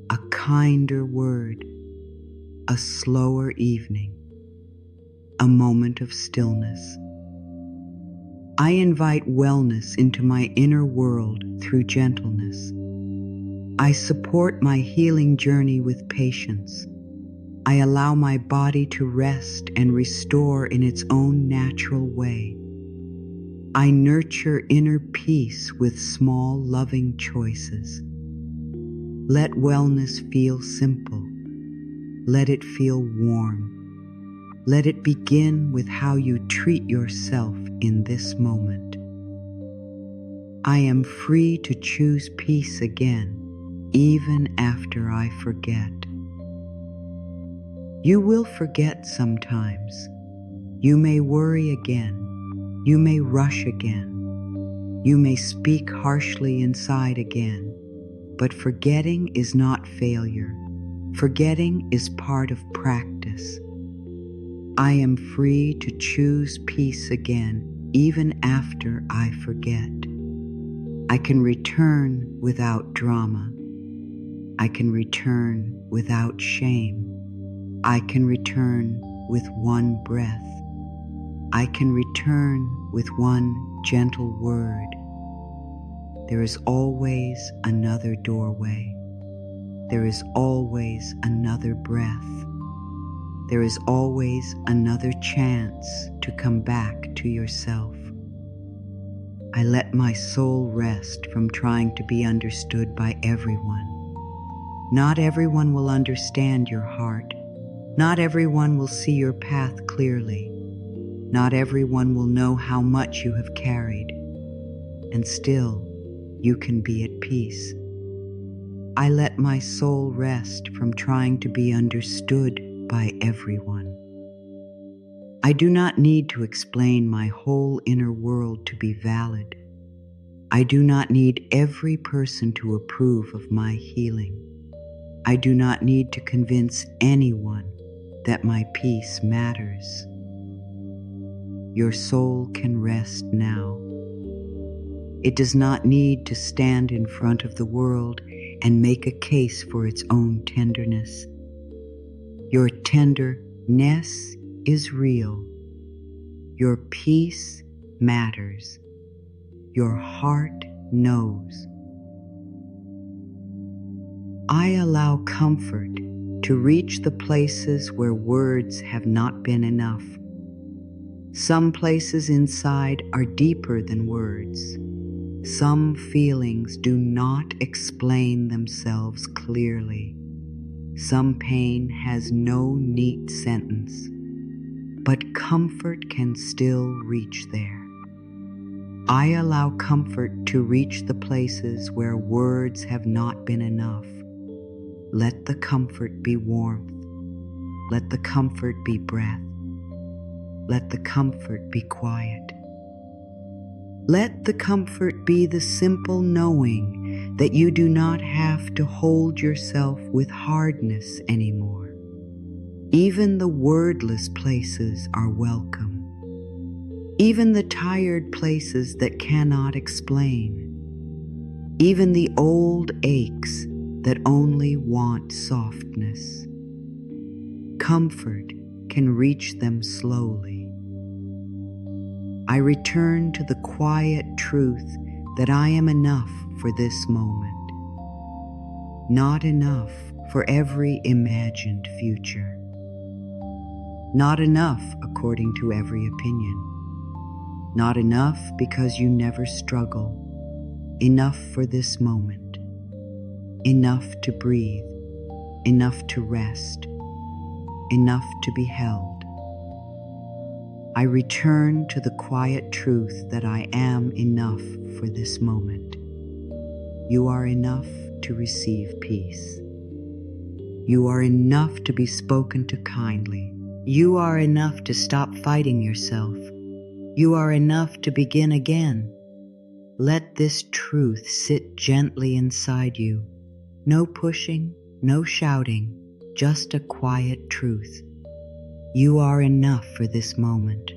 A: a kinder word, a slower evening, a moment of stillness. I invite wellness into my inner world through gentleness. I support my healing journey with patience. I allow my body to rest and restore in its own natural way. I nurture inner peace with small, loving choices. Let wellness feel simple. Let it feel warm. Let it begin with how you treat yourself in this moment. I am free to choose peace again, even after I forget. You will forget sometimes. You may worry again. You may rush again. You may speak harshly inside again. But forgetting is not failure. Forgetting is part of practice. I am free to choose peace again, even after I forget. I can return without drama. I can return without shame. I can return with one breath. I can return with one gentle word. There is always another doorway. There is always another breath. There is always another chance to come back to yourself. I let my soul rest from trying to be understood by everyone. Not everyone will understand your heart. Not everyone will see your path clearly. Not everyone will know how much you have carried. And still, you can be at peace. I let my soul rest from trying to be understood by everyone. I do not need to explain my whole inner world to be valid. I do not need every person to approve of my healing. I do not need to convince anyone that my peace matters. Your soul can rest now. It does not need to stand in front of the world and make a case for its own tenderness. Your tenderness is real. Your peace matters. Your heart knows. I allow comfort to reach the places where words have not been enough. Some places inside are deeper than words. Some feelings do not explain themselves clearly. Some pain has no neat sentence, but comfort can still reach there. I allow comfort to reach the places where words have not been enough. Let the comfort be warmth. Let the comfort be breath. Let the comfort be quiet. Let the comfort be the simple knowing that you do not have to hold yourself with hardness anymore. Even the wordless places are welcome. Even the tired places that cannot explain. Even the old aches that only want softness. comfort can reach them slowly. I return to the quiet truth that I am enough for this moment, not enough for every imagined future, not enough according to every opinion, not enough because you never struggle, enough for this moment, enough to breathe, enough to rest, enough to be held. I return to the quiet truth that I am enough for this moment. You are enough to receive peace. You are enough to be spoken to kindly. You are enough to stop fighting yourself. You are enough to begin again. Let this truth sit gently inside you. No pushing, no shouting, just a quiet truth. You are enough for this moment,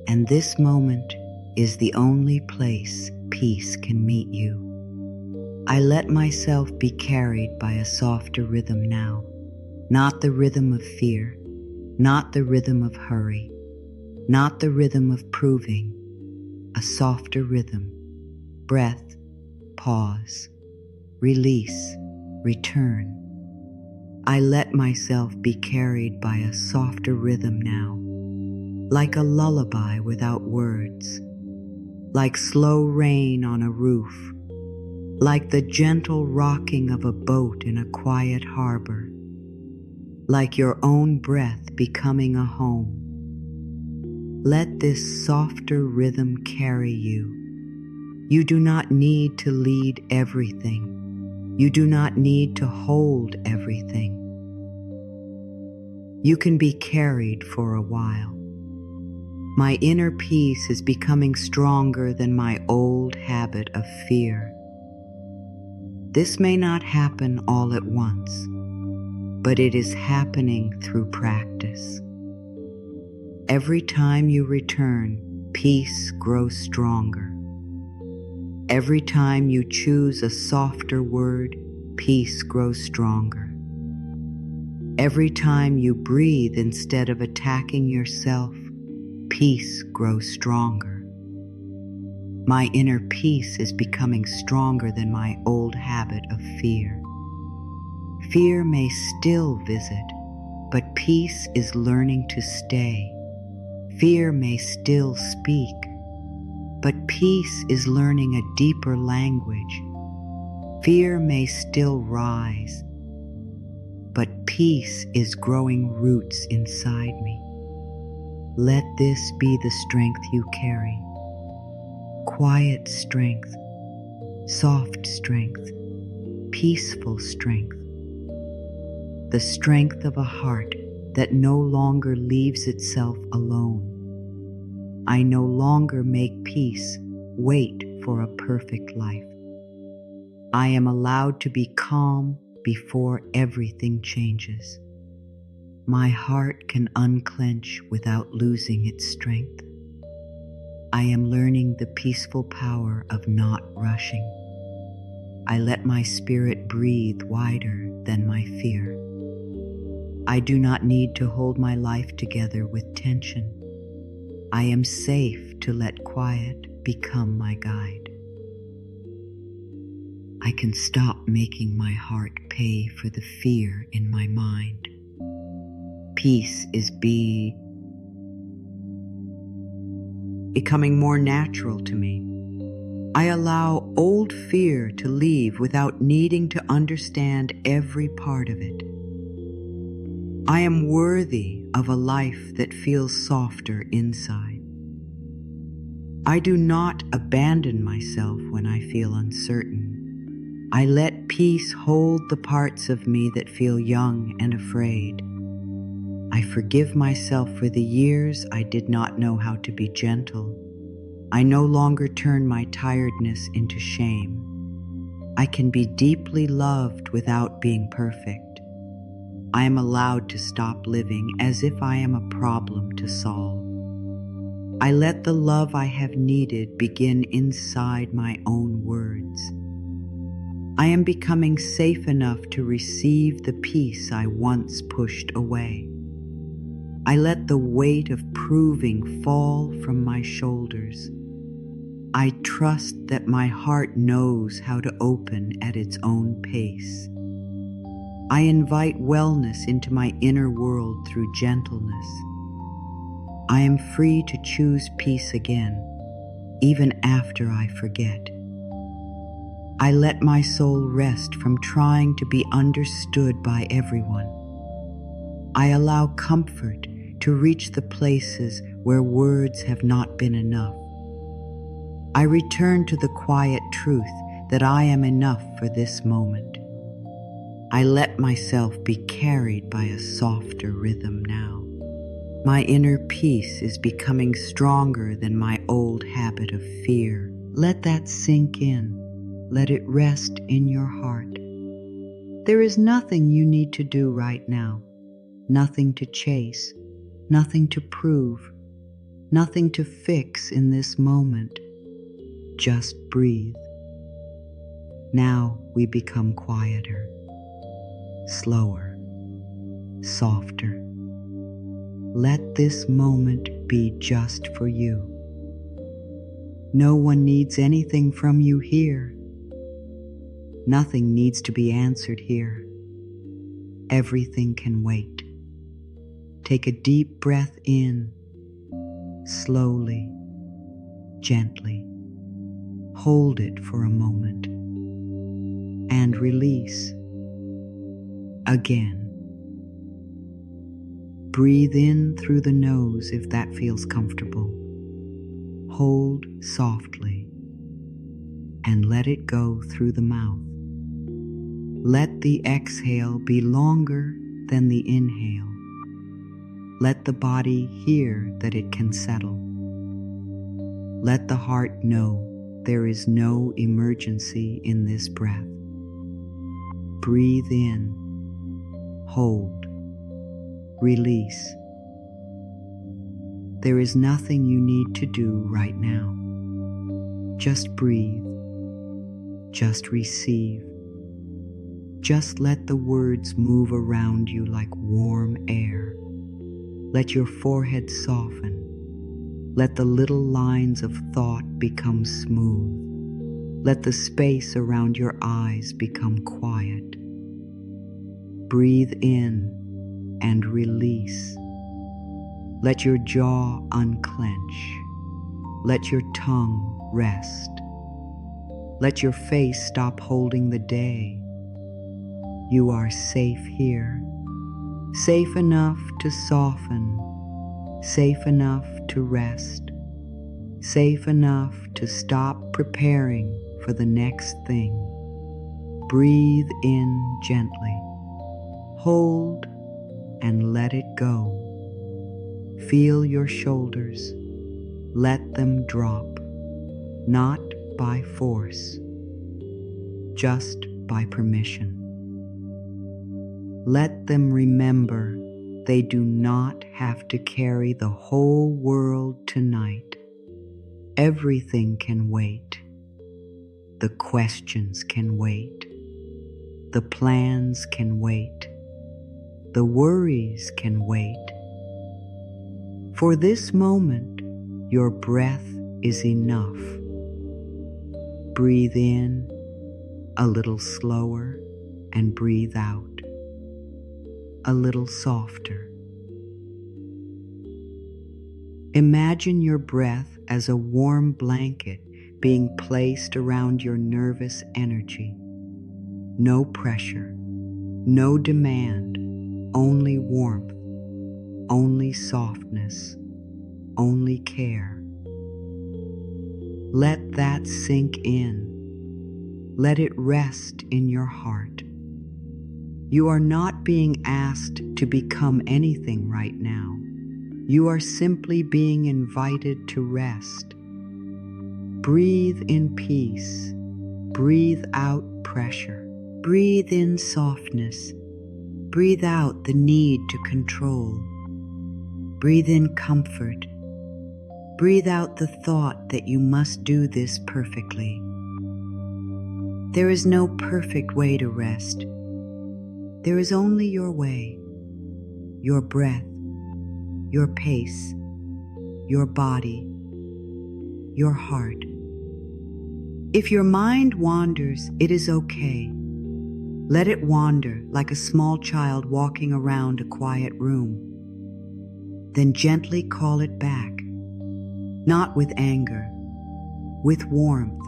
A: and this moment is the only place peace can meet you. I let myself be carried by a softer rhythm now, not the rhythm of fear, not the rhythm of hurry, not the rhythm of proving, a softer rhythm. Breath, pause, release, return. I let myself be carried by a softer rhythm now, like a lullaby without words, like slow rain on a roof, like the gentle rocking of a boat in a quiet harbor, like your own breath becoming a home. Let this softer rhythm carry you. You do not need to lead everything. You do not need to hold everything. You can be carried for a while. My inner peace is becoming stronger than my old habit of fear. This may not happen all at once, but it is happening through practice. Every time you return, peace grows stronger. Every time you choose a softer word, peace grows stronger. Every time you breathe instead of attacking yourself, peace grows stronger. My inner peace is becoming stronger than my old habit of fear. Fear may still visit, but peace is learning to stay. Fear may still speak, but peace is learning a deeper language. Fear may still rise, but peace is growing roots inside me. Let this be the strength you carry. Quiet strength, soft strength, peaceful strength. The strength of a heart that no longer leaves itself alone. I no longer make peace wait for a perfect life. I am allowed to be calm before everything changes. My heart can unclench without losing its strength. I am learning the peaceful power of not rushing. I let my spirit breathe wider than my fear. I do not need to hold my life together with tension. I am safe to let quiet become my guide. I can stop making my heart pay for the fear in my mind. Peace is becoming more natural to me. I allow old fear to leave without needing to understand every part of it. I am worthy of a life that feels softer inside. I do not abandon myself when I feel uncertain. I let peace hold the parts of me that feel young and afraid. I forgive myself for the years I did not know how to be gentle. I no longer turn my tiredness into shame. I can be deeply loved without being perfect. I am allowed to stop living as if I am a problem to solve. I let the love I have needed begin inside my own words. I am becoming safe enough to receive the peace I once pushed away. I let the weight of proving fall from my shoulders. I trust that my heart knows how to open at its own pace. I invite wellness into my inner world through gentleness. I am free to choose peace again, even after I forget. I let my soul rest from trying to be understood by everyone. I allow comfort to reach the places where words have not been enough. I return to the quiet truth that I am enough for this moment. I let myself be carried by a softer rhythm now. My inner peace is becoming stronger than my old habit of fear. Let that sink in. Let it rest in your heart. There is nothing you need to do right now. Nothing to chase. Nothing to prove. Nothing to fix in this moment. Just breathe. Now we become quieter, slower, softer. Let this moment be just for you. No one needs anything from you here. Nothing needs to be answered here. Everything can wait. Take a deep breath in, slowly, gently. Hold it for a moment and release. Again. Breathe in through the nose if that feels comfortable. Hold softly and let it go through the mouth. Let the exhale be longer than the inhale. Let the body hear that it can settle. Let the heart know there is no emergency in this breath. Breathe in, hold, release. There is nothing you need to do right now. Just breathe. Just receive. Just let the words move around you like warm air. Let your forehead soften. Let the little lines of thought become smooth. Let the space around your eyes become quiet. Breathe in and release. Let your jaw unclench. Let your tongue rest. Let your face stop holding the day. You are safe here, safe enough to soften, safe enough to rest, safe enough to stop preparing for the next thing. Breathe in gently. Hold and let it go. Feel your shoulders. Let them drop, not by force, just by permission. Let them remember they do not have to carry the whole world tonight. Everything can wait. The questions can wait. The plans can wait. The worries can wait. For this moment, your breath is enough. Breathe in a little slower and breathe out a little softer. Imagine your breath as a warm blanket being placed around your nervous energy. No pressure, no demand, only warmth, only softness, only care. Let that sink in. Let it rest in your heart. You are not being asked to become anything right now. You are simply being invited to rest. Breathe in peace. Breathe out pressure. Breathe in softness. Breathe out the need to control. Breathe in comfort. Breathe out the thought that you must do this perfectly. There is no perfect way to rest. There is only your way, your breath, your pace, your body, your heart. If your mind wanders, it is okay. Let it wander like a small child walking around a quiet room. Then gently call it back, not with anger, with warmth.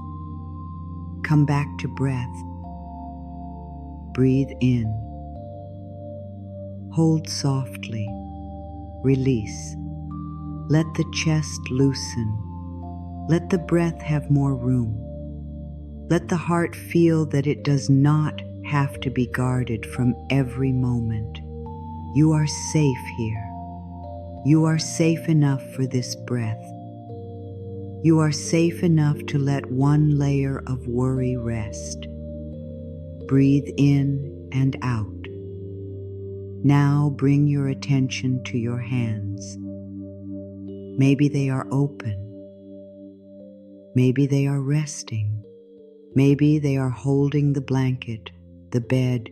A: Come back to breath. Breathe in. Hold softly. Release. Let the chest loosen. Let the breath have more room. Let the heart feel that it does not have to be guarded from every moment. You are safe here. You are safe enough for this breath. You are safe enough to let one layer of worry rest. Breathe in and out. Now bring your attention to your hands. Maybe they are open. Maybe they are resting. Maybe they are holding the blanket, the bed,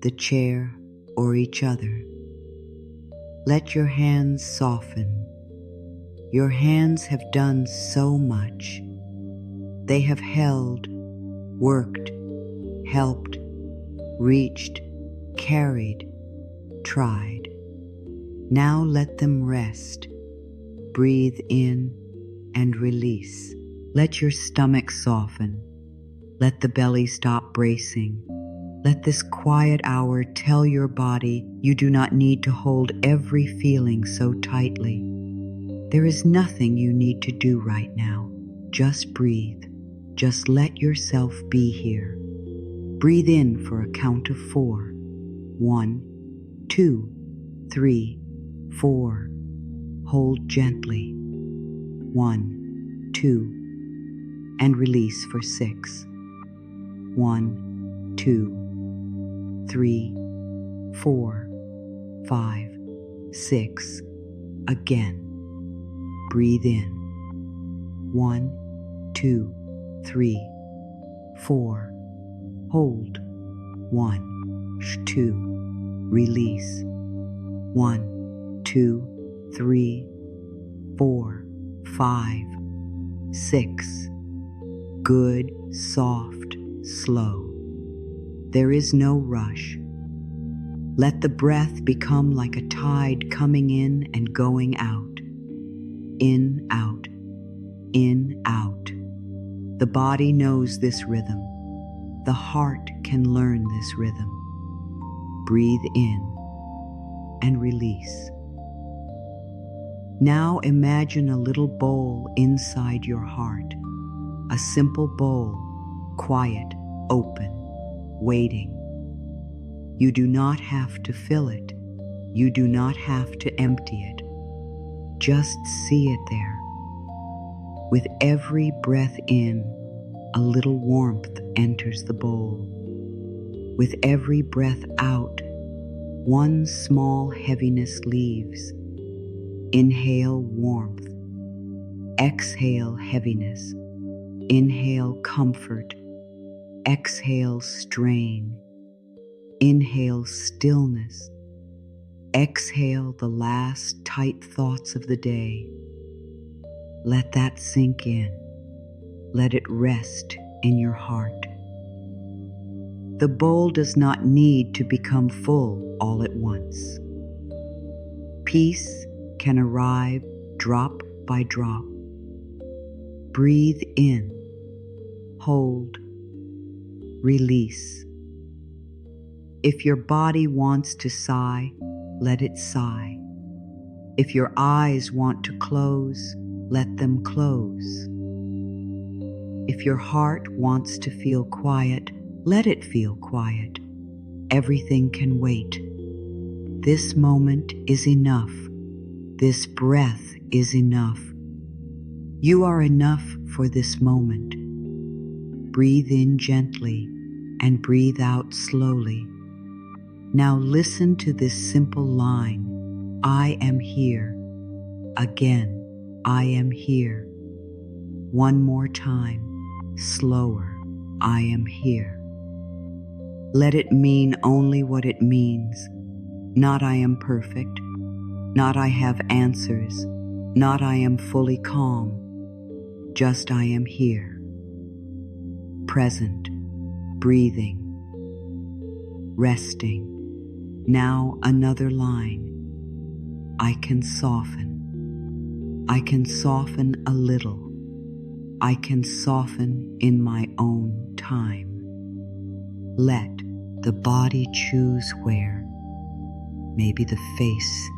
A: the chair, or each other. Let your hands soften. Your hands have done so much. They have held, worked, helped, reached, carried, tried. Now let them rest. Breathe in and release. Let your stomach soften. Let the belly stop bracing. Let this quiet hour tell your body you do not need to hold every feeling so tightly. There is nothing you need to do right now. Just breathe. Just let yourself be here. Breathe in for a count of 4. 1, 2, 3, 4. Hold gently. 1, 2, and release for 6. 1, 2, 3, 4, 5, 6. Again. Breathe in. 1, 2, 3, 4. Hold. 1, 2. Release. 1, 2, 3, 4, 5, 6. Good, soft, slow. There is no rush. Let the breath become like a tide coming in and going out. In, out, in, out. The body knows this rhythm. The heart can learn this rhythm. Breathe in and release. Now imagine a little bowl inside your heart. A simple bowl, quiet, open, waiting. You do not have to fill it. You do not have to empty it. Just see it there. With every breath in, a little warmth enters the bowl. With every breath out, one small heaviness leaves. Inhale warmth. Exhale heaviness. Inhale comfort. Exhale strain. Inhale stillness. Exhale the last tight thoughts of the day. Let that sink in. Let it rest in your heart. The bowl does not need to become full all at once. Peace can arrive drop by drop. Breathe in, hold, release. If your body wants to sigh, let it sigh. If your eyes want to close, let them close. If your heart wants to feel quiet, let it feel quiet. Everything can wait. This moment is enough. This breath is enough. You are enough for this moment. Breathe in gently and breathe out slowly. Now listen to this simple line. I am here. Again, I am here. One more time, slower. I am here. Let it mean only what it means. Not I am perfect. Not I have answers, not I am fully calm, just I am here, present, breathing, resting. Now another line. I can soften. I can soften a little. I can soften in my own time. Let the body choose where. Maybe the face,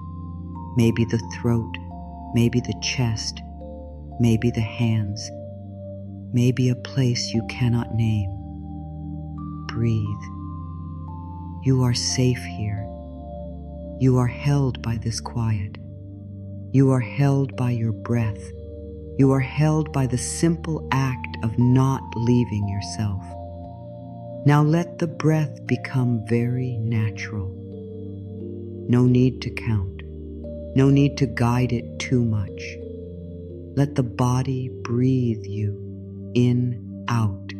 A: maybe the throat, maybe the chest, maybe the hands, maybe a place you cannot name. Breathe. You are safe here. You are held by this quiet. You are held by your breath. You are held by the simple act of not leaving yourself. Now let the breath become very natural. No need to count. No need to guide it too much. Let the body breathe you in, out,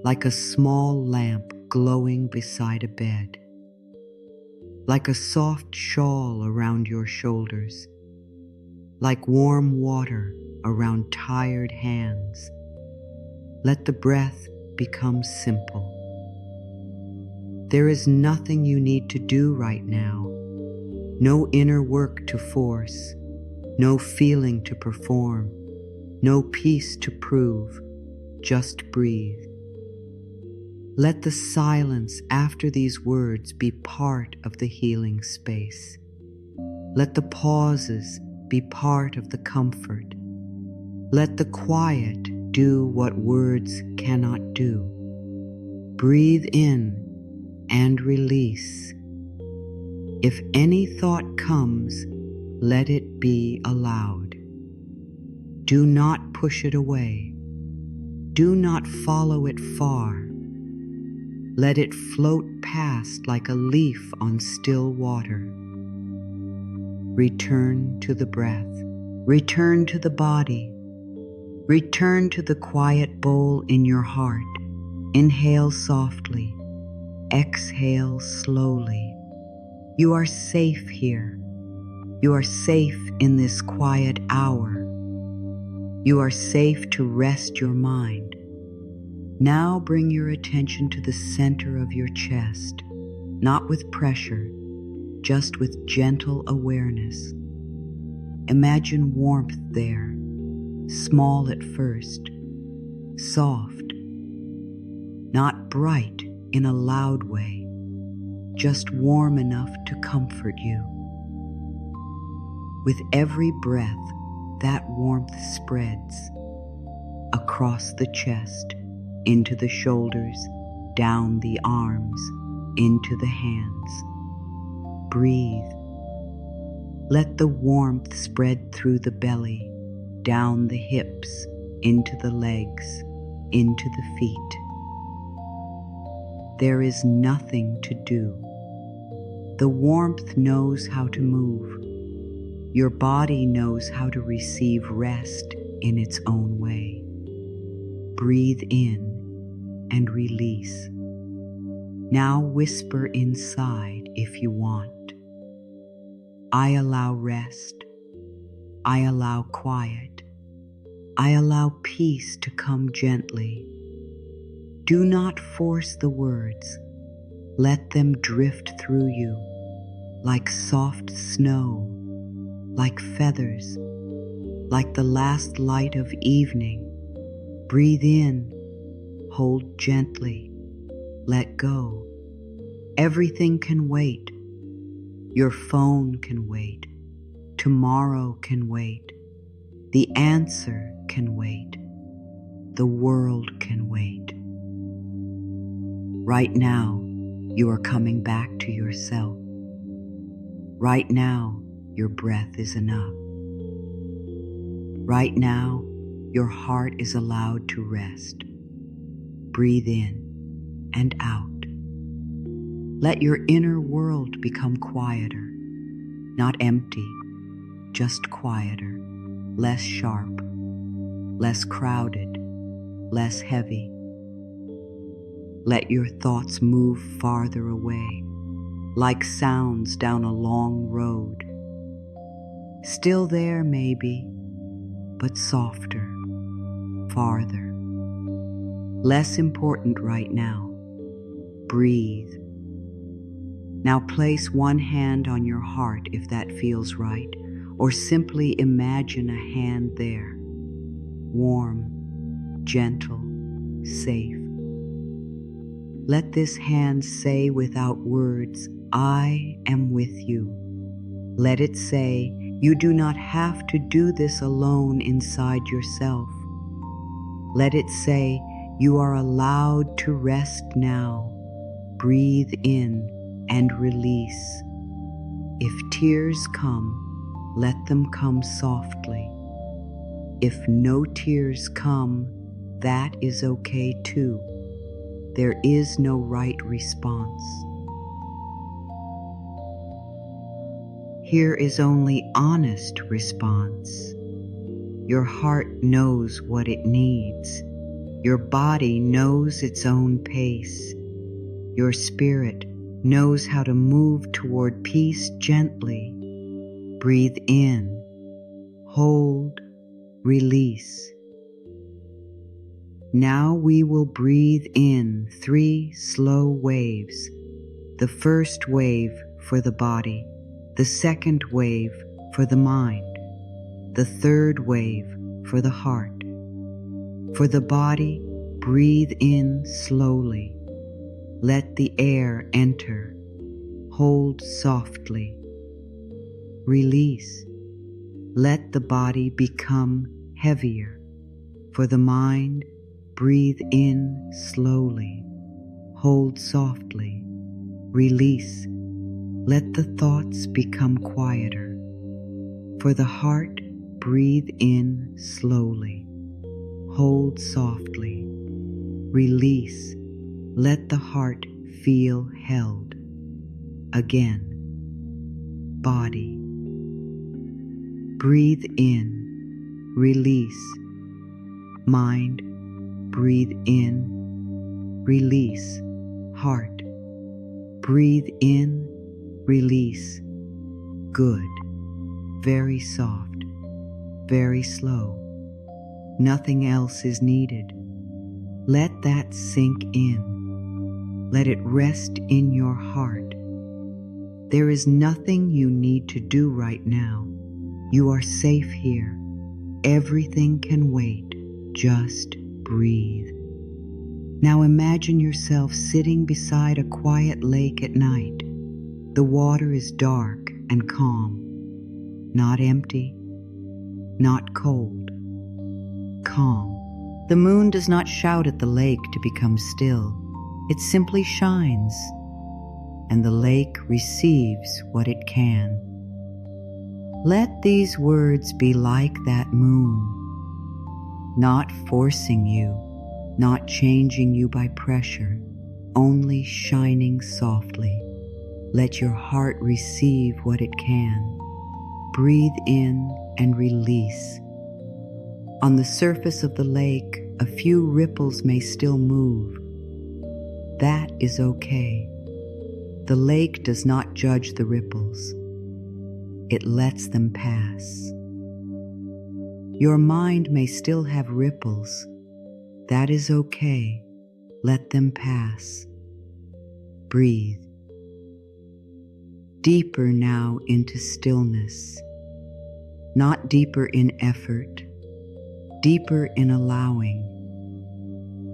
A: like a small lamp glowing beside a bed, like a soft shawl around your shoulders, like warm water around tired hands. Let the breath become simple. There is nothing you need to do right now, no inner work to force, no feeling to perform, no peace to prove, just breathe. Let the silence after these words be part of the healing space. Let the pauses be part of the comfort. Let the quiet do what words cannot do. Breathe in and release. If any thought comes, let it be allowed. Do not push it away. Do not follow it far. Let it float past like a leaf on still water. Return to the breath. Return to the body. Return to the quiet bowl in your heart. Inhale softly. Exhale slowly. You are safe here. You are safe in this quiet hour. You are safe to rest your mind. Now bring your attention to the center of your chest, not with pressure, just with gentle awareness. Imagine warmth there, small at first, soft, not bright in a loud way, just warm enough to comfort you. With every breath, that warmth spreads across the chest, into the shoulders, down the arms, into the hands. Breathe. Let the warmth spread through the belly, down the hips, into the legs, into the feet. There is nothing to do. The warmth knows how to move. Your body knows how to receive rest in its own way. Breathe in and release. Now whisper inside if you want. I allow rest. I allow quiet. I allow peace to come gently. Do not force the words. Let them drift through you like soft snow, like feathers, like the last light of evening. Breathe in, hold gently, let go. Everything can wait. Your phone can wait. Tomorrow can wait. The answer can wait. The world can wait. Right now, you are coming back to yourself. Right now, your breath is enough. Right now, your heart is allowed to rest. Breathe in and out. Let your inner world become quieter, not empty, just quieter, less sharp, less crowded, less heavy. Let your thoughts move farther away. like sounds down a long road. Still there maybe, but softer, farther. Less important right now. Breathe. Now place one hand on your heart if that feels right, or simply imagine a hand there. Warm, gentle, safe. Let this hand say without words, I am with you. Let it say, you do not have to do this alone inside yourself. Let it say, you are allowed to rest now. Breathe in and release. If tears come, let them come softly. If no tears come, that is okay too. There is no right response. Here is only honest response. Your heart knows what it needs. Your body knows its own pace. Your spirit knows how to move toward peace gently. Breathe in, hold, release. Now we will breathe in 3 slow waves. The first wave for the body, the second wave for the mind, the third wave for the heart. For the body, breathe in slowly. Let the air enter. Hold softly. Release. Let the body become heavier. For the mind, breathe in slowly. Hold softly. Release. Let the thoughts become quieter. For the heart, breathe in slowly. Hold softly. Release. Let the heart feel held. Again. Body. Breathe in. Release. Mind. Breathe in. Release. Heart. Breathe in. Release. Good. Very soft. Very slow. Nothing else is needed. Let that sink in. Let it rest in your heart. There is nothing you need to do right now. You are safe here. Everything can wait. Just breathe. Now imagine yourself sitting beside a quiet lake at night. The water is dark and calm. Not empty. Not cold. Calm. The moon does not shout at the lake to become still. It simply shines, and the lake receives what it can. Let these words be like that moon, not forcing you, not changing you by pressure, only shining softly. Let your heart receive what it can. Breathe in and release. On the surface of the lake, a few ripples may still move. That is okay. The lake does not judge the ripples. It lets them pass. Your mind may still have ripples. That is okay. Let them pass. Breathe. Deeper now into stillness. Not deeper in effort. Deeper in allowing.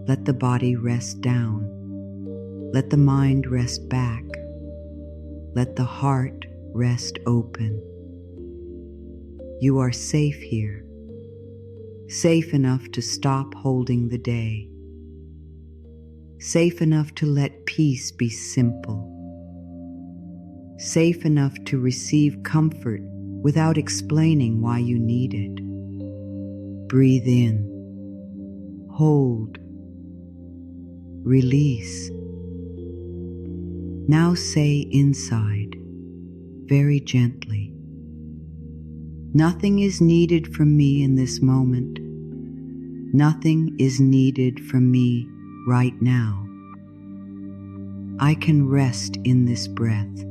A: Let the body rest down. Let the mind rest back. Let the heart rest open. You are safe here. Safe enough to stop holding the day. Safe enough to let peace be simple. Safe enough to receive comfort without explaining why you need it. Breathe in. Hold. Release. Now say inside, very gently, nothing is needed from me in this moment. Nothing is needed from me right now. I can rest in this breath.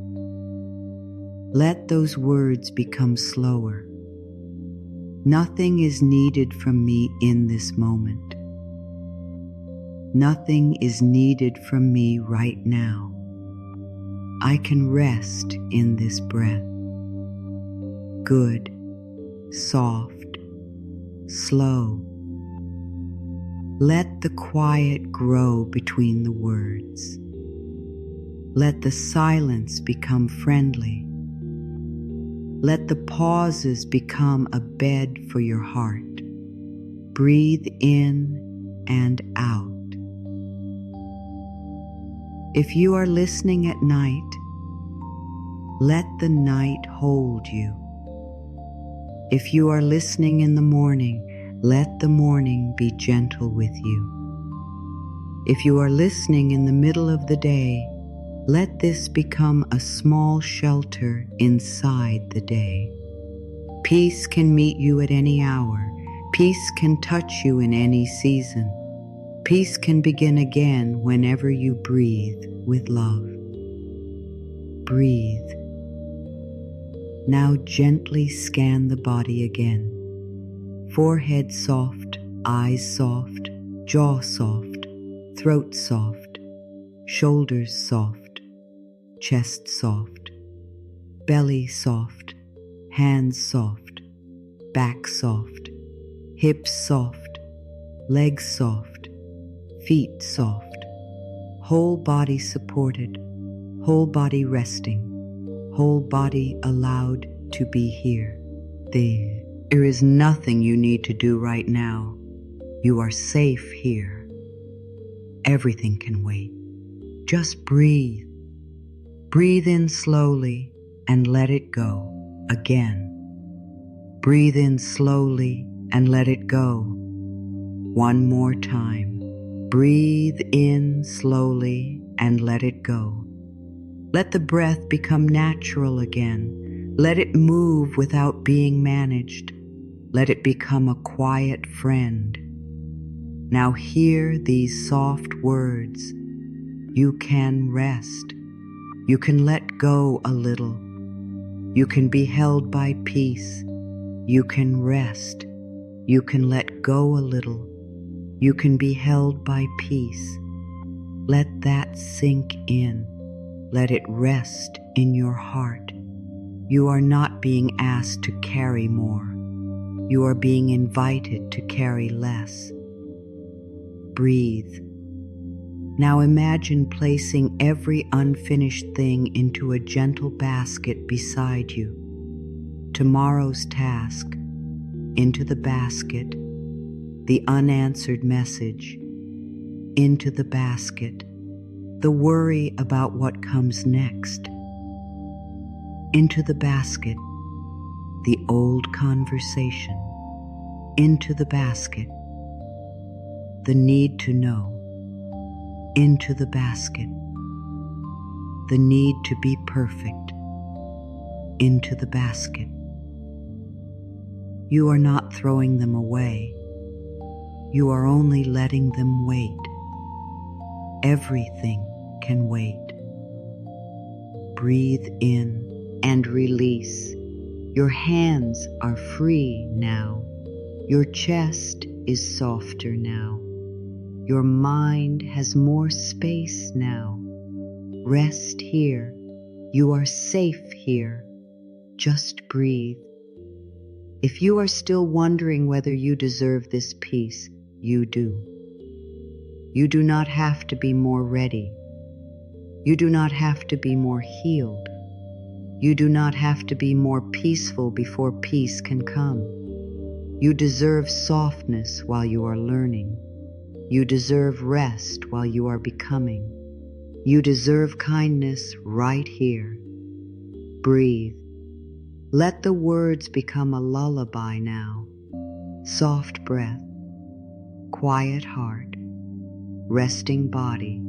A: Let those words become slower. Nothing is needed from me in this moment. Nothing is needed from me right now. I can rest in this breath. Good, soft, slow. Let the quiet grow between the words. Let the silence become friendly. Let the pauses become a bed for your heart. Breathe in and out. If you are listening at night, let the night hold you. If you are listening in the morning, let the morning be gentle with you. If you are listening in the middle of the day, let this become a small shelter inside the day. Peace can meet you at any hour. Peace can touch you in any season. Peace can begin again whenever you breathe with love. Breathe. Now gently scan the body again. Forehead soft, eyes soft, jaw soft, throat soft, shoulders soft, chest soft, belly soft, hands soft, back soft, hips soft, legs soft, feet soft, whole body supported, whole body resting, whole body allowed to be here. There is nothing you need to do right now. You are safe here. Everything can wait. Just breathe. Breathe in slowly and let it go again. Breathe in slowly and let it go. One more time. Breathe in slowly and let it go. Let the breath become natural again. Let it move without being managed. Let it become a quiet friend. Now hear these soft words. You can rest. You can let go a little. You can be held by peace. You can rest. You can let go a little. You can be held by peace. Let that sink in. Let it rest in your heart. You are not being asked to carry more. You are being invited to carry less. Breathe. Now imagine placing every unfinished thing into a gentle basket beside you. Tomorrow's task, into the basket. The unanswered message, into the basket. The worry about what comes next, into the basket. The old conversation, into the basket. The need to know, into the basket. The need to be perfect, into the basket. You are not throwing them away. You are only letting them wait. Everything can wait. Breathe in and release. Your hands are free now. Your chest is softer now. Your mind has more space now. Rest here. You are safe here. Just breathe. If you are still wondering whether you deserve this peace, you do. You do not have to be more ready. You do not have to be more healed. You do not have to be more peaceful before peace can come. You deserve softness while you are learning. You deserve rest while you are becoming. You deserve kindness right here. Breathe. Let the words become a lullaby now. Soft breath, quiet heart, resting body,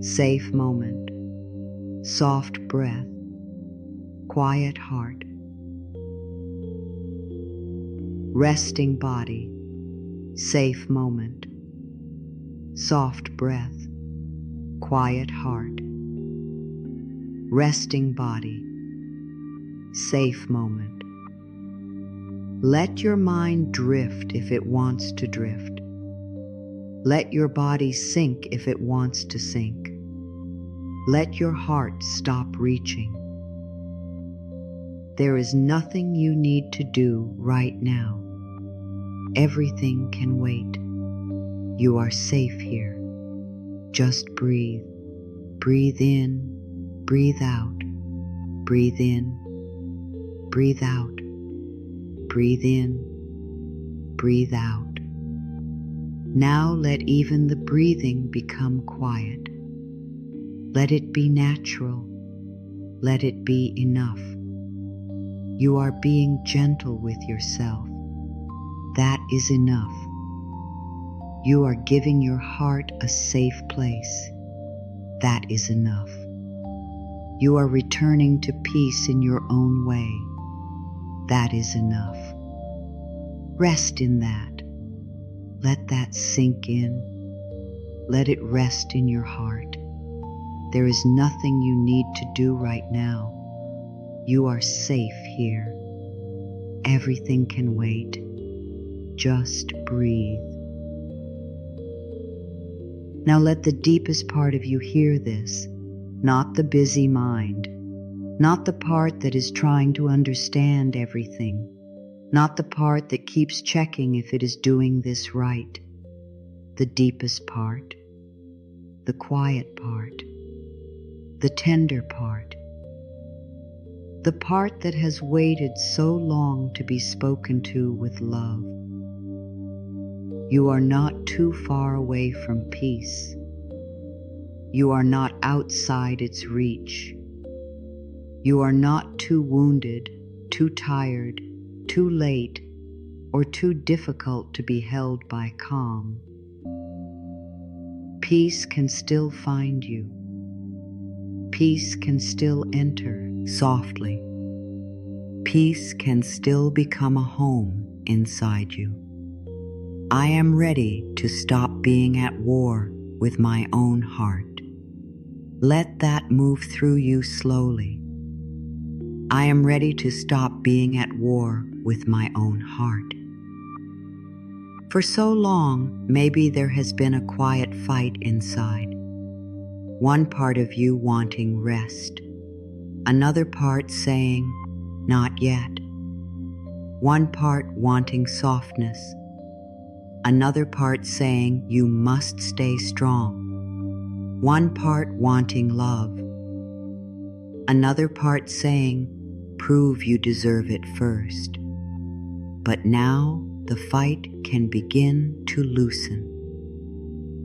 A: safe moment, soft breath, quiet heart, resting body, safe moment, soft breath, quiet heart, resting body, safe moment. Let your mind drift if it wants to drift. Let your body sink if it wants to sink. Let your heart stop reaching. There is nothing you need to do right now. Everything can wait. You are safe here. Just breathe. Breathe in, breathe out. Breathe in, breathe out. Breathe in, breathe out. Now let even the breathing become quiet. Let it be natural. Let it be enough. You are being gentle with yourself. That is enough. You are giving your heart a safe place. That is enough. You are returning to peace in your own way. That is enough. Rest in that. Let that sink in. Let it rest in your heart. There is nothing you need to do right now. You are safe here. Everything can wait. Just breathe. Now let the deepest part of you hear this, not the busy mind, not the part that is trying to understand everything, not the part that keeps checking if it is doing this right. The deepest part, the quiet part, the tender part, the part that has waited so long to be spoken to with love. You are not too far away from peace. You are not outside its reach. You are not too wounded, too tired, too late, or too difficult to be held by calm. Peace can still find you. Peace can still enter softly. Peace can still become a home inside you. I am ready to stop being at war with my own heart. Let that move through you slowly. I am ready to stop being at war with my own heart. For so long, maybe there has been a quiet fight inside. One part of you wanting rest. Another part saying, not yet. One part wanting softness. Another part saying, you must stay strong. One part wanting love. Another part saying, prove you deserve it first. But now the fight can begin to loosen.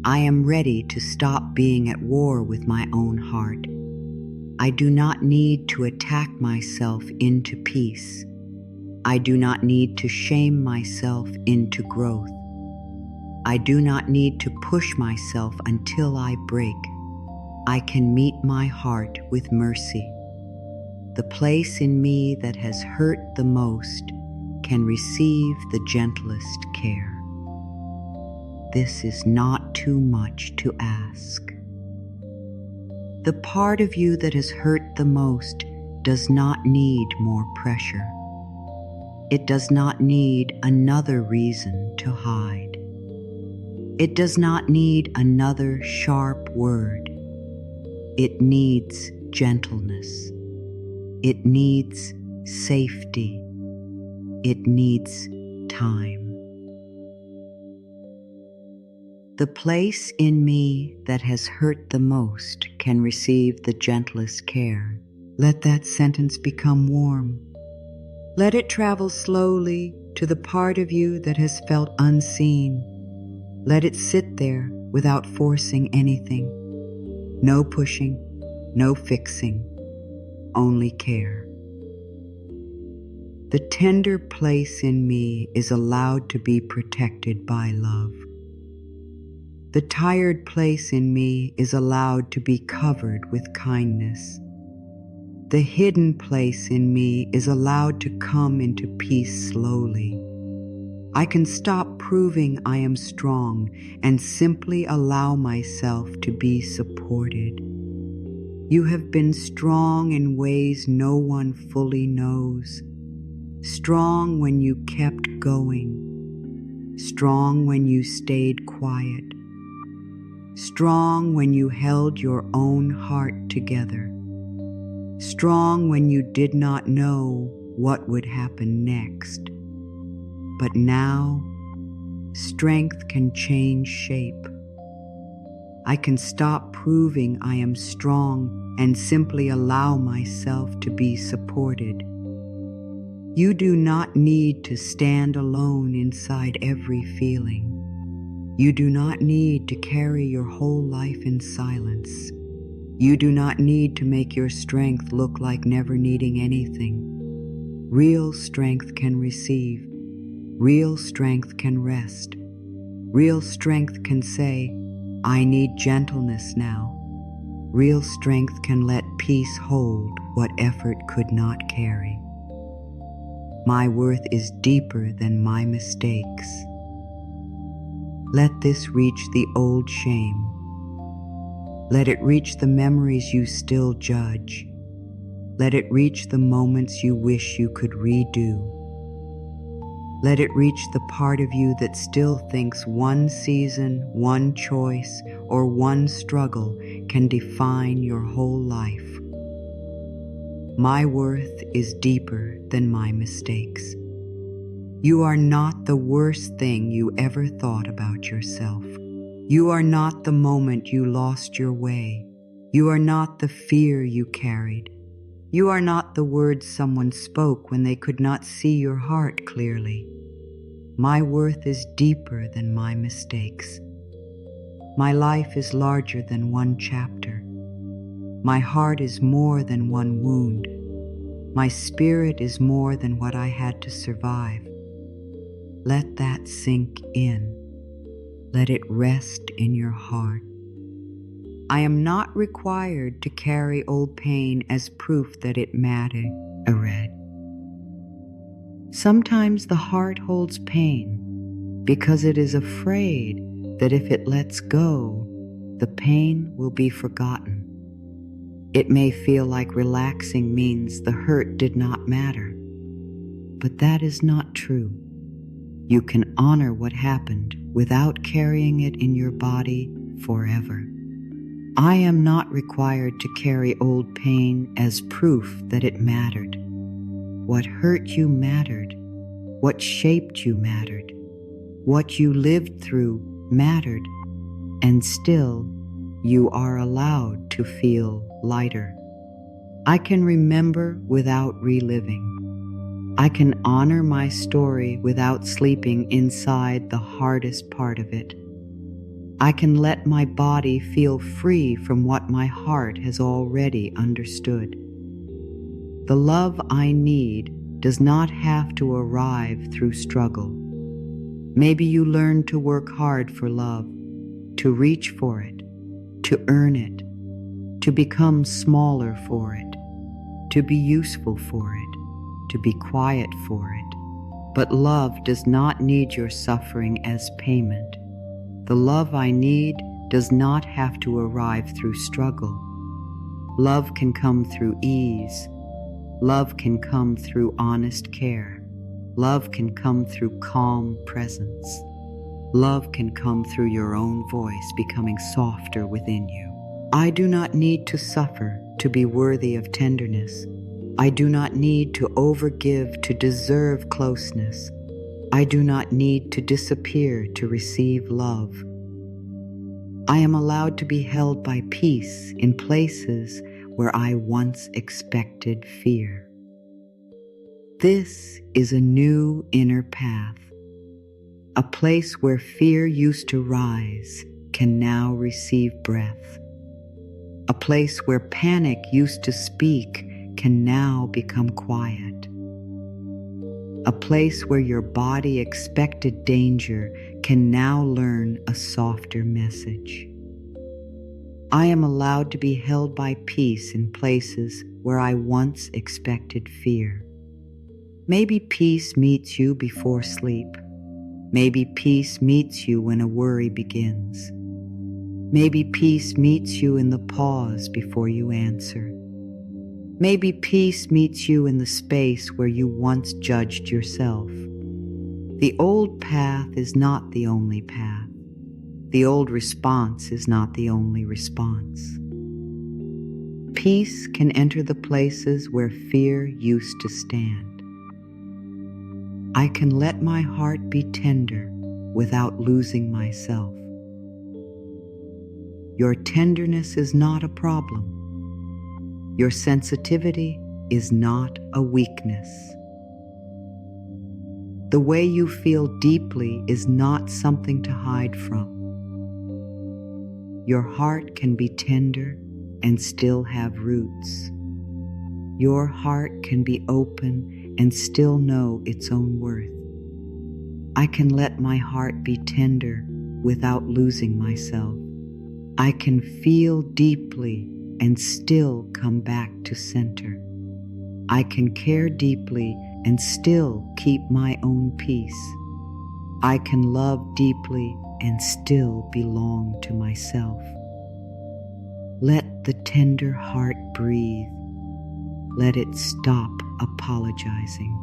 A: I am ready to stop being at war with my own heart. I do not need to attack myself into peace. I do not need to shame myself into growth. I do not need to push myself until I break. I can meet my heart with mercy. The place in me that has hurt the most can receive the gentlest care. This is not too much to ask. The part of you that has hurt the most does not need more pressure. It does not need another reason to hide. It does not need another sharp word. It needs gentleness. It needs safety. It needs time. The place in me that has hurt the most can receive the gentlest care. Let that sentence become warm. Let it travel slowly to the part of you that has felt unseen. Let it sit there without forcing anything. No pushing, no fixing, only care. The tender place in me is allowed to be protected by love. The tired place in me is allowed to be covered with kindness. The hidden place in me is allowed to come into peace slowly. I can stop proving I am strong and simply allow myself to be supported. You have been strong in ways no one fully knows. Strong when you kept going. Strong when you stayed quiet. Strong when you held your own heart together. Strong when you did not know what would happen next. But now, strength can change shape. I can stop proving I am strong and simply allow myself to be supported. You do not need to stand alone inside every feeling. You do not need to carry your whole life in silence. You do not need to make your strength look like never needing anything. Real strength can receive. Real strength can rest. Real strength can say, I need gentleness now. Real strength can let peace hold what effort could not carry. My worth is deeper than my mistakes. Let this reach the old shame. Let it reach the memories you still judge. Let it reach the moments you wish you could redo. Let it reach the part of you that still thinks one season, one choice, or one struggle can define your whole life. My worth is deeper than my mistakes. You are not the worst thing you ever thought about yourself. You are not the moment you lost your way. You are not the fear you carried. You are not the words someone spoke when they could not see your heart clearly. My worth is deeper than my mistakes. My life is larger than one chapter. My heart is more than one wound. My spirit is more than what I had to survive. Let that sink in. Let it rest in your heart. I am not required to carry old pain as proof that it mattered. Sometimes the heart holds pain because it is afraid that if it lets go, the pain will be forgotten. It may feel like relaxing means the hurt did not matter, but that is not true. You can honor what happened without carrying it in your body forever. I am not required to carry old pain as proof that it mattered. What hurt you mattered. What shaped you mattered. What you lived through mattered. And still, you are allowed to feel lighter. I can remember without reliving. I can honor my story without sleeping inside the hardest part of it. I can let my body feel free from what my heart has already understood. The love I need does not have to arrive through struggle. Maybe you learn to work hard for love, to reach for it, to earn it, to become smaller for it, to be useful for it, to be quiet for it. But love does not need your suffering as payment. The love I need does not have to arrive through struggle. Love can come through ease. Love can come through honest care. Love can come through calm presence. Love can come through your own voice becoming softer within you. I do not need to suffer to be worthy of tenderness. I do not need to overgive to deserve closeness. I do not need to disappear to receive love. I am allowed to be held by peace in places where I once expected fear. This is a new inner path. A place where fear used to rise can now receive breath. A place where panic used to speak can now become quiet. A place where your body expected danger can now learn a softer message. I am allowed to be held by peace in places where I once expected fear. Maybe peace meets you before sleep. Maybe peace meets you when a worry begins. Maybe peace meets you in the pause before you answer. Maybe peace meets you in the space where you once judged yourself. The old path is not the only path. The old response is not the only response. Peace can enter the places where fear used to stand. I can let my heart be tender without losing myself. Your tenderness is not a problem. Your sensitivity is not a weakness. The way you feel deeply is not something to hide from. Your heart can be tender and still have roots. Your heart can be open and still know its own worth. I can let my heart be tender without losing myself. I can feel deeply and still come back to center. I can care deeply and still keep my own peace. I can love deeply and still belong to myself. Let the tender heart breathe. Let it stop apologizing.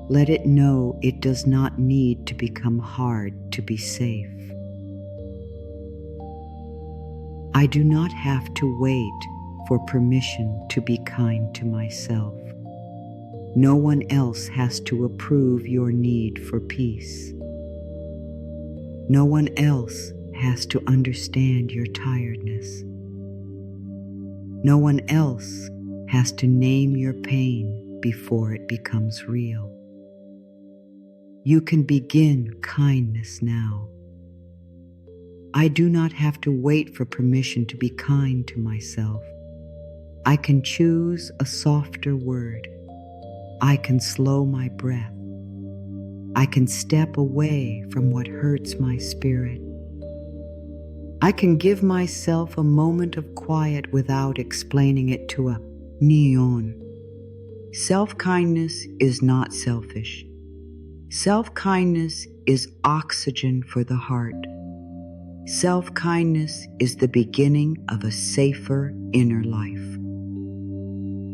A: Let it know it does not need to become hard to be safe. I do not have to wait for permission to be kind to myself. No one else has to approve your need for peace. No one else has to understand your tiredness. No one else has to name your pain before it becomes real. You can begin kindness now. I do not have to wait for permission to be kind to myself. I can choose a softer word. I can slow my breath. I can step away from what hurts my spirit. I can give myself a moment of quiet without explaining it to a neon. Self-kindness is not selfish. Self-kindness is oxygen for the heart. Self-kindness is the beginning of a safer inner life.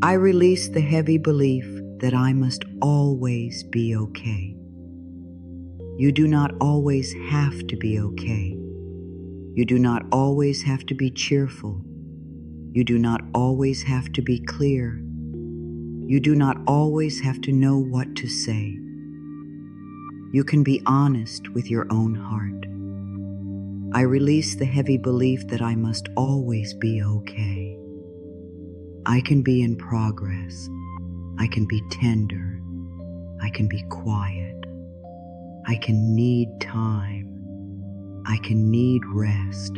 A: I release the heavy belief that I must always be okay. You do not always have to be okay. You do not always have to be cheerful. You do not always have to be clear. You do not always have to know what to say. You can be honest with your own heart. I release the heavy belief that I must always be okay. I can be in progress. I can be tender. I can be quiet. I can need time. I can need rest.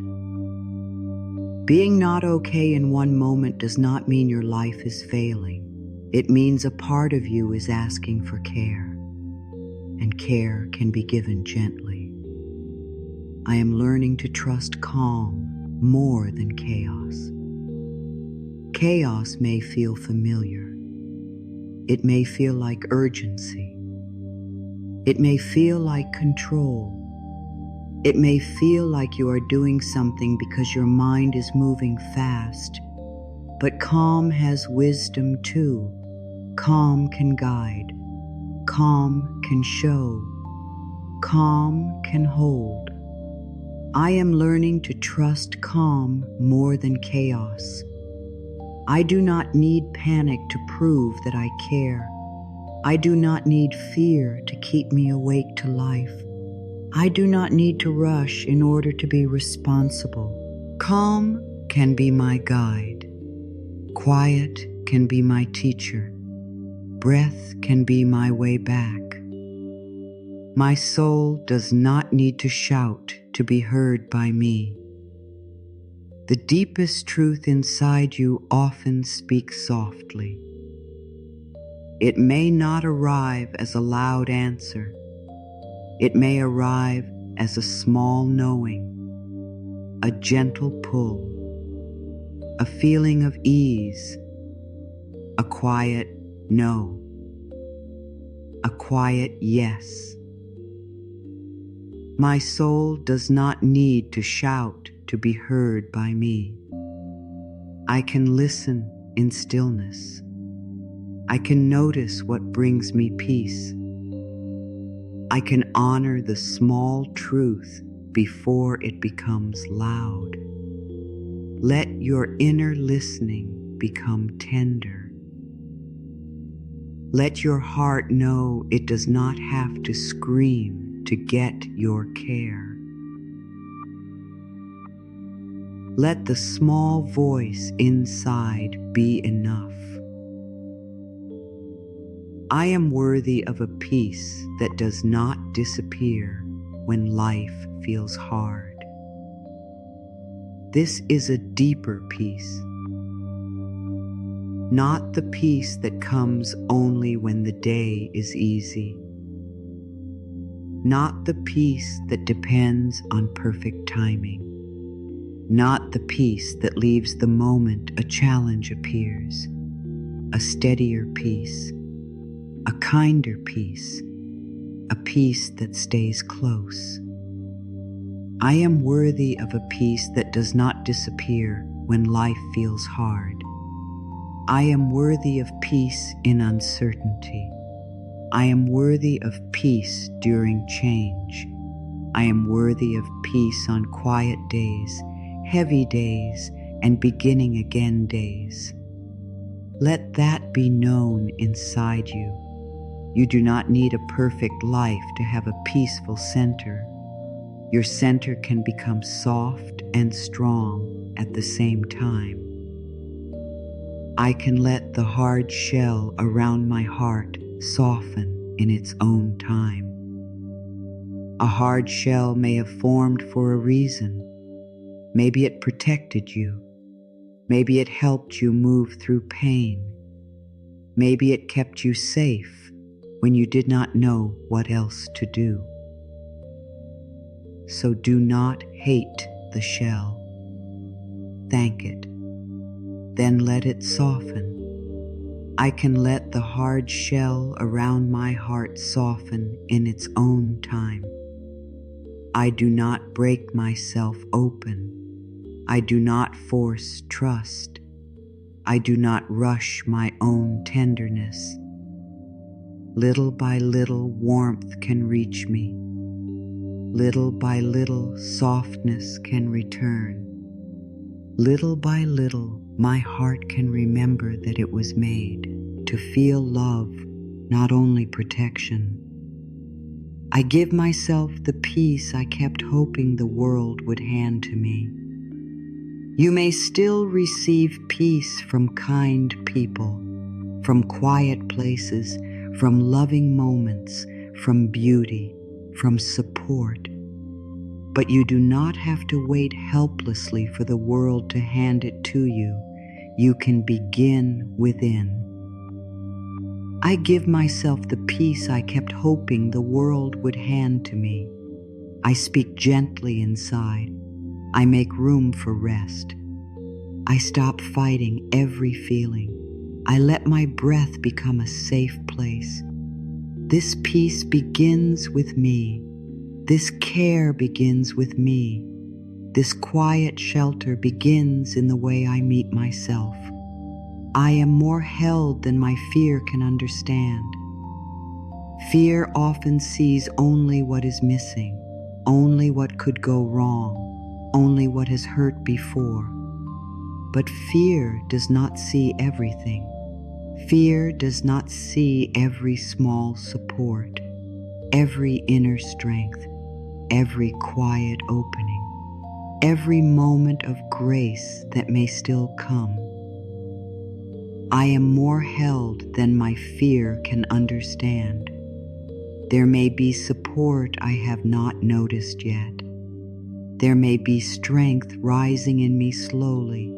A: Being not okay in one moment does not mean your life is failing. It means a part of you is asking for care, and care can be given gently. I am learning to trust calm more than chaos. Chaos may feel familiar. It may feel like urgency. It may feel like control. It may feel like you are doing something because your mind is moving fast. But calm has wisdom too. Calm can guide. Calm can show. Calm can hold. I am learning to trust calm more than chaos. I do not need panic to prove that I care. I do not need fear to keep me awake to life. I do not need to rush in order to be responsible. Calm can be my guide. Quiet can be my teacher. Breath can be my way back. My soul does not need to shout to be heard by me. The deepest truth inside you often speaks softly. It may not arrive as a loud answer. It may arrive as a small knowing, a gentle pull, a feeling of ease, a quiet no, a quiet yes. My soul does not need to shout to be heard by me. I can listen in stillness. I can notice what brings me peace. I can honor the small truth before it becomes loud. Let your inner listening become tender. Let your heart know it does not have to scream to get your care. Let the small voice inside be enough. I am worthy of a peace that does not disappear when life feels hard. This is a deeper peace, not the peace that comes only when the day is easy, not the peace that depends on perfect timing, not the peace that leaves the moment a challenge appears, a steadier peace, a kinder peace, a peace that stays close. I am worthy of a peace that does not disappear when life feels hard. I am worthy of peace in uncertainty. I am worthy of peace during change. I am worthy of peace on quiet days, heavy days, and beginning again days. Let that be known inside you. You do not need a perfect life to have a peaceful center. Your center can become soft and strong at the same time. I can let the hard shell around my heart soften in its own time. A hard shell may have formed for a reason. Maybe it protected you. Maybe it helped you move through pain. Maybe it kept you safe when you did not know what else to do. So do not hate the shell. Thank it. Then let it soften. I can let the hard shell around my heart soften in its own time. I do not break myself open. I do not force trust. I do not rush my own tenderness. Little by little, warmth can reach me. Little by little, softness can return. Little by little, my heart can remember that it was made to feel love, not only protection. I give myself the peace I kept hoping the world would hand to me. You may still receive peace from kind people, from quiet places, from loving moments, from beauty, from support. But you do not have to wait helplessly for the world to hand it to you. You can begin within. I give myself the peace I kept hoping the world would hand to me. I speak gently inside. I make room for rest. I stop fighting every feeling. I let my breath become a safe place. This peace begins with me. This care begins with me. This quiet shelter begins in the way I meet myself. I am more held than my fear can understand. Fear often sees only what is missing, only what could go wrong, only what has hurt before. But fear does not see everything. Fear does not see every small support, every inner strength, every quiet opening, every moment of grace that may still come. I am more held than my fear can understand. There may be support I have not noticed yet. There may be strength rising in me slowly.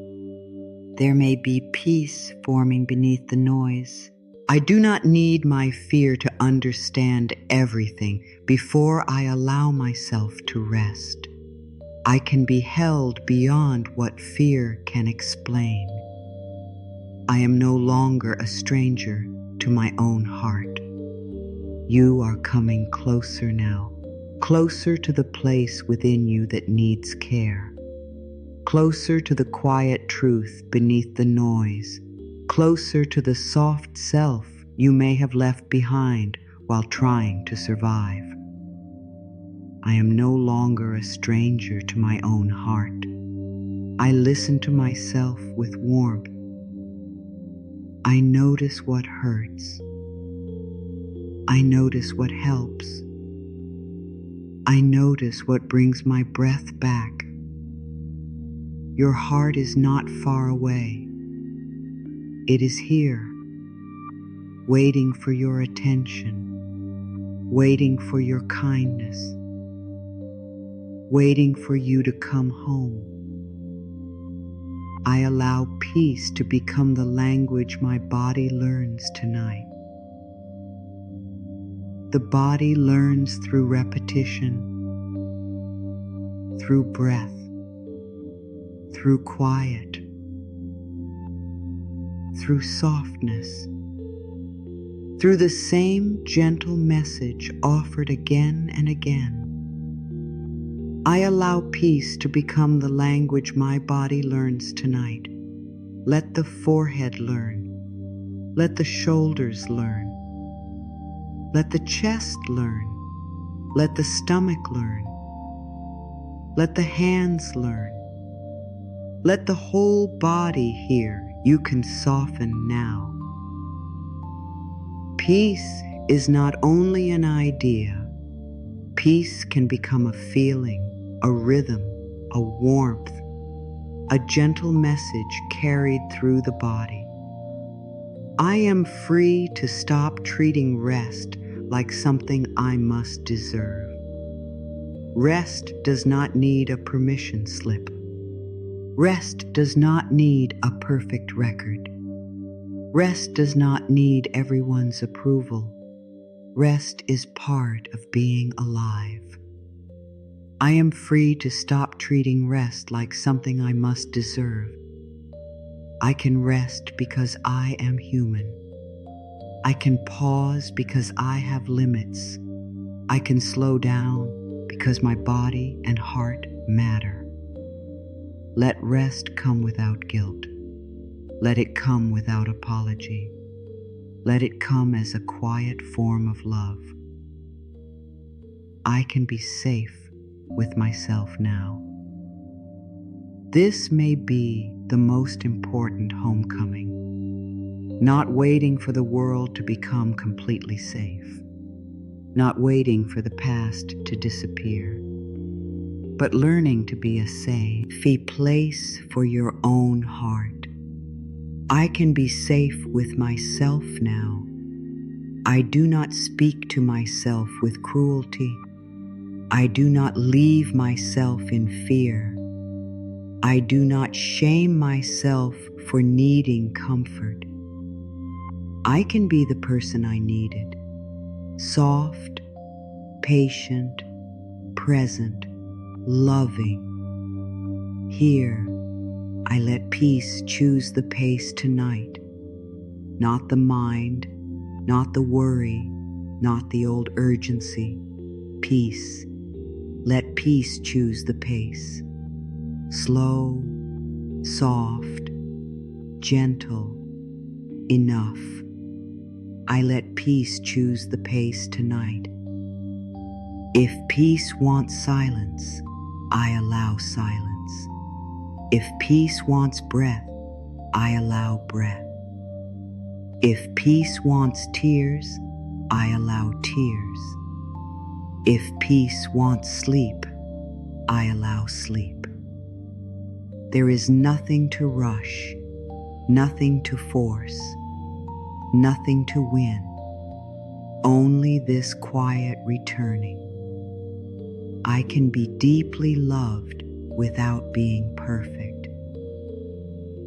A: There may be peace forming beneath the noise. I do not need my fear to understand everything before I allow myself to rest. I can be held beyond what fear can explain. I am no longer a stranger to my own heart. You are coming closer now, closer to the place within you that needs care, closer to the quiet truth beneath the noise, closer to the soft self you may have left behind while trying to survive. I am no longer a stranger to my own heart. I listen to myself with warmth. I notice what hurts. I notice what helps. I notice what brings my breath back. Your heart is not far away. It is here, waiting for your attention, waiting for your kindness, waiting for you to come home. I allow peace to become the language my body learns tonight. The body learns through repetition, through breath, through quiet, through softness, through the same gentle message offered again and again. I allow peace to become the language my body learns tonight. Let the forehead learn. Let the shoulders learn. Let the chest learn. Let the stomach learn. Let the hands learn. Let the whole body hear. You can soften now. Peace is not only an idea. Peace can become a feeling, a rhythm, a warmth, a gentle message carried through the body. I am free to stop treating rest like something I must deserve. Rest does not need a permission slip. Rest does not need a perfect record. Rest does not need everyone's approval. Rest is part of being alive. I am free to stop treating rest like something I must deserve. I can rest because I am human. I can pause because I have limits. I can slow down because my body and heart matter. Let rest come without guilt. Let it come without apology. Let it come as a quiet form of love. I can be safe with myself now. This may be the most important homecoming, not waiting for the world to become completely safe, not waiting for the past to disappear, but learning to be a safe place for your own heart. I can be safe with myself now. I do not speak to myself with cruelty. I do not leave myself in fear. I do not shame myself for needing comfort. I can be the person I needed, soft, patient, present, loving. Here, I let peace choose the pace tonight, not the mind, not the worry, not the old urgency. Peace. Let peace choose the pace. Slow, soft, gentle, enough. I let peace choose the pace tonight. If peace wants silence, I allow silence. If peace wants breath, I allow breath. If peace wants tears, I allow tears. If peace wants sleep, I allow sleep. There is nothing to rush, nothing to force, nothing to win, only this quiet returning. I can be deeply loved without being perfect.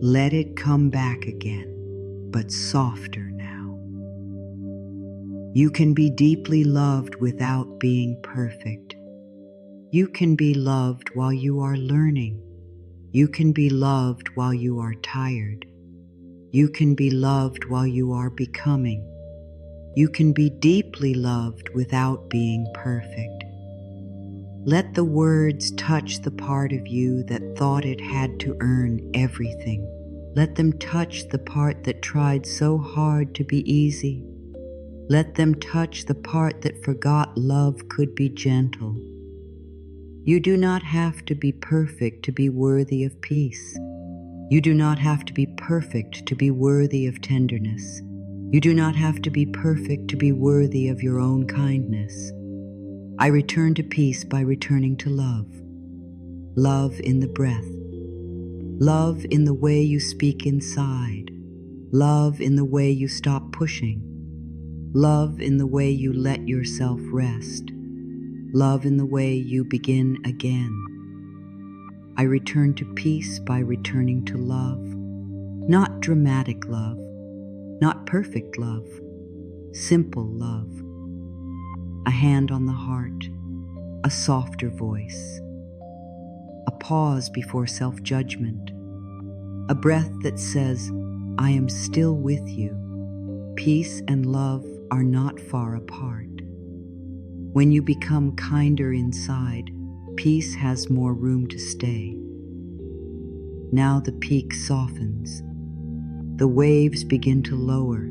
A: Let it come back again, but softer now. You can be deeply loved without being perfect. You can be loved while you are learning. You can be loved while you are tired. You can be loved while you are becoming. You can be deeply loved without being perfect. Let the words touch the part of you that thought it had to earn everything. Let them touch the part that tried so hard to be easy. Let them touch the part that forgot love could be gentle. You do not have to be perfect to be worthy of peace. You do not have to be perfect to be worthy of tenderness. You do not have to be perfect to be worthy of your own kindness. I return to peace by returning to love. Love in the breath. Love in the way you speak inside. Love in the way you stop pushing. Love in the way you let yourself rest. Love in the way you begin again. I return to peace by returning to love. Not dramatic love, not perfect love, simple love. A hand on the heart, a softer voice, a pause before self-judgment, a breath that says, I am still with you. Peace and love are not far apart. When you become kinder inside, peace has more room to stay. Now the peak softens. The waves begin to lower.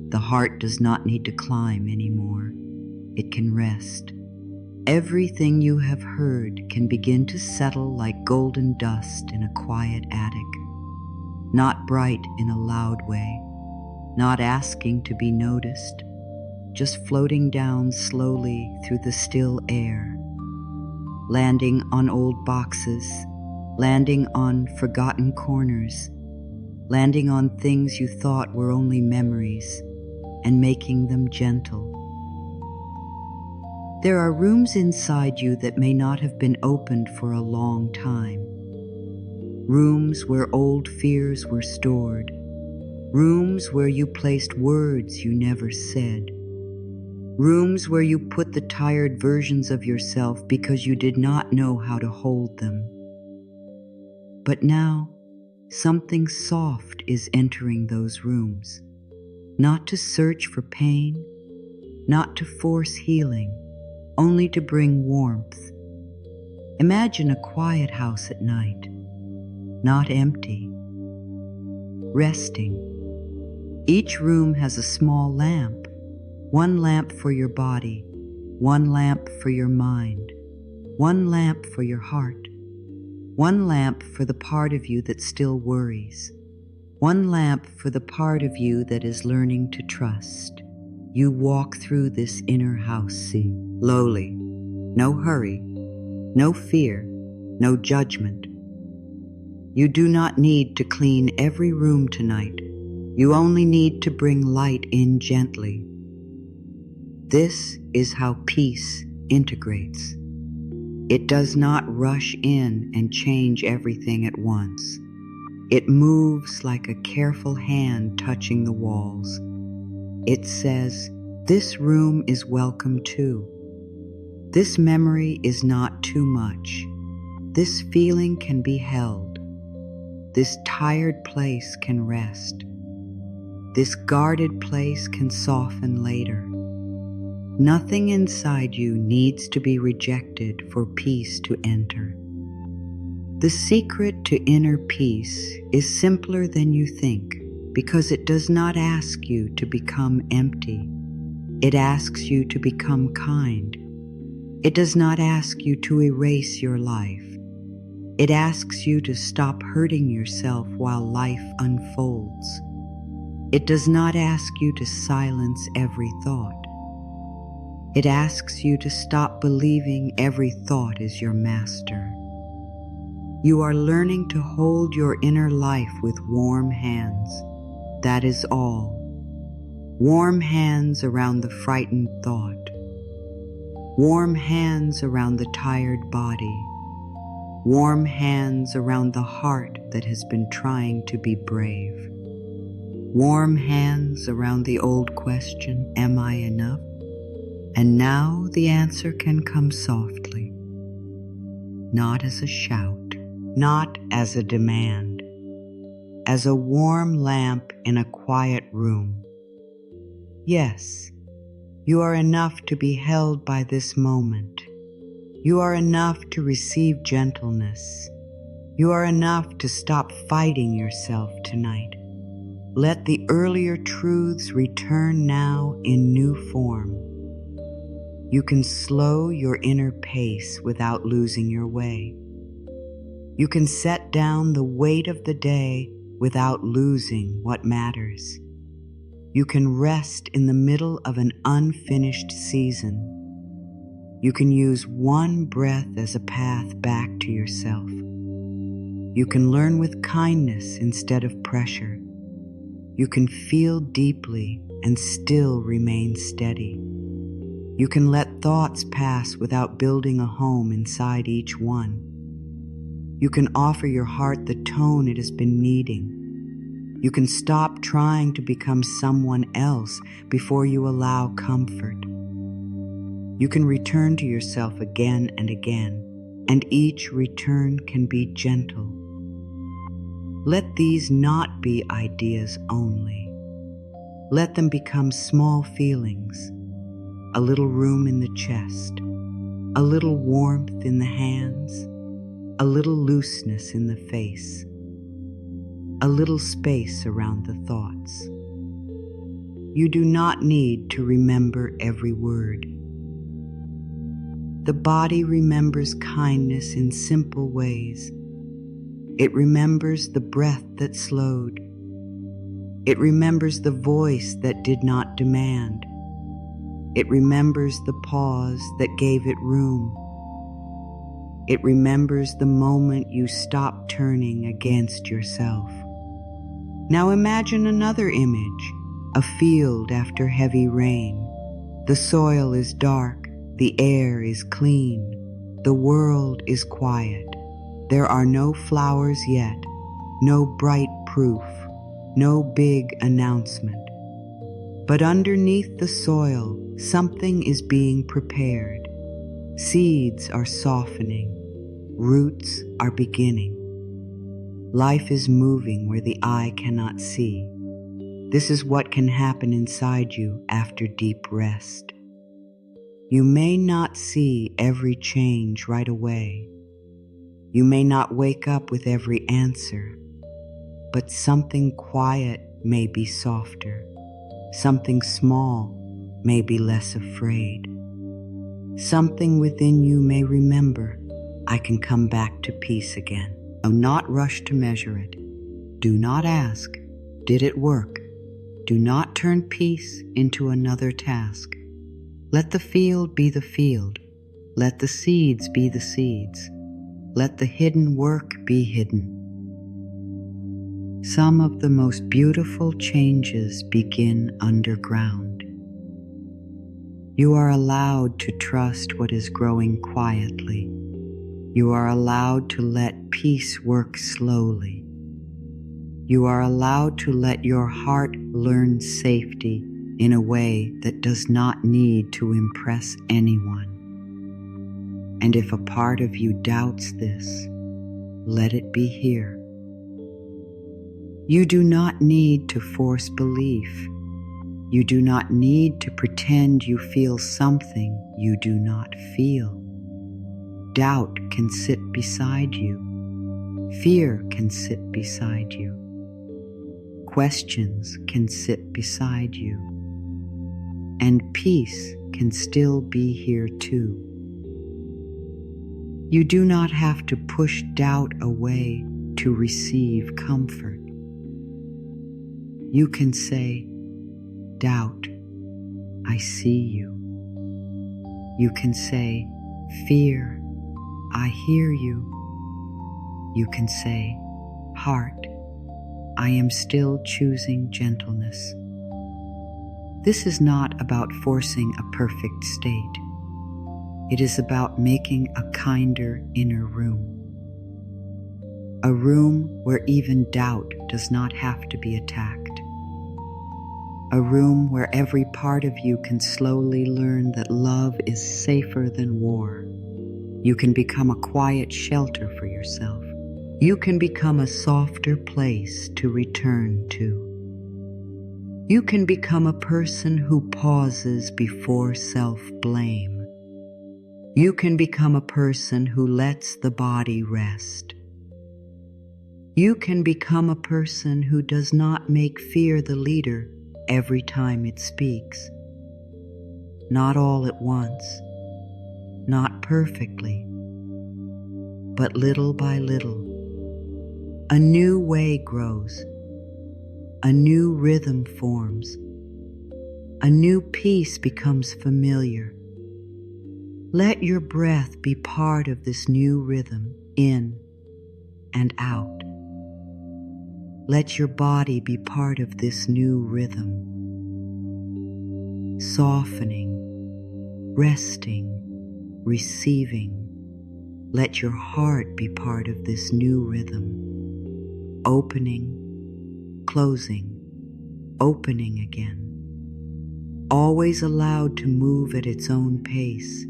A: The heart does not need to climb anymore. It can rest. Everything you have heard can begin to settle like golden dust in a quiet attic. Not bright in a loud way, not asking to be noticed, just floating down slowly through the still air, landing on old boxes, landing on forgotten corners, landing on things you thought were only memories, and making them gentle. There are rooms inside you that may not have been opened for a long time. Rooms where old fears were stored. Rooms where you placed words you never said. Rooms where you put the tired versions of yourself because you did not know how to hold them. But now, something soft is entering those rooms, not to search for pain, not to force healing, only to bring warmth. Imagine a quiet house at night, not empty, resting. Each room has a small lamp, one lamp for your body, one lamp for your mind, one lamp for your heart, one lamp for the part of you that still worries, one lamp for the part of you that is learning to trust. You walk through this inner house, see, lowly, no hurry, no fear, no judgment. You do not need to clean every room tonight. You only need to bring light in gently. This is how peace integrates. It does not rush in and change everything at once. It moves like a careful hand touching the walls. It says, this room is welcome too. This memory is not too much. This feeling can be held. This tired place can rest. This guarded place can soften later. Nothing inside you needs to be rejected for peace to enter. The secret to inner peace is simpler than you think because it does not ask you to become empty. It asks you to become kind. It does not ask you to erase your life. It asks you to stop hurting yourself while life unfolds. It does not ask you to silence every thought. It asks you to stop believing every thought is your master. You are learning to hold your inner life with warm hands. That is all. Warm hands around the frightened thought. Warm hands around the tired body. Warm hands around the heart that has been trying to be brave. Warm hands around the old question, am I enough? And now the answer can come softly, not as a shout, not as a demand, as a warm lamp in a quiet room. Yes, you are enough to be held by this moment. You are enough to receive gentleness. You are enough to stop fighting yourself tonight. Let the earlier truths return now in new form. You can slow your inner pace without losing your way. You can set down the weight of the day without losing what matters. You can rest in the middle of an unfinished season. You can use one breath as a path back to yourself. You can learn with kindness instead of pressure. You can feel deeply and still remain steady. You can let thoughts pass without building a home inside each one. You can offer your heart the tone it has been needing. You can stop trying to become someone else before you allow comfort. You can return to yourself again and again, and each return can be gentle. Let these not be ideas only. Let them become small feelings, a little room in the chest, a little warmth in the hands, a little looseness in the face, a little space around the thoughts. You do not need to remember every word. The body remembers kindness in simple ways. It remembers the breath that slowed. It remembers the voice that did not demand. It remembers the pause that gave it room. It remembers the moment you stopped turning against yourself. Now imagine another image, a field after heavy rain. The soil is dark, the air is clean, the world is quiet. There are no flowers yet, no bright proof, no big announcement. But underneath the soil, something is being prepared. Seeds are softening, roots are beginning. Life is moving where the eye cannot see. This is what can happen inside you after deep rest. You may not see every change right away. You may not wake up with every answer, but something quiet may be softer. Something small may be less afraid. Something within you may remember, I can come back to peace again. Do not rush to measure it. Do not ask, did it work? Do not turn peace into another task. Let the field be the field. Let the seeds be the seeds. Let the hidden work be hidden. Some of the most beautiful changes begin underground. You are allowed to trust what is growing quietly. You are allowed to let peace work slowly. You are allowed to let your heart learn safety in a way that does not need to impress anyone. And if a part of you doubts this, let it be here. You do not need to force belief. You do not need to pretend you feel something you do not feel. Doubt can sit beside you. Fear can sit beside you. Questions can sit beside you. And peace can still be here too. You do not have to push doubt away to receive comfort. You can say, doubt, I see you. You can say, fear, I hear you. You can say, heart, I am still choosing gentleness. This is not about forcing a perfect state. It is about making a kinder inner room. A room where even doubt does not have to be attacked. A room where every part of you can slowly learn that love is safer than war. You can become a quiet shelter for yourself. You can become a softer place to return to. You can become a person who pauses before self-blame. You can become a person who lets the body rest. You can become a person who does not make fear the leader every time it speaks. Not all at once, not perfectly, but little by little. A new way grows, a new rhythm forms, a new peace becomes familiar. Let your breath be part of this new rhythm, in and out. Let your body be part of this new rhythm, softening, resting, receiving. Let your heart be part of this new rhythm, opening, closing, opening again. Always allowed to move at its own pace.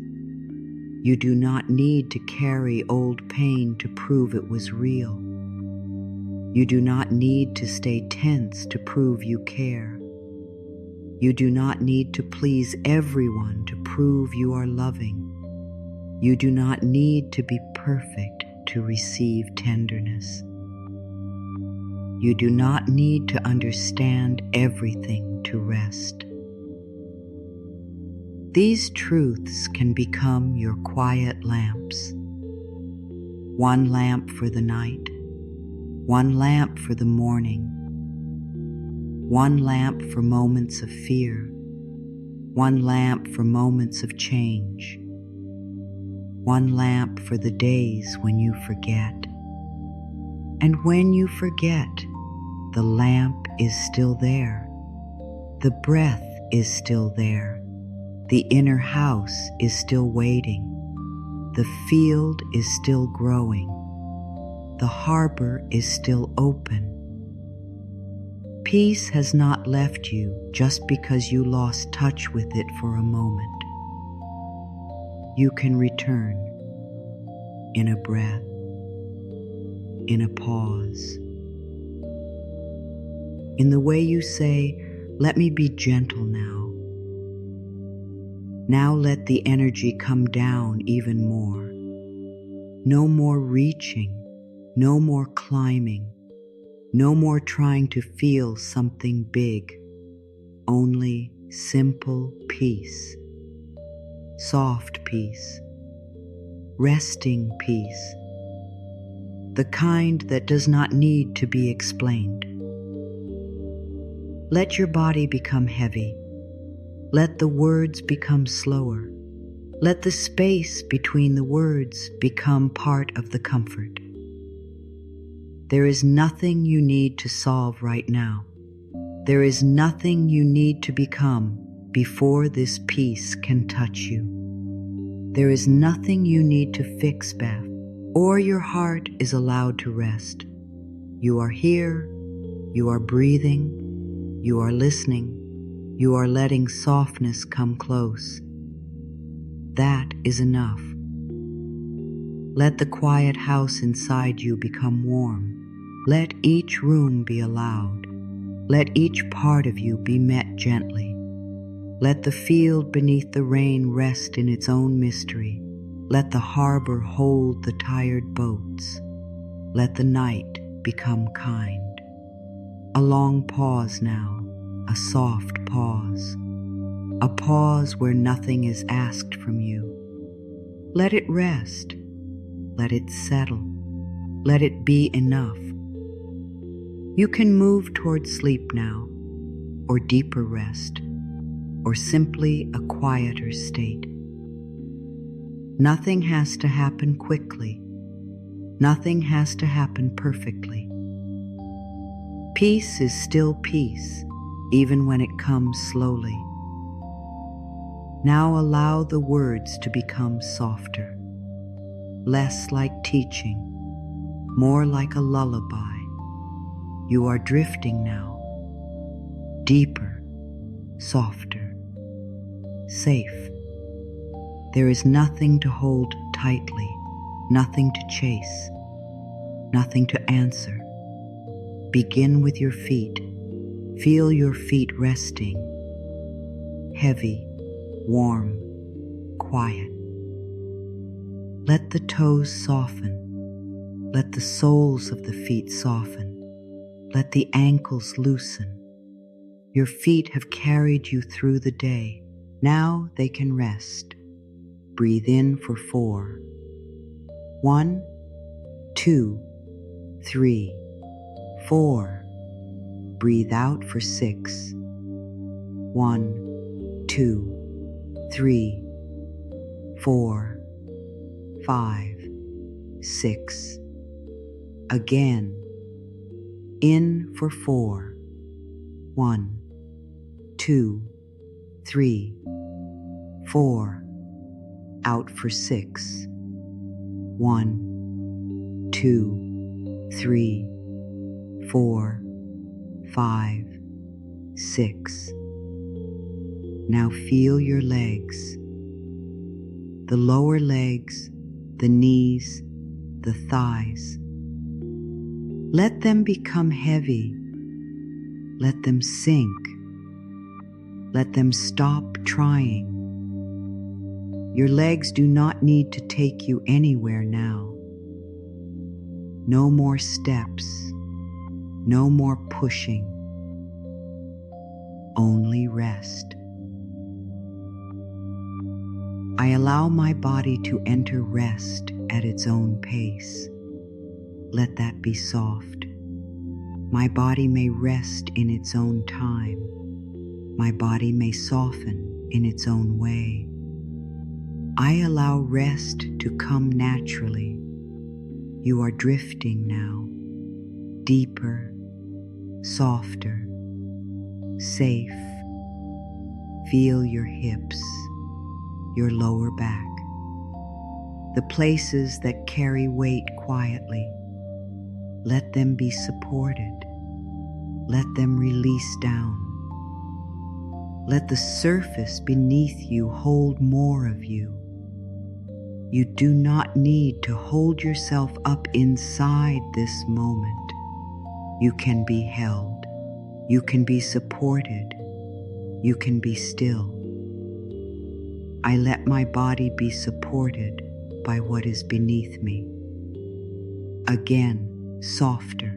A: You do not need to carry old pain to prove it was real. You do not need to stay tense to prove you care. You do not need to please everyone to prove you are loving. You do not need to be perfect to receive tenderness. You do not need to understand everything to rest. These truths can become your quiet lamps. One lamp for the night, one lamp for the morning, one lamp for moments of fear, one lamp for moments of change, one lamp for the days when you forget. And when you forget, the lamp is still there. The breath is still there. The inner house is still waiting. The field is still growing. The harbor is still open. Peace has not left you just because you lost touch with it for a moment. You can return in a breath, in a pause, in the way you say, "Let me be gentle now." Now let the energy come down even more. No more reaching, no more climbing, no more trying to feel something big. Only simple peace, soft peace, resting peace, the kind that does not need to be explained. Let your body become heavy. Let the words become slower. Let the space between the words become part of the comfort. There is nothing you need to solve right now. There is nothing you need to become before this peace can touch you. There is nothing you need to fix, Beth, or your heart is allowed to rest. You are here, you are breathing, you are listening, you are letting softness come close. That is enough. Let the quiet house inside you become warm. Let each room be allowed. Let each part of you be met gently. Let the field beneath the rain rest in its own mystery. Let the harbor hold the tired boats. Let the night become kind. A long pause now, a soft pause. A pause where nothing is asked from you. Let it rest. Let it settle. Let it be enough. You can move toward sleep now, or deeper rest, or simply a quieter state. Nothing has to happen quickly. Nothing has to happen perfectly. Peace is still peace, even when it comes slowly. Now allow the words to become softer, less like teaching, more like a lullaby. You are drifting now, deeper, softer, safe. There is nothing to hold tightly, nothing to chase, nothing to answer. Begin with your feet. Feel your feet resting, heavy, warm, quiet. Let the toes soften. Let the soles of the feet soften. Let the ankles loosen. Your feet have carried you through the day. Now they can rest. Breathe in for 4. 1, 2, 3, 4. Breathe out for 6. 1, 2, 3, 4, 5, 6. Again. In for 4. 1, 2, 3, 4. Out for 6. 1, 2, 3, 4, 5, 6. Now feel your legs. The lower legs, the knees, the thighs. Let them become heavy. Let them sink. Let them stop trying. Your legs do not need to take you anywhere now. No more steps. No more pushing. Only rest. I allow my body to enter rest at its own pace. Let that be soft. My body may rest in its own time. My body may soften in its own way. I allow rest to come naturally. You are drifting now, deeper, softer, safe. Feel your hips, your lower back, the places that carry weight quietly. Let them be supported. Let them release down. Let the surface beneath you hold more of you. You do not need to hold yourself up inside this moment. You can be held. You can be supported. You can be still. I let my body be supported by what is beneath me. Again, softer.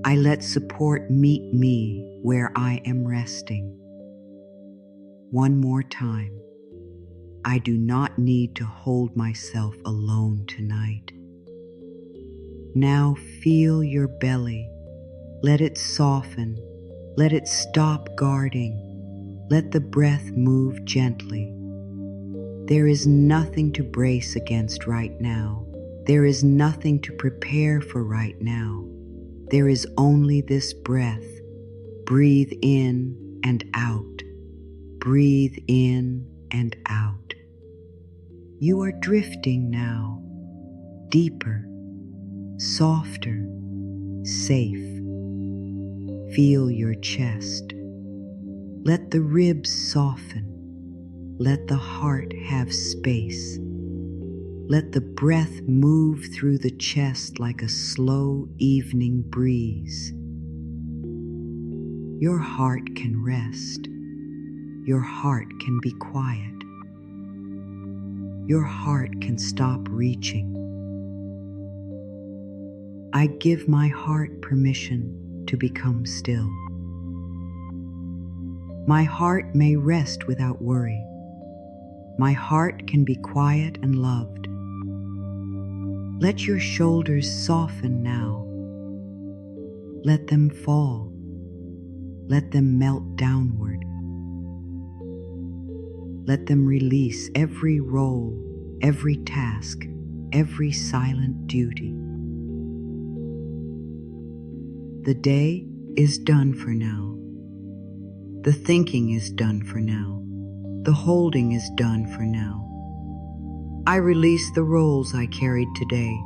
A: I let support meet me where I am resting. One more time. I do not need to hold myself alone tonight. Now feel your belly. Let it soften. Let it stop guarding. Let the breath move gently. There is nothing to brace against right now. There is nothing to prepare for right now. There is only this breath. Breathe in and out. Breathe in and out. You are drifting now, deeper, softer, safe. Feel your chest. Let the ribs soften. Let the heart have space. Let the breath move through the chest like a slow evening breeze. Your heart can rest. Your heart can be quiet. Your heart can stop reaching. I give my heart permission to become still. My heart may rest without worry. My heart can be quiet and loved. Let your shoulders soften now. Let them fall. Let them melt downward. Let them release every role, every task, every silent duty. The day is done for now. The thinking is done for now. The holding is done for now. I release the roles I carried today.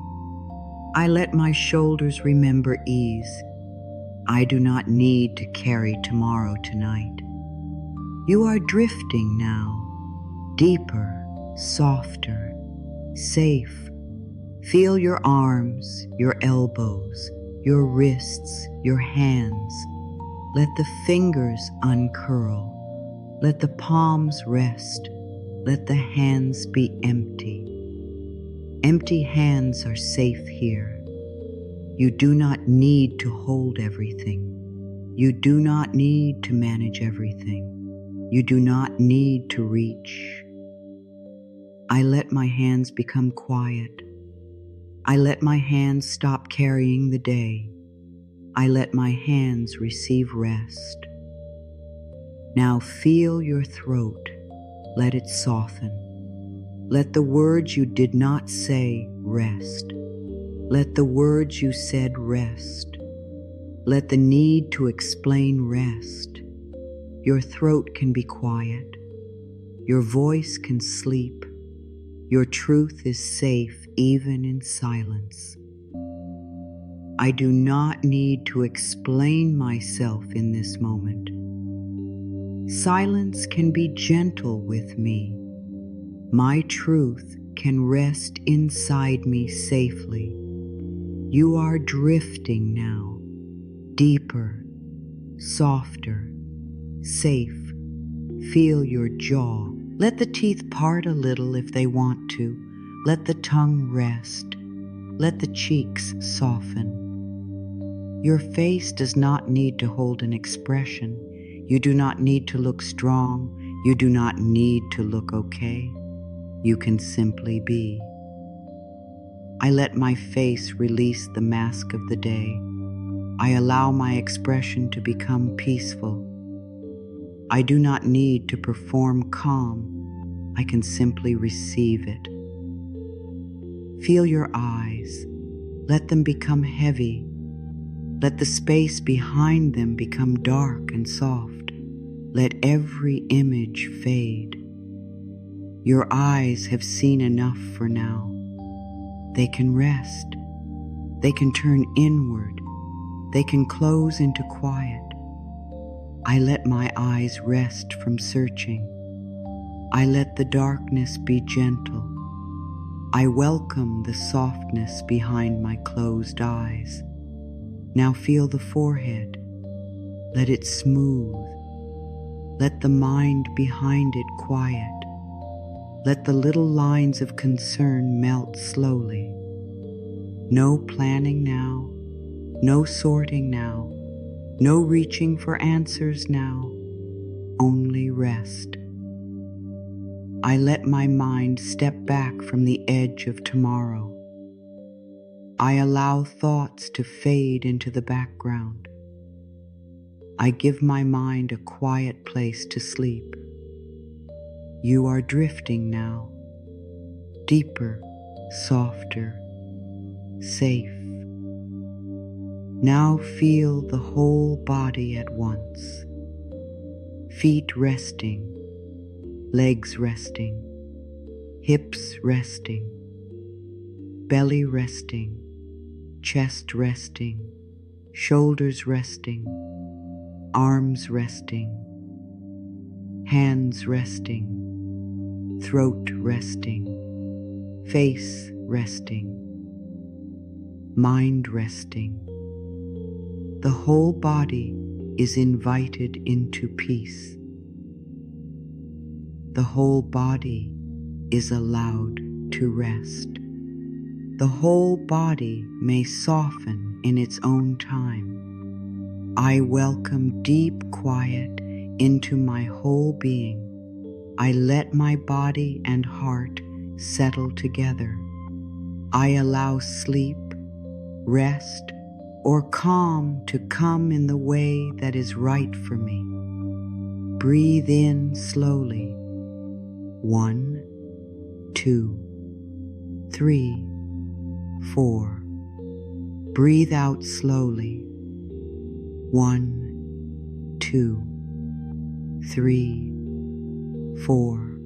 A: I let my shoulders remember ease. I do not need to carry tomorrow tonight. You are drifting now, deeper, softer, safe. Feel your arms, your elbows, your wrists, your hands. Let the fingers uncurl. Let the palms rest. Let the hands be empty. Empty hands are safe here. You do not need to hold everything. You do not need to manage everything. You do not need to reach. I let my hands become quiet. I let my hands stop carrying the day. I let my hands receive rest. Now feel your throat. Let it soften. Let the words you did not say rest. Let the words you said rest. Let the need to explain rest. Your throat can be quiet. Your voice can sleep. Your truth is safe even in silence. I do not need to explain myself in this moment. Silence can be gentle with me. My truth can rest inside me safely. You are drifting now, deeper, softer, safe. Feel your jaw. Let the teeth part a little if they want to. Let the tongue rest. Let the cheeks soften. Your face does not need to hold an expression. You do not need to look strong. You do not need to look okay. You can simply be. I let my face release the mask of the day. I allow my expression to become peaceful. I do not need to perform calm. I can simply receive it. Feel your eyes. Let them become heavy. Let the space behind them become dark and soft. Let every image fade. Your eyes have seen enough for now. They can rest. They can turn inward. They can close into quiet. I let my eyes rest from searching. I let the darkness be gentle. I welcome the softness behind my closed eyes. Now feel the forehead. Let it smooth. Let the mind behind it quiet. Let the little lines of concern melt slowly. No planning now. No sorting now. No reaching for answers now. Only rest. I let my mind step back from the edge of tomorrow. I allow thoughts to fade into the background. I give my mind a quiet place to sleep. You are drifting now, deeper, softer, safe. Now feel the whole body at once. Feet resting, legs resting, hips resting, belly resting, chest resting, shoulders resting, arms resting, hands resting, throat resting, face resting, mind resting. The whole body is invited into peace. The whole body is allowed to rest. The whole body may soften in its own time. I welcome deep quiet into my whole being. I let my body and heart settle together. I allow sleep, rest, or calm to come in the way that is right for me. Breathe in slowly. 1, 2, 3, 4. Breathe out slowly. 1, 2, 3, 4,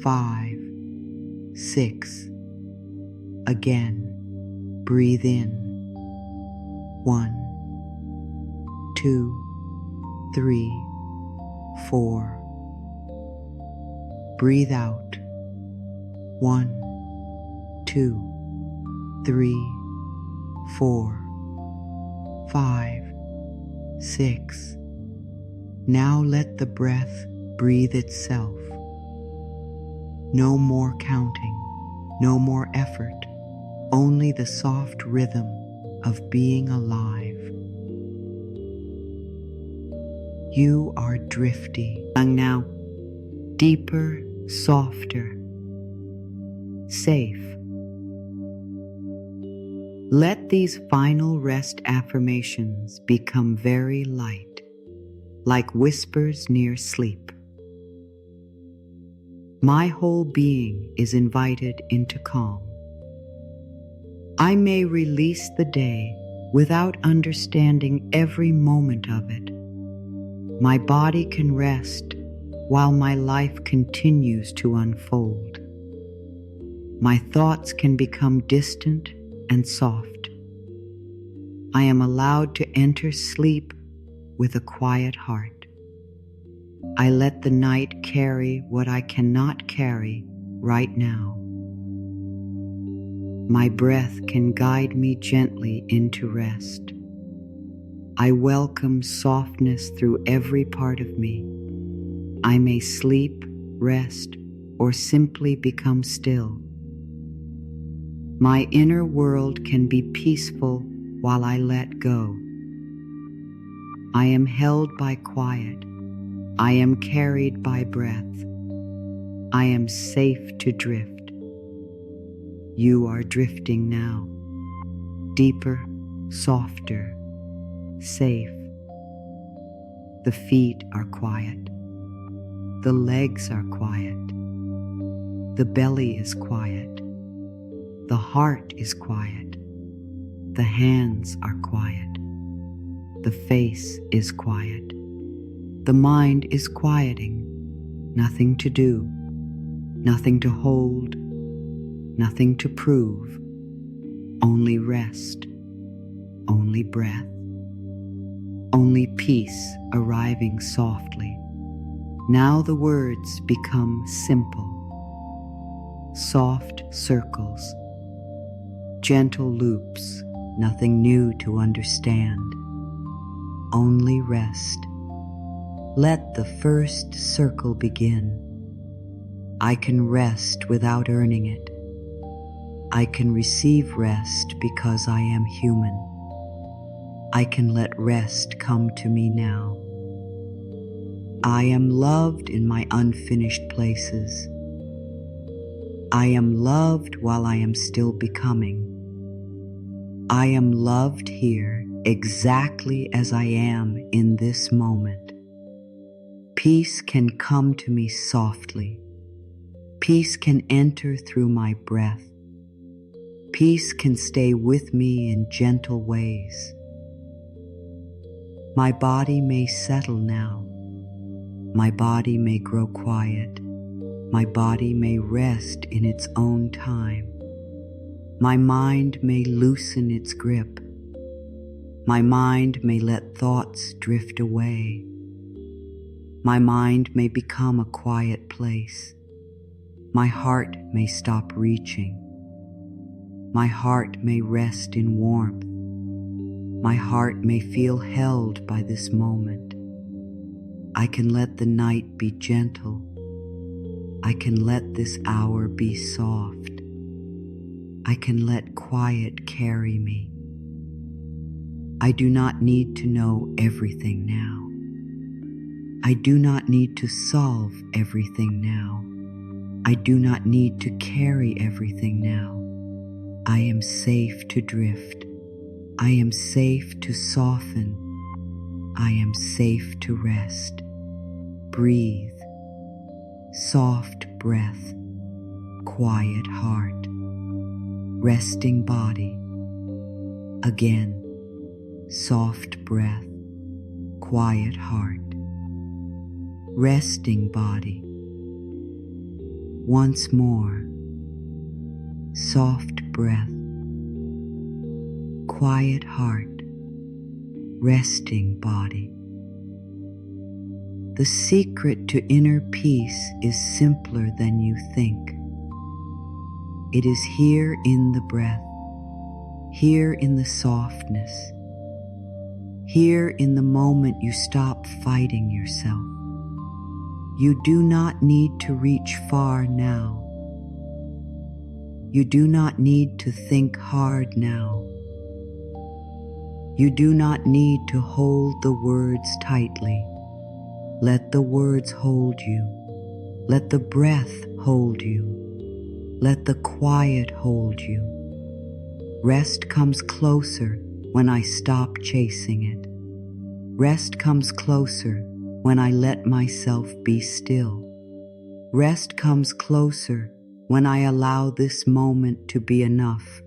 A: 5, 6. Again, breathe in. 1, 2, 3, 4. Breathe out. 1, 2, 3, 4, 5, 6. Now let the breath breathe itself. No more counting. No more effort, only the soft rhythm of being alive. You are drifty. Now, deeper, softer, safe. Let these final rest affirmations become very light, like whispers near sleep. My whole being is invited into calm. I may release the day without understanding every moment of it. My body can rest while my life continues to unfold. My thoughts can become distant and soft. I am allowed to enter sleep with a quiet heart. I let the night carry what I cannot carry right now. My breath can guide me gently into rest. I welcome softness through every part of me. I may sleep, rest, or simply become still. My inner world can be peaceful while I let go. I am held by quiet. I am carried by breath. I am safe to drift. You are drifting now, deeper, softer, safe. The feet are quiet. The legs are quiet. The belly is quiet. The heart is quiet. The hands are quiet. The face is quiet. The mind is quieting. Nothing to do, nothing to hold, nothing to prove. Only rest, only breath, only peace arriving softly. Now the words become simple. Soft circles, gentle loops, nothing new to understand. Only rest. Let the first circle begin. I can rest without earning it. I can receive rest because I am human. I can let rest come to me now. I am loved in my unfinished places. I am loved while I am still becoming. I am loved here exactly as I am in this moment. Peace can come to me softly. Peace can enter through my breath. Peace can stay with me in gentle ways. My body may settle now. My body may grow quiet. My body may rest in its own time. My mind may loosen its grip. My mind may let thoughts drift away. My mind may become a quiet place. My heart may stop reaching. My heart may rest in warmth. My heart may feel held by this moment. I can let the night be gentle. I can let this hour be soft. I can let quiet carry me. I do not need to know everything now. I do not need to solve everything now. I do not need to carry everything now. I am safe to drift. I am safe to soften. I am safe to rest. Breathe. Soft breath. Quiet heart. Resting body. Again. Soft breath. Quiet heart. Resting body. Once more. Soft breath. Quiet heart. Resting body. The secret to inner peace is simpler than you think. It is here in the breath, here in the softness, here in the moment you stop fighting yourself. You do not need to reach far now. You do not need to think hard now. You do not need to hold the words tightly. Let the words hold you. Let the breath hold you. Let the quiet hold you. Rest comes closer when I stop chasing it. Rest comes closer when I let myself be still. Rest comes closer when I allow this moment to be enough.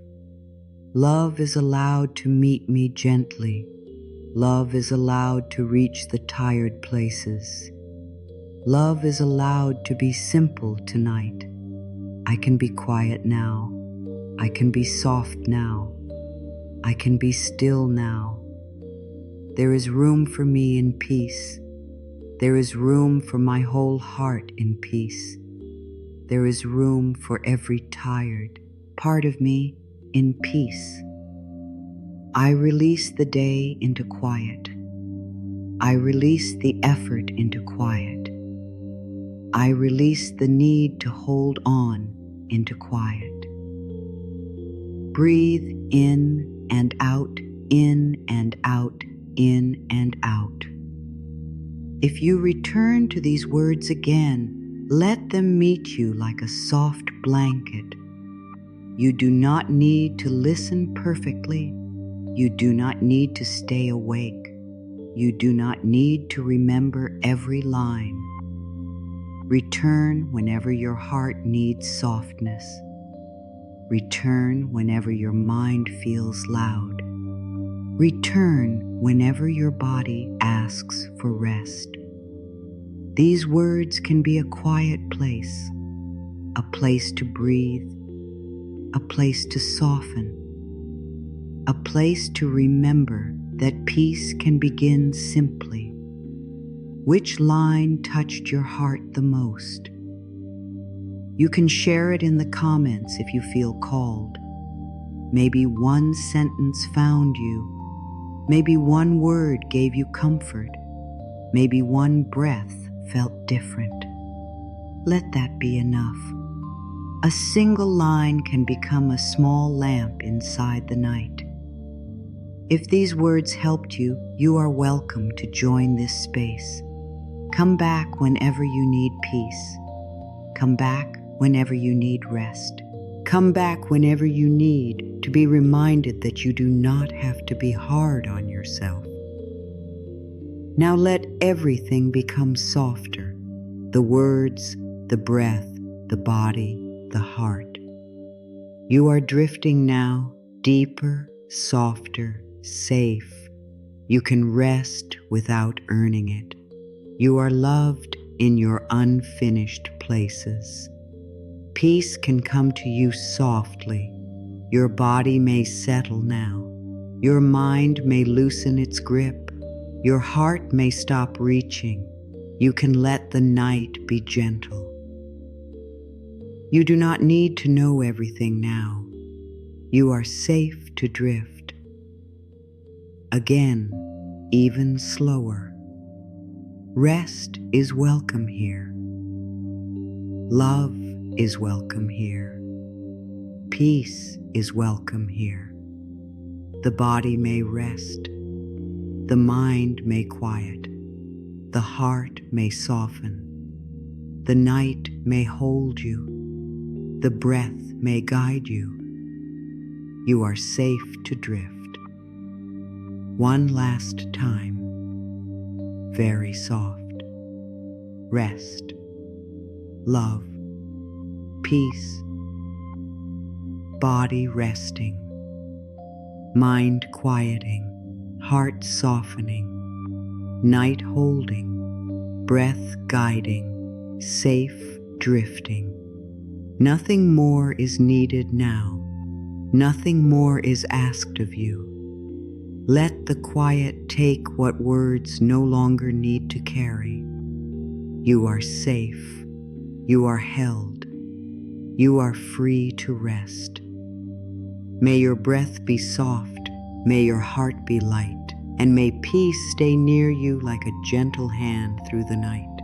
A: Love is allowed to meet me gently. Love is allowed to reach the tired places. Love is allowed to be simple tonight. I can be quiet now. I can be soft now. I can be still now. There is room for me in peace. There is room for my whole heart in peace. There is room for every tired part of me in peace. I release the day into quiet. I release the effort into quiet. I release the need to hold on into quiet. Breathe in and out, in and out, in and out. If you return to these words again, let them meet you like a soft blanket. You do not need to listen perfectly. You do not need to stay awake. You do not need to remember every line. Return whenever your heart needs softness. Return whenever your mind feels loud. Return whenever your body asks for rest. These words can be a quiet place, a place to breathe, a place to soften, a place to remember that peace can begin simply. Which line touched your heart the most? You can share it in the comments if you feel called. Maybe one sentence found you. Maybe one word gave you comfort. Maybe one breath felt different. Let that be enough. A single line can become a small lamp inside the night. If these words helped you, you are welcome to join this space. Come back whenever you need peace. Come back whenever you need rest. Come back whenever you need to be reminded that you do not have to be hard on yourself. Now let everything become softer. The words, the breath, the body, the heart. You are drifting now, deeper, softer, safe. You can rest without earning it. You are loved in your unfinished places. Peace can come to you softly. Your body may settle now. Your mind may loosen its grip. Your heart may stop reaching. You can let the night be gentle. You do not need to know everything now. You are safe to drift. Again, even slower. Rest is welcome here. Love is welcome here. Peace is welcome here. The body may rest. The mind may quiet. The heart may soften. The night may hold you. The breath may guide you. You are safe to drift. One last time. Very soft. Rest. Love. Peace. Body resting. Mind quieting. Heart softening. Night holding. Breath guiding. Safe drifting. Nothing more is needed now. Nothing more is asked of you. Let the quiet take what words no longer need to carry. You are safe. You are held. You are free to rest. May your breath be soft. May your heart be light. And may peace stay near you like a gentle hand through the night.